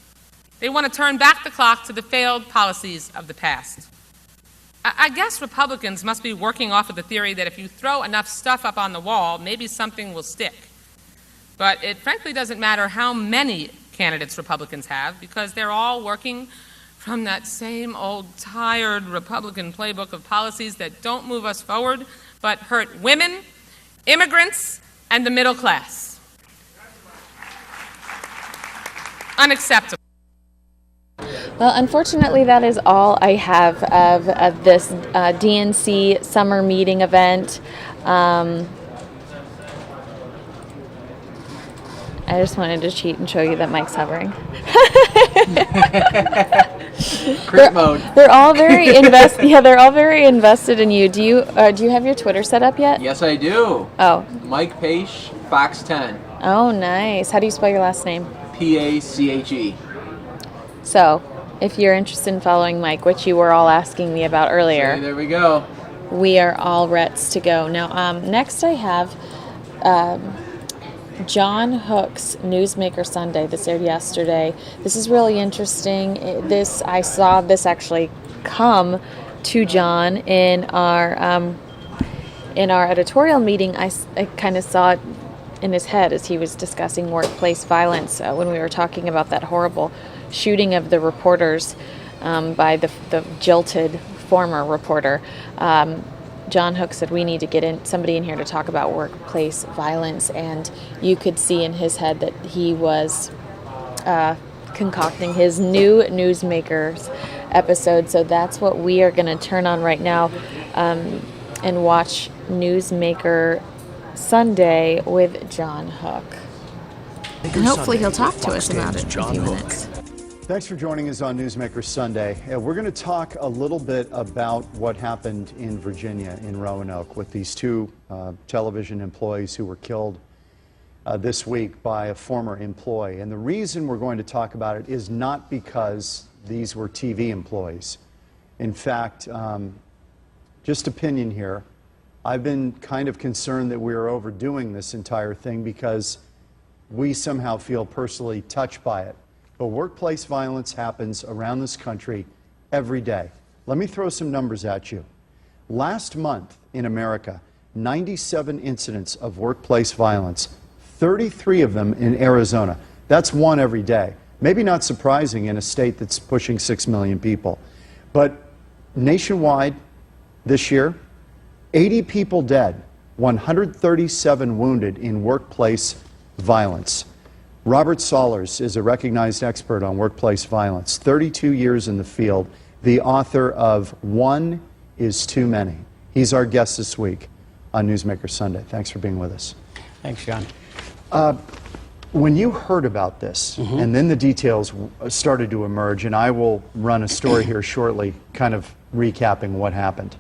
Speaker 4: They want to turn back the clock to the failed policies of the past. I guess Republicans must be working off of the theory that if you throw enough stuff up on the wall, maybe something will stick. But it frankly doesn't matter how many candidates Republicans have, because they're all working from that same old tired Republican playbook of policies that don't move us forward, but hurt women, immigrants, and the middle class. Unacceptable.
Speaker 1: Well, unfortunately, that is all I have of this DNC summer meeting event. I just wanted to cheat and show you that Mike's hovering.
Speaker 12: Crit mode.
Speaker 1: They're all very invested. Yeah, they're all very invested in you. Do you have your Twitter set up yet?
Speaker 12: Yes, I do.
Speaker 1: Oh.
Speaker 12: Mike Pache, Fox 10.
Speaker 1: Oh, nice. How do you spell your last name?
Speaker 12: Pache.
Speaker 1: So, if you're interested in following Mike, which you were all asking me about earlier.
Speaker 12: See, there we go.
Speaker 1: We are all rets to go. Now, next I have John Hook's Newsmaker Sunday. This aired yesterday. This is really interesting. I saw this actually come to John in our editorial meeting. I kind of saw it in his head as he was discussing workplace violence when we were talking about that horrible shooting of the reporters by the jilted former reporter. John Hook said we need to get somebody in here to talk about workplace violence, and you could see in his head that he was concocting his new Newsmakers episode. So that's what we are going to turn on right now and watch Newsmaker Sunday with John Hook. And hopefully he'll talk to us about it in a few minutes.
Speaker 15: Thanks for joining us on Newsmaker Sunday. We're going to talk a little bit about what happened in Virginia, in Roanoke, with these two television employees who were killed this week by a former employee. And the reason we're going to talk about it is not because these were TV employees. In fact, just opinion here, I've been kind of concerned that we are overdoing this entire thing because we somehow feel personally touched by it. But workplace violence happens around this country every day. Let me throw some numbers at you. Last month in America, 97 incidents of workplace violence, 33 of them in Arizona. That's one every day. Maybe not surprising in a state that's pushing 6 million people. But nationwide this year, 80 people dead, 137 wounded in workplace violence. Robert Sollars is a recognized expert on workplace violence, 32 years in the field, the author of One is Too Many. He's our guest this week on Newsmaker Sunday. Thanks for being with us.
Speaker 2: Thanks, John.
Speaker 15: When you heard about this, and then the details started to emerge, and I will run a story here shortly, kind of recapping what happened.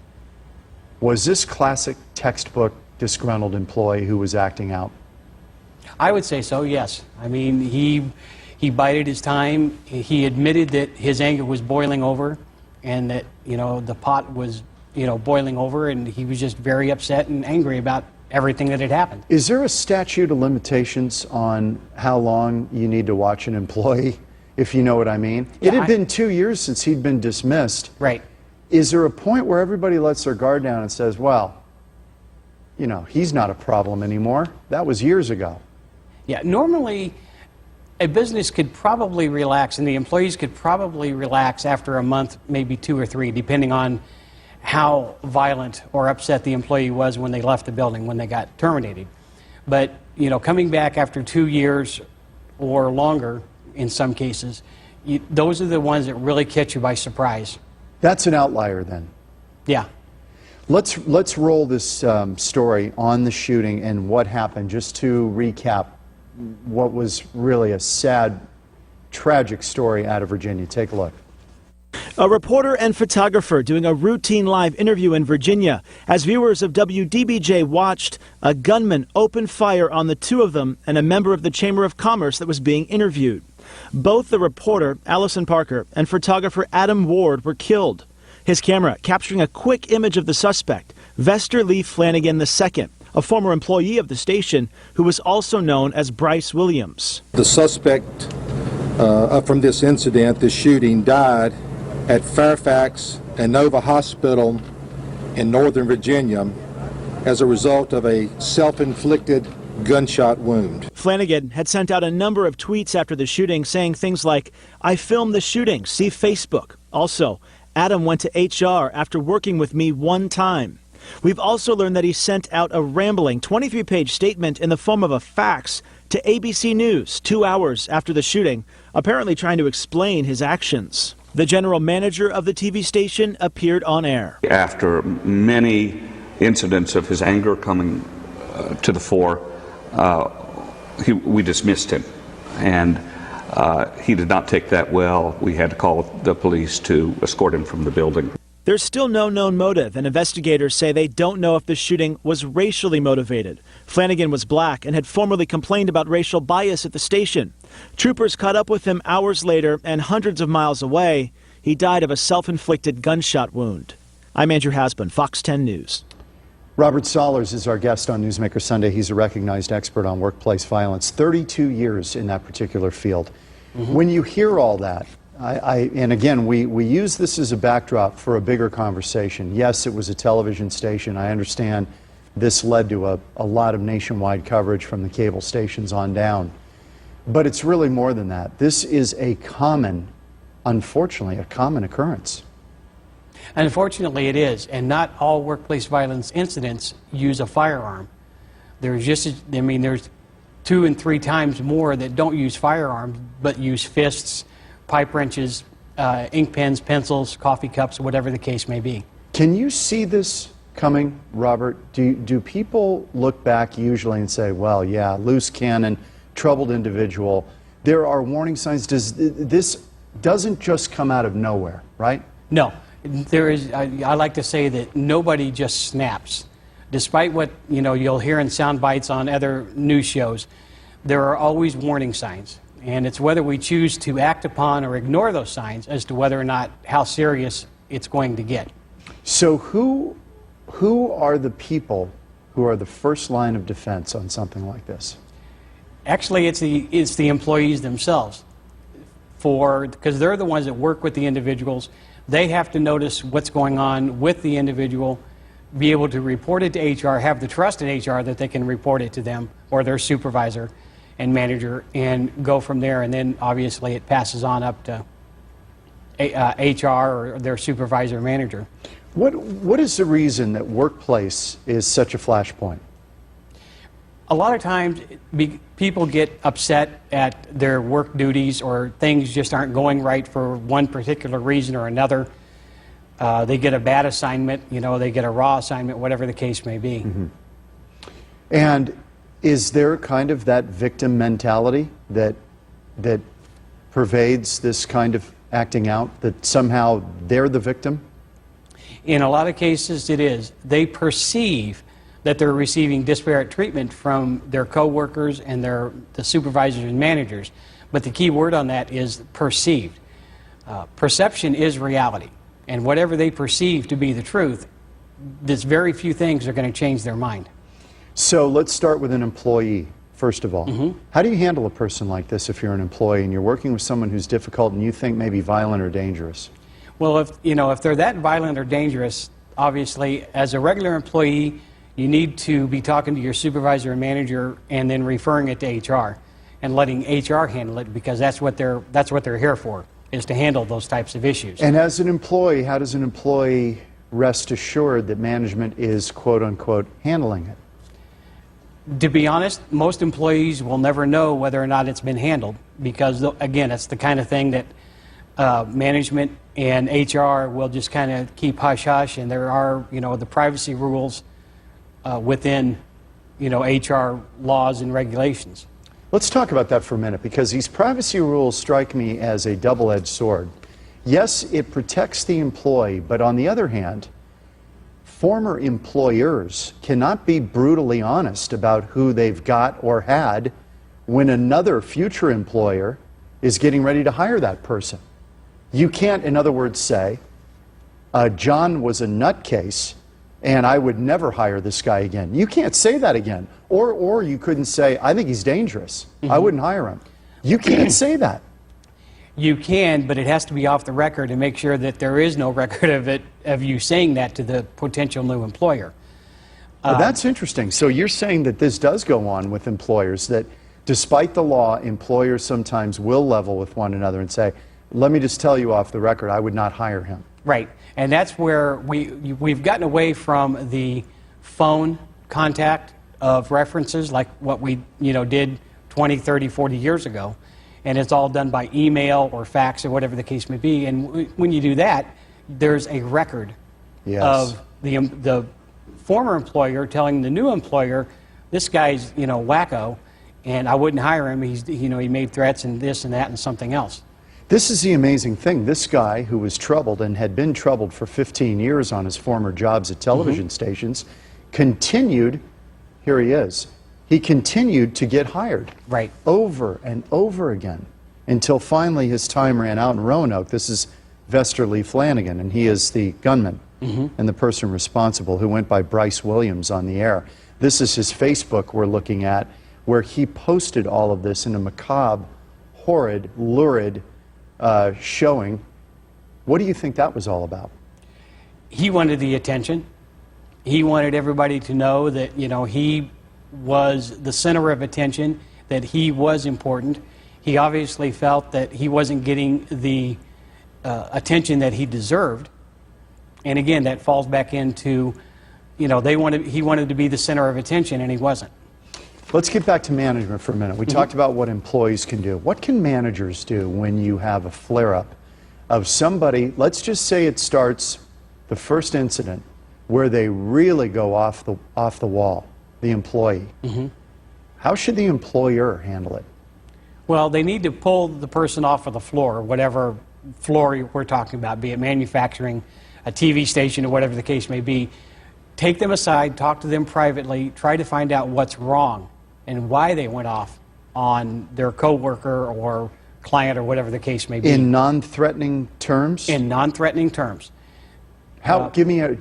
Speaker 15: Was this classic textbook disgruntled employee who was acting out?
Speaker 2: I would say so, yes. I mean, he bided his time. He admitted that his anger was boiling over and that, the pot was, boiling over, and he was just very upset and angry about everything that had happened.
Speaker 15: Is there a statute of limitations on how long you need to watch an employee, if you know what I mean?
Speaker 2: Yeah,
Speaker 15: it had been 2 years since he'd been dismissed.
Speaker 2: Right.
Speaker 15: Is there a point where everybody lets their guard down and says, well, he's not a problem anymore? That was years ago.
Speaker 2: Yeah, normally a business could probably relax, and the employees could probably relax after a month, maybe 2 or 3, depending on how violent or upset the employee was when they left the building, when they got terminated. But, coming back after 2 years or longer, in some cases, those are the ones that really catch you by surprise.
Speaker 15: That's an outlier then.
Speaker 2: Yeah.
Speaker 15: Let's roll this story on the shooting and what happened, just to recap what was really a sad, tragic story out of Virginia. Take a look.
Speaker 6: A reporter and photographer doing a routine live interview in Virginia. As viewers of WDBJ watched, a gunman opened fire on the two of them and a member of the Chamber of Commerce that was being interviewed. Both the reporter, Allison Parker, and photographer Adam Ward were killed. His camera capturing a quick image of the suspect, Vester Lee Flanagan II, a former employee of the station who was also known as Bryce Williams.
Speaker 16: The suspect from this incident, this shooting, died at Fairfax and Nova Hospital in Northern Virginia as a result of a self-inflicted gunshot wound.
Speaker 6: Flanagan had sent out a number of tweets after the shooting saying things like, "I filmed the shooting, see Facebook." Also, Adam went to HR after working with me one time. We've also learned that he sent out a rambling 23-page statement in the form of a fax to ABC News 2 hours after the shooting, apparently trying to explain his actions. The general manager of the TV station appeared on air.
Speaker 17: After many incidents of his anger coming to the fore, we dismissed him, and he did not take that well. We had to call the police to escort him from the building.
Speaker 6: There's still no known motive, and investigators say they don't know if the shooting was racially motivated. Flanagan was black and had formerly complained about racial bias at the station. Troopers caught up with him hours later, and hundreds of miles away, he died of a self-inflicted gunshot wound. I'm Andrew Hasbun, Fox 10 News.
Speaker 15: Robert Sollars is our guest on Newsmaker Sunday. He's a recognized expert on workplace violence, 32 years in that particular field. When you hear all that, and again, we use this as a backdrop for a bigger conversation. Yes, it was a television station. I understand this led to a lot of nationwide coverage from the cable stations on down. But it's really more than that. This is unfortunately, a common occurrence.
Speaker 2: Unfortunately, it is, and not all workplace violence incidents use a firearm. There's 2 and 3 times more that don't use firearms, but use fists, pipe wrenches, ink pens, pencils, coffee cups, whatever the case may be.
Speaker 15: Can you see this coming, Robert? Do people look back usually and say, well, yeah, loose cannon, troubled individual, there are warning signs? This doesn't just come out of nowhere, right?
Speaker 2: No. I like to say that nobody just snaps. Despite what you'll hear in sound bites on other news shows, there are always warning signs. And it's whether we choose to act upon or ignore those signs as to whether or not how serious it's going to get.
Speaker 15: So who are the people who are the first line of defense on something like this?
Speaker 2: Actually, it's the employees themselves, because they're the ones that work with the individuals. They have to notice what's going on with the individual, be able to report it to HR, have the trust in HR that they can report it to them or their supervisor and manager, and go from there. And then obviously it passes on up to HR or their supervisor or manager.
Speaker 15: What is the reason that workplace is such a flashpoint?
Speaker 2: A lot of times people get upset at their work duties, or things just aren't going right for one particular reason or another. They get a bad assignment, they get a raw assignment, whatever the case may be.
Speaker 15: Mm-hmm. And is there kind of that victim mentality that pervades this kind of acting out, that somehow they're the victim?
Speaker 2: In a lot of cases it is. They perceive that they're receiving disparate treatment from their coworkers and the supervisors and managers. But the key word on that is perceived. Perception is reality. And whatever they perceive to be the truth, there's very few things are going to change their mind.
Speaker 15: So let's start with an employee, first of all.
Speaker 2: Mm-hmm.
Speaker 15: How do you handle a person like this if you're an employee and you're working with someone who's difficult and you think maybe violent or dangerous?
Speaker 2: Well, if they're that violent or dangerous, obviously, as a regular employee, you need to be talking to your supervisor and manager and then referring it to HR and letting HR handle it, because that's what they're here for, is to handle those types of issues.
Speaker 15: And as an employee, how does an employee rest assured that management is, quote unquote, handling it?
Speaker 2: To be honest, most employees will never know whether or not it's been handled, because, again, it's the kind of thing that management and HR will just kind of keep hush-hush, and there are, the privacy rules within, HR laws and regulations.
Speaker 15: Let's talk about that for a minute, because these privacy rules strike me as a double-edged sword. Yes, it protects the employee, but on the other hand, former employers cannot be brutally honest about who they've got or had when another future employer is getting ready to hire that person. You can't, in other words, say, John was a nutcase and I would never hire this guy again. You can't say that again. Or you couldn't say, I think he's dangerous. Mm-hmm. I wouldn't hire him. You can't say that.
Speaker 2: You can, but it has to be off the record and make sure that there is no record of you saying that to the potential new employer.
Speaker 15: Well, that's interesting. So you're saying that this does go on with employers, that despite the law, employers sometimes will level with one another and say, let me just tell you off the record, I would not hire him.
Speaker 2: Right. And that's where we've gotten away from the phone contact of references like what we did 20, 30, 40 years ago. And it's all done by email or fax or whatever the case may be. And when you do that, there's a record of the former employer telling the new employer, this guy's wacko, and I wouldn't hire him. He made threats and this and that and something else.
Speaker 15: This is the amazing thing. This guy, who was troubled and had been troubled for 15 years on his former jobs at television stations, continued, here he is, he continued to get hired.
Speaker 2: Right.
Speaker 15: Over and over again, until finally his time ran out in Roanoke. This is Vesterly Flanagan, and he is the gunman and the person responsible, who went by Bryce Williams on the air. This is his Facebook we're looking at, where he posted all of this in a macabre, horrid, lurid showing. What do you think that was all about?
Speaker 2: He wanted the attention. He wanted everybody to know that, he was the center of attention, that he was important. He obviously felt that he wasn't getting the attention that he deserved. And again, that falls back into, he wanted to be the center of attention, and he wasn't.
Speaker 15: Let's get back to management for a minute. We talked about what employees can do. What can managers do when you have a flare-up of somebody, let's just say it starts the first incident where they really go off the wall, the employee. How should the employer handle it?
Speaker 2: Well, they need to pull the person off of the floor, whatever floor we're talking about, be it manufacturing, a TV station, or whatever the case may be. Take them aside, talk to them privately, try to find out what's wrong and why they went off on their coworker or client or whatever the case may be.
Speaker 15: In non-threatening terms?
Speaker 2: In non-threatening terms.
Speaker 15: How? Give me a.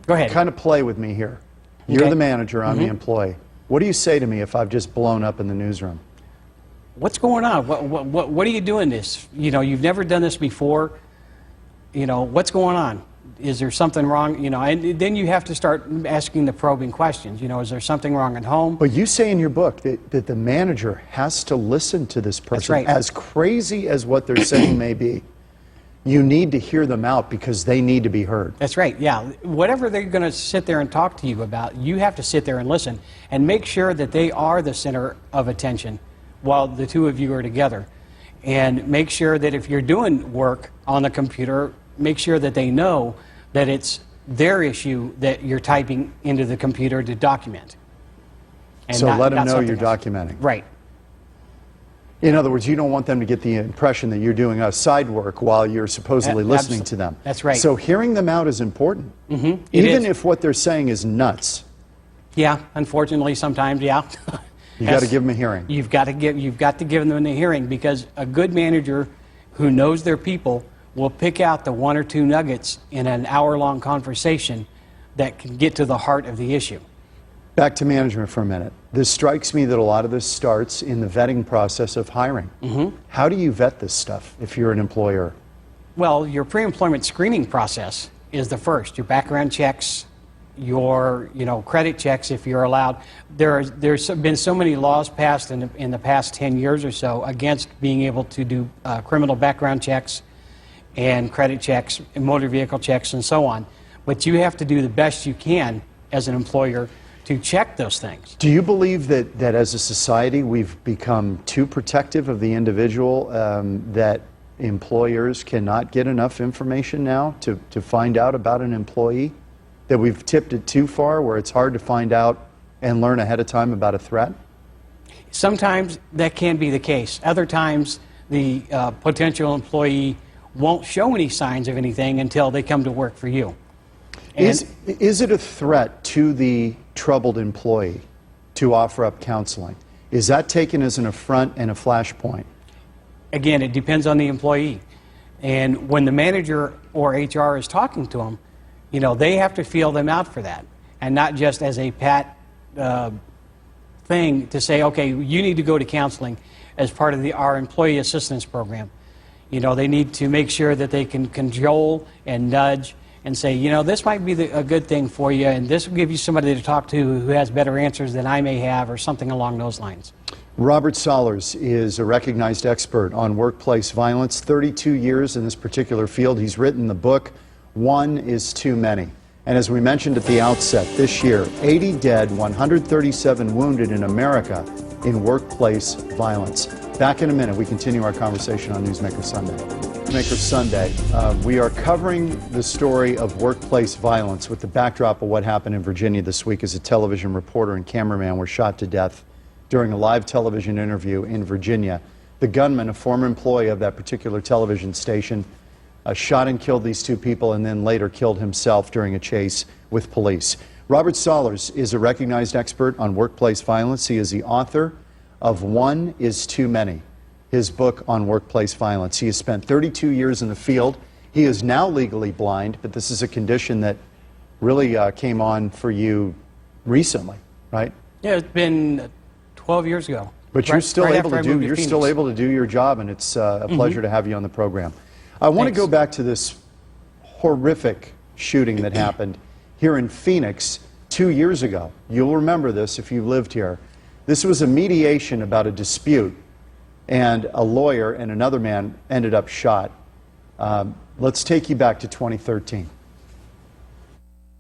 Speaker 2: Go ahead.
Speaker 15: Kind of play with me here. You're
Speaker 2: Okay.
Speaker 15: the manager, I'm the
Speaker 2: Mhm.
Speaker 15: employee. What do you say to me if I've just blown up in the newsroom?
Speaker 2: What's going on? What are you doing this? You know, you've never done this before. You know, what's going on? Is there something wrong? You know, and then you have to start asking the probing questions. You know, is there something wrong at home?
Speaker 15: But you say in your book that the manager has to listen to this person.
Speaker 2: right.
Speaker 15: As crazy as what they're saying may be, you need to hear them out because they need to be heard.
Speaker 2: That's right, yeah. Whatever they're going to sit there and talk to you about, you have to sit there and listen and make sure that they are the center of attention while the two of you are together. And make sure that if you're doing work on the computer, make sure that they know that it's their issue that you're typing into the computer to document. And
Speaker 15: So let them
Speaker 2: not
Speaker 15: know
Speaker 2: something
Speaker 15: you're
Speaker 2: else.
Speaker 15: documenting.
Speaker 2: Right.
Speaker 15: In other words, you don't want them to get the impression that you're doing side work while you're supposedly listening to them.
Speaker 2: That's right.
Speaker 15: So hearing them out is important.
Speaker 2: Mm-hmm.
Speaker 15: Even if what they're saying is nuts.
Speaker 2: Yeah, unfortunately, sometimes, yeah.
Speaker 15: You got to give them a hearing.
Speaker 2: You've got to give them a hearing, because a good manager who knows their people will pick out the one or two nuggets in an hour-long conversation that can get to the heart of the issue.
Speaker 15: Back to management for a minute. This strikes me that a lot of this starts in the vetting process of hiring.
Speaker 2: Mm-hmm.
Speaker 15: How do you vet this stuff if you're an employer?
Speaker 2: Well, your pre-employment screening process is the first. Your background checks, your credit checks, if you're allowed. There's been so many laws passed in the past 10 years or so against being able to do criminal background checks and credit checks and motor vehicle checks and so on. But you have to do the best you can as an employer to check those things.
Speaker 15: Do you believe that as a society we've become too protective of the individual, that employers cannot get enough information now to find out about an employee? That we've tipped it too far where it's hard to find out and learn ahead of time about a threat?
Speaker 2: Sometimes that can be the case. Other times the potential employee won't show any signs of anything until they come to work for you.
Speaker 15: Is it a threat to the troubled employee to offer up counseling? Is that taken as an affront and a flashpoint?
Speaker 2: Again, it depends on the employee. And when the manager or HR is talking to them, they have to feel them out for that, and not just as a pat thing to say, okay, you need to go to counseling as part of our employee assistance program. They need to make sure that they can cajole and nudge and say, this might be a good thing for you, and this will give you somebody to talk to who has better answers than I may have, or something along those lines.
Speaker 15: Robert Sollars is a recognized expert on workplace violence, 32 years in this particular field. He's written the book, One is Too Many. And as we mentioned at the outset, this year, 80 dead, 137 wounded in America in workplace violence. Back in a minute, we continue our conversation on Newsmaker Sunday. Newsmaker Sunday, we are covering the story of workplace violence with the backdrop of what happened in Virginia this week as a television reporter and cameraman were shot to death during a live television interview in Virginia. The gunman, a former employee of that particular television station, shot and killed these two people and then later killed himself during a chase with police. Robert Sollars is a recognized expert on workplace violence. He is the author of One is Too Many, his book on workplace violence. He has spent 32 years in the field. He is now legally blind, but this is a condition that really came on for you recently, right?
Speaker 2: Yeah, it's been 12 years ago.
Speaker 15: But you're still able to do
Speaker 2: Phoenix.
Speaker 15: your job, and it's a pleasure to have you on the program. I want to go back to this horrific shooting that happened here in Phoenix 2 years ago. You'll remember this if you lived here. This was a mediation about a dispute, and a lawyer and another man ended up shot. Let's take you back to 2013.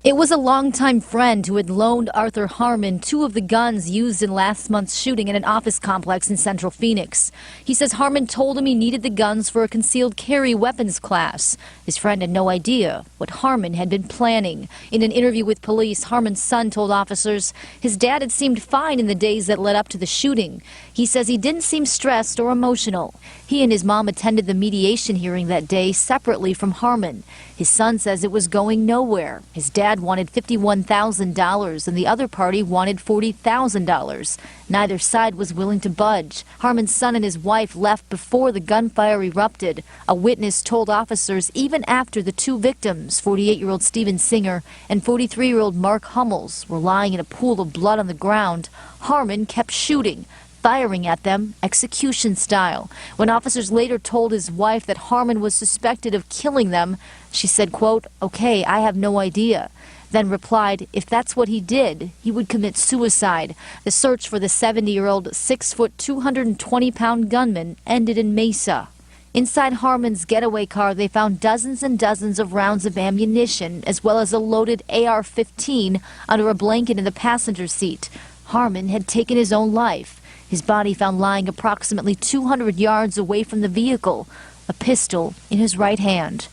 Speaker 18: It was a longtime friend who had loaned Arthur Harmon two of the guns used in last month's shooting at an office complex in central Phoenix. He says Harmon told him he needed the guns for a concealed carry weapons class. His friend had no idea what Harmon had been planning. In an interview with police, Harmon's son told officers his dad had seemed fine in the days that led up to the shooting. He says he didn't seem stressed or emotional. He and his mom attended the mediation hearing that day separately from Harmon. His son says it was going nowhere. His dad side wanted $51,000 and the other party wanted $40,000. Neither side was willing to budge. Harmon's son and his wife left before the gunfire erupted. A witness told officers even after the two victims, 48-year-old Steven Singer and 43-year-old Mark Hummels, were lying in a pool of blood on the ground, Harmon kept shooting, firing at them execution style. When officers later told his wife that Harmon was suspected of killing them, she said, quote, "Okay, I have no idea." Then replied, if that's what he did, he would commit suicide. The search for the 70-year-old, 6-foot, 220-pound gunman ended in Mesa. Inside Harmon's getaway car, they found dozens and dozens of rounds of ammunition, as well as a loaded AR-15 under a blanket in the passenger seat. Harmon had taken his own life. His body found lying approximately 200 yards away from the vehicle, a pistol in his right hand.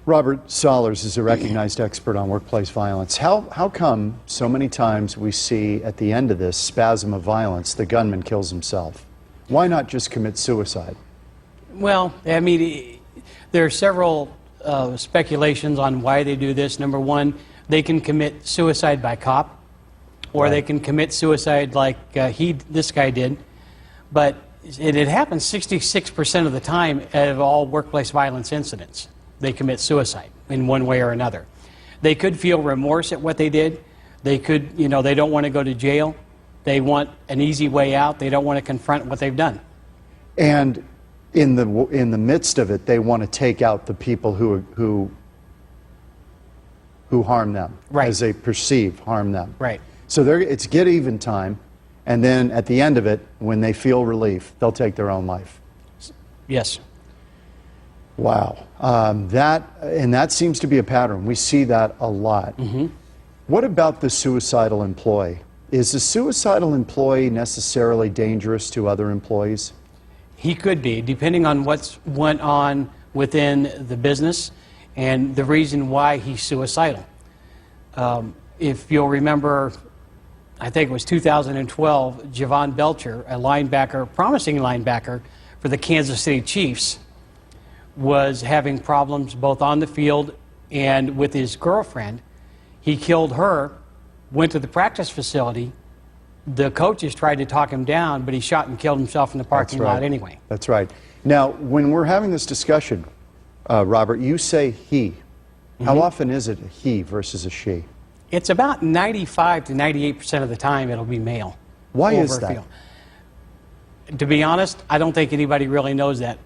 Speaker 15: Robert Sollars is a recognized expert on workplace violence. How come so many times we see at the end of this spasm of violence, the gunman kills himself? Why not just commit suicide?
Speaker 2: Well, I mean, there are several speculations on why they do this. Number one, they can commit suicide by cop, or they can commit suicide like this guy did. But it happens 66% of the time out of all workplace violence incidents. They commit suicide in one way or another. They could feel remorse at what they did. They could, you know, they don't want to go to jail. They want an easy way out. They don't want to confront what they've done.
Speaker 15: And in the midst of it, they want to take out the people who harm them, as they perceive harm them.
Speaker 2: Right.
Speaker 15: So it's get even time, and then at the end of it, when they feel relief, they'll take their own life.
Speaker 2: Yes.
Speaker 15: Wow. That seems to be a pattern. We see that a lot.
Speaker 2: Mm-hmm.
Speaker 15: What about the suicidal employee? Is the suicidal employee necessarily dangerous to other employees?
Speaker 2: He could be, depending on what's went on within the business and the reason why he's suicidal. If you'll remember, I think it was 2012, Javon Belcher, a linebacker, promising linebacker for the Kansas City Chiefs, was having problems both on the field and with his girlfriend. He killed her, went to the practice facility. The coaches tried to talk him down, but he shot and killed himself in the parking lot anyway.
Speaker 15: That's right. Now, when we're having this discussion, Robert, you say he. Mm-hmm. How often is it a he versus a she?
Speaker 2: It's about 95 to 98% of the time it'll be male.
Speaker 15: Why is that?
Speaker 2: To be honest, I don't think anybody really knows that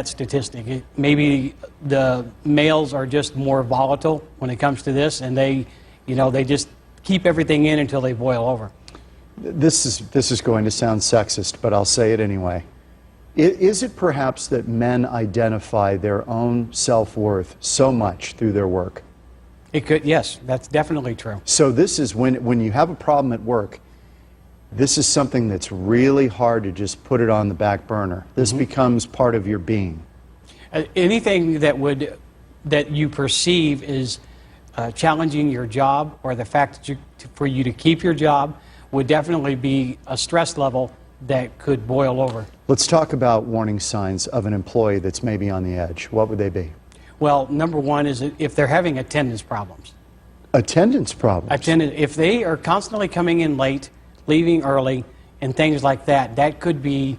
Speaker 2: statistic. Maybe the males are just more volatile when it comes to this, and they just keep everything in until they boil over.
Speaker 15: This is going to sound sexist, but I'll say it anyway. Is it perhaps that men identify their own self-worth so much through their work?
Speaker 2: It could, yes, that's definitely true.
Speaker 15: So this is when you have a problem at work, this is something that's really hard to just put it on the back burner. This becomes part of your being.
Speaker 2: Anything that you perceive is challenging your job, or the fact that for you to keep your job, would definitely be a stress level that could boil over.
Speaker 15: Let's talk about warning signs of an employee that's maybe on the edge. What would they be?
Speaker 2: Well, number one is if they're having attendance problems.
Speaker 15: Attendance problems?
Speaker 2: If they are constantly coming in late, leaving early, and things like that, that could be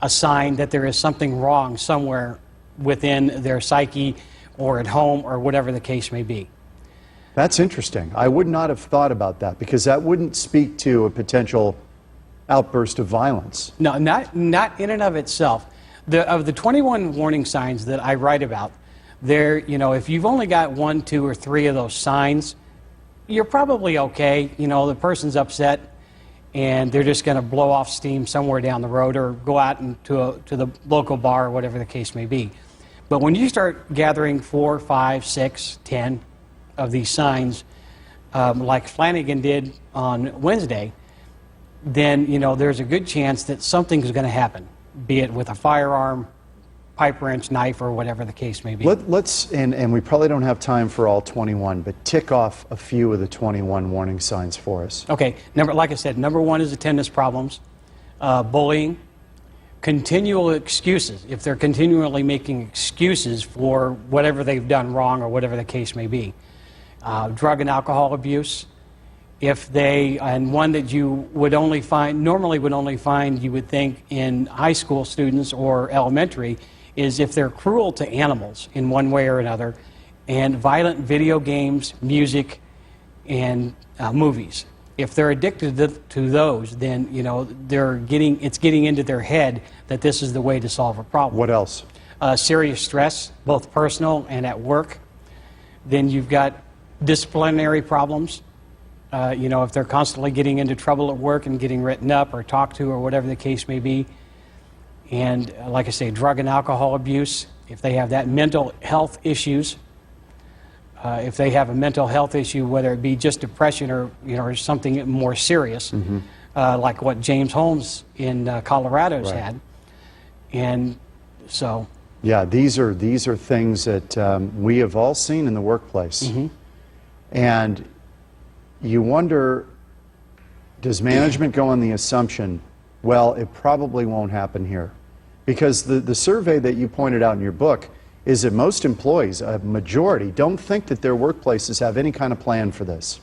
Speaker 2: a sign that there is something wrong somewhere within their psyche or at home or whatever the case may be.
Speaker 15: That's interesting. I would not have thought about that, because that wouldn't speak to a potential outburst of violence.
Speaker 2: No, not in and of itself. Of the 21 warning signs that I write about, if you've only got 1, 2, or 3 of those signs, you're probably okay. The person's upset, and they're just going to blow off steam somewhere down the road or go out to the local bar or whatever the case may be. But when you start gathering 4, 5, 6, 10 of these signs, like Flanagan did on Wednesday, then there's a good chance that something's going to happen, be it with a firearm, pipe wrench, knife, or whatever the case may be.
Speaker 15: Let's and we probably don't have time for all 21, but tick off a few of the 21 warning signs for us.
Speaker 2: Okay, like I said, number one is attendance problems, bullying, continual excuses. If they're continually making excuses for whatever they've done wrong or whatever the case may be. drug and alcohol abuse. If they, and one that you would only find, normally would only find, you would think, in high school students or elementary, is if they're cruel to animals in one way or another, and violent video games, music, and movies. If they're addicted to those, then it's getting into their head that this is the way to solve a problem.
Speaker 15: What else?
Speaker 2: Serious stress, both personal and at work. Then you've got disciplinary problems. If they're constantly getting into trouble at work and getting written up or talked to or whatever the case may be. And like I say, drug and alcohol abuse. If they have that, mental health issues. If they have a mental health issue, whether it be just depression or something more serious, like what James Holmes in Colorado's had. And so.
Speaker 15: Yeah, these are things that we have all seen in the workplace. And you wonder, does management go on the assumption, well, it probably won't happen here? Because the survey that you pointed out in your book is that most employees, a majority, don't think that their workplaces have any kind of plan for this.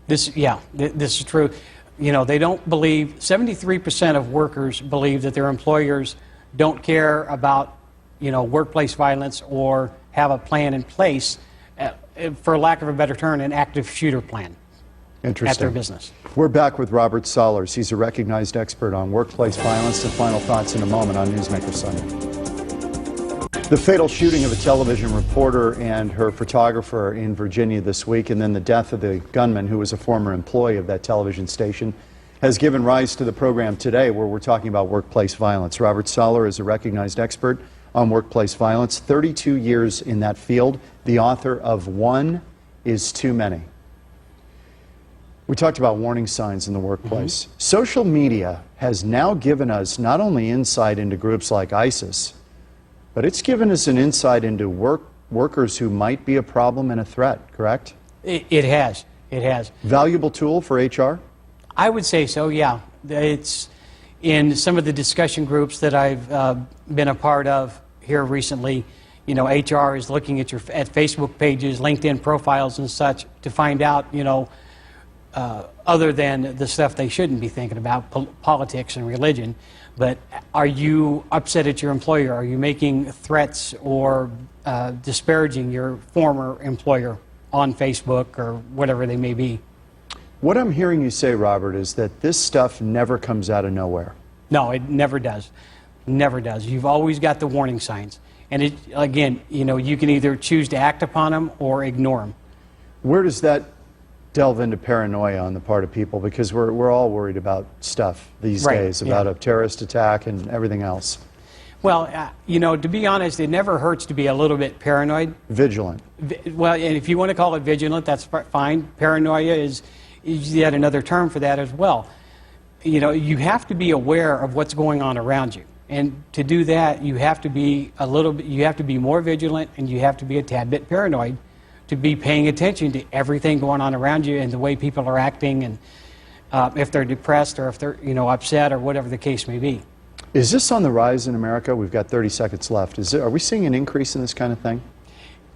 Speaker 2: This is true. They don't believe, 73% of workers believe that their employers don't care about, workplace violence or have a plan in place, for lack of a better term, an active shooter plan.
Speaker 15: Interesting.
Speaker 2: At their business.
Speaker 15: We're back with Robert Sollars. He's a recognized expert on workplace violence. And final thoughts in a moment on Newsmaker Sunday. The fatal shooting of a television reporter and her photographer in Virginia this week, and then the death of the gunman who was a former employee of that television station, has given rise to the program today where we're talking about workplace violence. Robert Sollars is a recognized expert on workplace violence, 32 years in that field, the author of One is Too Many. We talked about warning signs in the workplace. Social media has now given us not only insight into groups like ISIS, but it's given us an insight into workers who might be a problem and a threat, correct?
Speaker 2: It has. It has.
Speaker 15: Valuable tool for HR?
Speaker 2: I would say so, yeah. It's in some of the discussion groups that I've been a part of here recently. HR is looking at at Facebook pages, LinkedIn profiles and such to find out, other than the stuff they shouldn't be thinking about, politics and religion. But are you upset at your employer? Are you making threats or disparaging your former employer on Facebook or whatever they may be?
Speaker 15: What I'm hearing you say, Robert, is that this stuff never comes out of nowhere.
Speaker 2: No, it never does. Never does. You've always got the warning signs. And again, you can either choose to act upon them or ignore them.
Speaker 15: Where does that delve into paranoia on the part of people? Because we're all worried about stuff these days, about a terrorist attack and everything else.
Speaker 2: Well, to be honest, it never hurts to be a little bit paranoid.
Speaker 15: Vigilant.
Speaker 2: Well, and if you want to call it vigilant, that's fine. Paranoia is yet another term for that as well. You have to be aware of what's going on around you. And to do that, you have to be more vigilant, and you have to be a tad bit paranoid to be paying attention to everything going on around you and the way people are acting, and if they're depressed or if they're upset or whatever the case may be.
Speaker 15: Is this on the rise in America? We've got 30 seconds left. Are we seeing an increase in this kind of thing?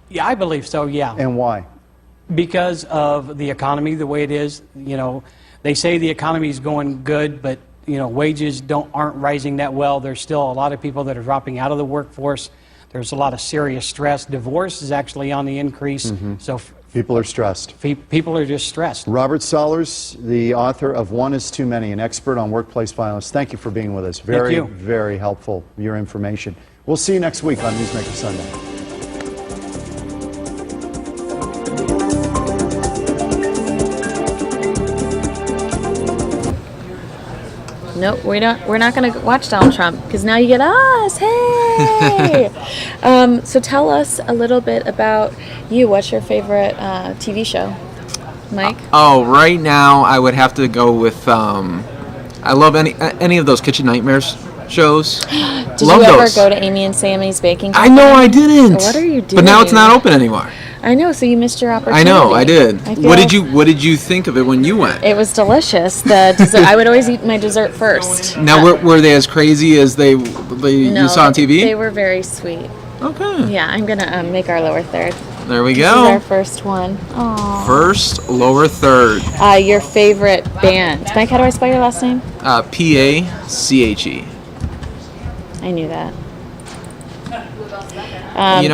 Speaker 2: Yeah, I believe so, yeah.
Speaker 15: And why?
Speaker 2: Because of the economy the way it is. They say the economy is going good, but wages aren't rising that well. There's still a lot of people that are dropping out of the workforce. There's a lot of serious stress. Divorce is actually on the increase. So
Speaker 15: people are stressed.
Speaker 2: People are just stressed.
Speaker 15: Robert Sollars, the author of One is Too Many, an expert on workplace violence. Thank you for being with us. Very, very helpful, your information. We'll see you next week on Newsmaker Sunday.
Speaker 1: Nope, we're not going to watch Donald Trump because now you get us. Hey! So tell us a little bit about you. What's your favorite TV show, Mike?
Speaker 12: Right now I would have to go with. I love any of those Kitchen Nightmares shows.
Speaker 1: Did you ever go to Amy and Sammy's Baking Company?
Speaker 12: I know I didn't.
Speaker 1: What are you doing?
Speaker 12: But now it's not open anymore.
Speaker 1: I know, so you missed your opportunity.
Speaker 12: I know, I did. What did you think of it when you went?
Speaker 1: It was delicious. The dessert, I would always eat my dessert first.
Speaker 12: Now, were they as crazy as you saw on TV?
Speaker 1: They were very sweet.
Speaker 12: Okay.
Speaker 1: Yeah, I'm gonna make our lower third.
Speaker 12: There we
Speaker 1: This is
Speaker 12: go.
Speaker 1: our first one. Aww.
Speaker 12: First, lower third.
Speaker 1: Your favorite band. Mike, how do I spell your last name?
Speaker 12: Pache.
Speaker 1: I knew that.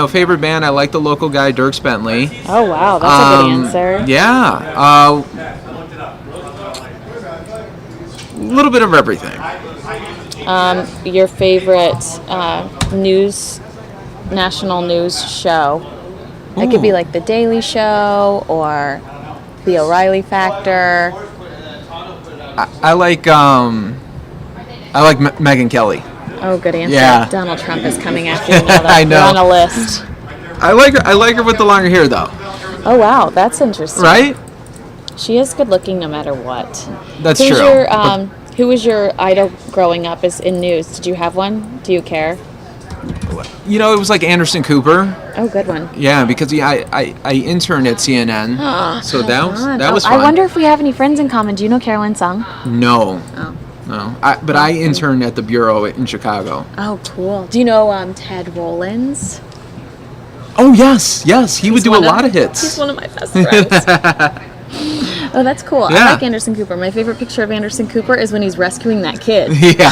Speaker 12: Favorite band, I like the local guy, Dierks Bentley.
Speaker 1: Oh, wow. That's a good answer.
Speaker 12: Yeah. A little bit of everything.
Speaker 1: Your favorite national news show? It could be like The Daily Show or The O'Reilly Factor.
Speaker 12: I like Megyn Kelly.
Speaker 1: Oh, good answer.
Speaker 12: Yeah.
Speaker 1: Donald Trump is coming after you now.
Speaker 12: I know.
Speaker 1: You're on a list.
Speaker 12: I like her with the longer hair, though.
Speaker 1: Oh, wow. That's interesting.
Speaker 12: Right?
Speaker 1: She is good looking no matter what.
Speaker 12: That's true.
Speaker 1: Who was your idol growing up in news? Did you have one? Do you care?
Speaker 12: It was like Anderson Cooper.
Speaker 1: Oh, good one.
Speaker 12: Yeah, because I interned at CNN. So that was fun.
Speaker 1: I wonder if we have any friends in common. Do you know Caroline Sung?
Speaker 12: No.
Speaker 1: Oh.
Speaker 12: No. But I interned at the Bureau in Chicago.
Speaker 1: Oh, cool. Do you know Ted Rollins?
Speaker 12: Oh, yes. He would do a lot of hits.
Speaker 1: He's one of my best friends. Oh, that's cool.
Speaker 12: Yeah.
Speaker 1: I like Anderson Cooper. My favorite picture of Anderson Cooper is when he's rescuing that kid.
Speaker 12: Yeah,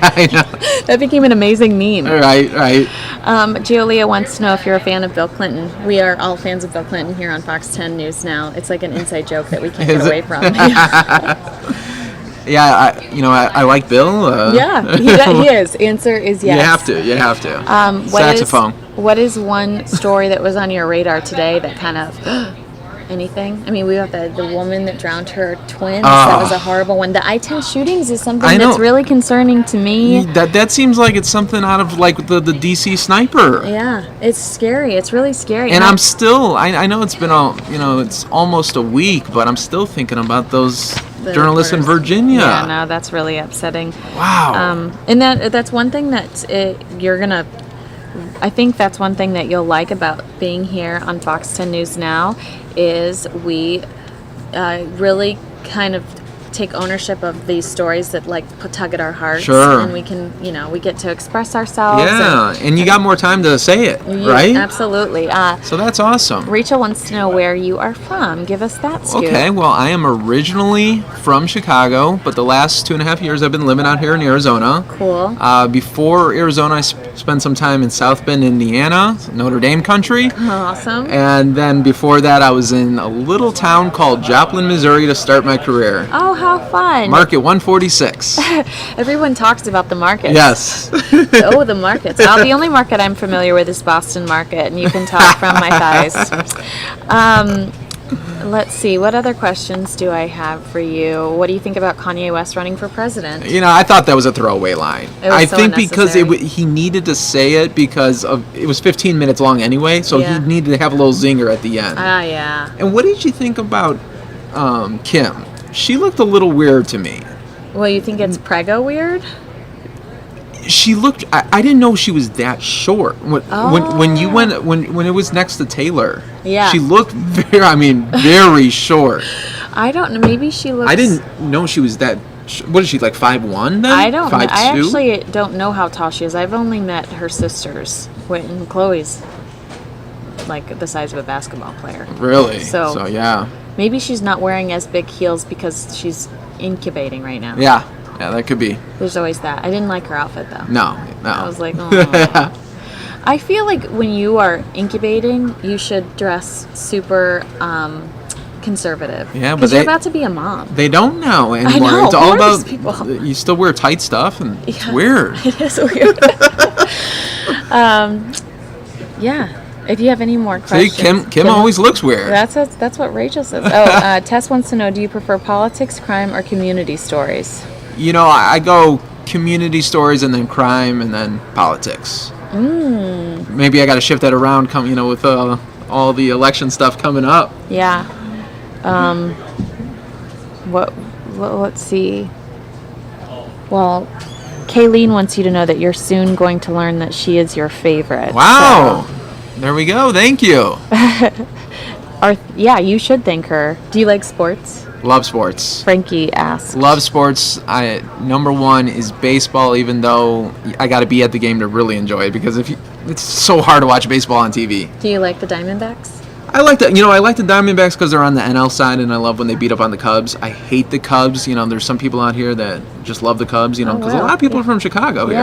Speaker 12: I know.
Speaker 1: That became an amazing meme.
Speaker 12: Right.
Speaker 1: Giulia wants to know if you're a fan of Bill Clinton. We are all fans of Bill Clinton here on Fox 10 News now. It's like an inside joke that we can't get away from.
Speaker 12: Yeah, I like Bill.
Speaker 1: Yeah, he is. Answer is yes.
Speaker 12: You have to.
Speaker 1: Saxophone. What is one story that was on your radar today that kind of... Anything? I mean, we got the woman that drowned her twins. That was a horrible one. The I-10 shootings is something that's really concerning to me.
Speaker 12: That seems like it's something out of like the DC sniper.
Speaker 1: Yeah, it's scary. It's really scary.
Speaker 12: And I'm still, I know it's been it's almost a week, but I'm still thinking about those journalists in Virginia.
Speaker 1: Yeah, no, that's really upsetting.
Speaker 12: Wow.
Speaker 1: And that's one thing that I think that's one thing that you'll like about being here on Fox 10 News Now is we really kind of take ownership of these stories that tug at our hearts.
Speaker 12: Sure.
Speaker 1: And we can, we get to express ourselves.
Speaker 12: Yeah, and you got more time to say it, right?
Speaker 1: Absolutely.
Speaker 12: So that's awesome.
Speaker 1: Rachel wants to know where you are from. Give us that scoop.
Speaker 12: Okay, well, I am originally from Chicago, but the last 2.5 years I've been living out here in Arizona.
Speaker 1: Cool.
Speaker 12: Before Arizona, I spent some time in South Bend, Indiana, Notre Dame country.
Speaker 1: Awesome.
Speaker 12: And then before that, I was in a little town called Joplin, Missouri to start my career.
Speaker 1: Oh, how fun.
Speaker 12: Market 146.
Speaker 1: Everyone talks about the markets.
Speaker 12: Yes.
Speaker 1: Oh, the markets. The only market I'm familiar with is Boston Market, and you can tell from my thighs. Let's see. What other questions do I have for you? What do you think about Kanye West running for president?
Speaker 12: I thought that was a throwaway line.
Speaker 1: I
Speaker 12: think because he needed to say it because it was 15 minutes long anyway, so he needed to have a little zinger at the end.
Speaker 1: Yeah.
Speaker 12: And what did you think about Kim? She looked a little weird to me.
Speaker 1: Well, you think it's prego weird?
Speaker 12: She looked. I didn't know she was that short. When you went when it was next to Taylor.
Speaker 1: Yeah.
Speaker 12: She looked very short.
Speaker 1: I don't know. Maybe she looks.
Speaker 12: I didn't know she was that. What is she, like 5'1" then?
Speaker 1: I don't know.
Speaker 12: 5'2"?
Speaker 1: I actually don't know how tall she is. I've only met her sisters. And Chloe's like the size of a basketball player.
Speaker 12: Really?
Speaker 1: So
Speaker 12: yeah.
Speaker 1: Maybe she's not wearing as big heels because she's incubating right now.
Speaker 12: Yeah, that could be.
Speaker 1: There's always that. I didn't like her outfit though.
Speaker 12: No.
Speaker 1: I was like, oh. I feel like when you are incubating, you should dress super conservative.
Speaker 12: Yeah, but
Speaker 1: because you're about to be a mom.
Speaker 12: They don't know anymore.
Speaker 1: I know,
Speaker 12: it's all
Speaker 1: who are these
Speaker 12: about
Speaker 1: people?
Speaker 12: You still wear tight stuff, and it's weird.
Speaker 1: It is weird. Yeah. If you have any more questions.
Speaker 12: See, Kim always looks weird.
Speaker 1: That's what Rachel says. Oh, Tess wants to know, do you prefer politics, crime, or community stories?
Speaker 12: I go community stories and then crime and then politics. Maybe I got to shift that around, with all the election stuff coming up.
Speaker 1: Yeah. Let's see. Well, Kayleen wants you to know that you're soon going to learn that she is your favorite.
Speaker 12: Wow. So. There we go. Thank you.
Speaker 1: Yeah, you should thank her. Do you like sports?
Speaker 12: Love sports.
Speaker 1: Frankie asked.
Speaker 12: Love sports. Number one is baseball, even though I got to be at the game to really enjoy it, because it's so hard to watch baseball on TV.
Speaker 1: Do you like the Diamondbacks?
Speaker 12: I like that. I like the Diamondbacks because they're on the NL side, and I love when they beat up on the Cubs. I hate the Cubs. There's some people out here that just love the Cubs. Because a lot of people are from Chicago here,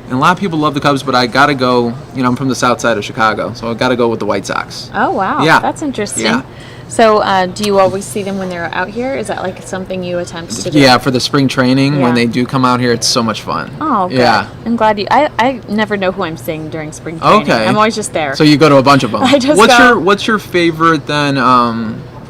Speaker 12: and a lot of people love the Cubs. But I gotta go. I'm from the south side of Chicago, so I gotta go with the White Sox.
Speaker 1: Oh wow,
Speaker 12: Yeah.
Speaker 1: that's interesting.
Speaker 12: Yeah.
Speaker 1: So, do you always see them when they're out here? Is that like something you attempt to do?
Speaker 12: Yeah, for the spring training,
Speaker 1: Yeah.
Speaker 12: when they do come out here, it's so much fun.
Speaker 1: Oh, good.
Speaker 12: Yeah.
Speaker 1: I'm glad you. I never know who I'm seeing during spring training.
Speaker 12: Okay.
Speaker 1: I'm always just there.
Speaker 12: So you go to a bunch of them.
Speaker 1: I just
Speaker 12: what's
Speaker 1: go.
Speaker 12: What's your favorite then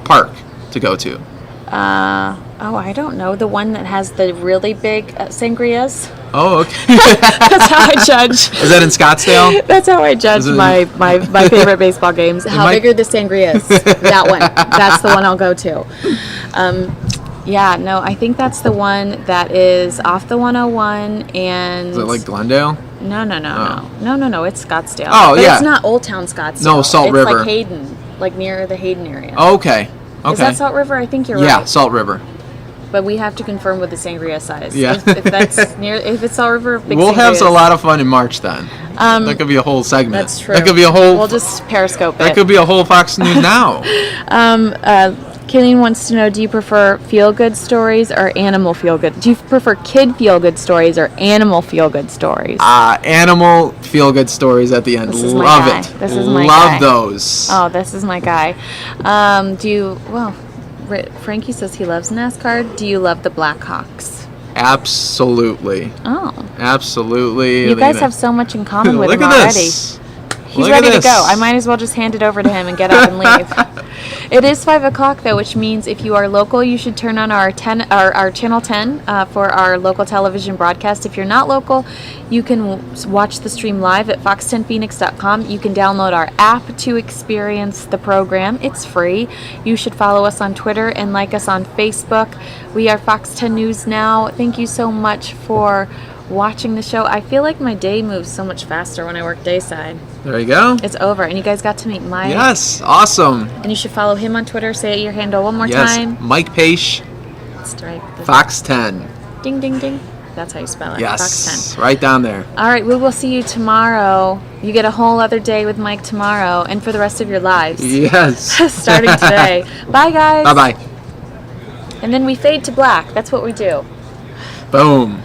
Speaker 12: park to go to?
Speaker 1: I don't know. The one that has the really big sangrias.
Speaker 12: Oh, okay.
Speaker 1: That's how I judge.
Speaker 12: Is that in Scottsdale?
Speaker 1: That's how I judge
Speaker 12: Is it-
Speaker 1: my favorite baseball games. How big are the sangrias? That one. That's the one I'll go to. Yeah, no, I think that's the one that is off the 101 and...
Speaker 12: Is it like Glendale?
Speaker 1: No. It's Scottsdale.
Speaker 12: Oh,
Speaker 1: but
Speaker 12: yeah.
Speaker 1: It's not Old Town Scottsdale.
Speaker 12: No, Salt River.
Speaker 1: It's like Hayden, like near the Hayden area.
Speaker 12: Okay.
Speaker 1: Is that Salt River? I think you're
Speaker 12: Yeah,
Speaker 1: right.
Speaker 12: Salt River.
Speaker 1: But we have to confirm with the sangria size.
Speaker 12: Yeah.
Speaker 1: If that's near, if it's Salt River, big
Speaker 12: We'll have
Speaker 1: sangrias.
Speaker 12: a lot of fun in March then. That could be a whole segment.
Speaker 1: That's true.
Speaker 12: That could be a whole.
Speaker 1: We'll just Periscope it.
Speaker 12: That could be a whole Fox News Now.
Speaker 1: Kayleen wants to know, do you prefer feel-good stories or animal feel-good? Do you prefer kid feel-good stories or animal feel-good stories?
Speaker 12: Animal feel-good stories at the end.
Speaker 1: This is my
Speaker 12: Love
Speaker 1: guy.
Speaker 12: it.
Speaker 1: This is my
Speaker 12: Love
Speaker 1: guy.
Speaker 12: those.
Speaker 1: Oh, this is my guy. Frankie says he loves NASCAR. Do you love the Blackhawks?
Speaker 12: Absolutely.
Speaker 1: Oh.
Speaker 12: Absolutely.
Speaker 1: You guys have so much in common with
Speaker 12: Look
Speaker 1: him
Speaker 12: at
Speaker 1: already.
Speaker 12: this.
Speaker 1: He's
Speaker 12: Look
Speaker 1: ready
Speaker 12: at
Speaker 1: to
Speaker 12: this.
Speaker 1: go. I might as well just hand it over to him and get up and leave. It is 5 o'clock though, which means if you are local, you should turn on our channel 10 for our local television broadcast. If you're not local, you can watch the stream live at fox10phoenix.com. You can download our app to experience the program. It's free. You should follow us on Twitter and like us on Facebook. We are Fox 10 News Now. Thank you so much for watching the show. I feel like my day moves so much faster when I work dayside.
Speaker 12: There you go.
Speaker 1: It's over, and you guys got to meet Mike.
Speaker 12: Yes. Awesome.
Speaker 1: And you should follow him on Twitter. Say your handle one more
Speaker 12: Yes.
Speaker 1: time.
Speaker 12: Mike Paish.
Speaker 1: That's right.
Speaker 12: Fox 10.
Speaker 1: Ding, ding, ding. That's how you spell it.
Speaker 12: Yes.
Speaker 1: Fox 10.
Speaker 12: Right down there.
Speaker 1: All right, we will see you tomorrow. You get a whole other day with Mike tomorrow and for the rest of your lives.
Speaker 12: Yes.
Speaker 1: Starting today. Bye, guys.
Speaker 12: Bye-bye.
Speaker 1: And then we fade to black. That's what we do.
Speaker 12: Boom.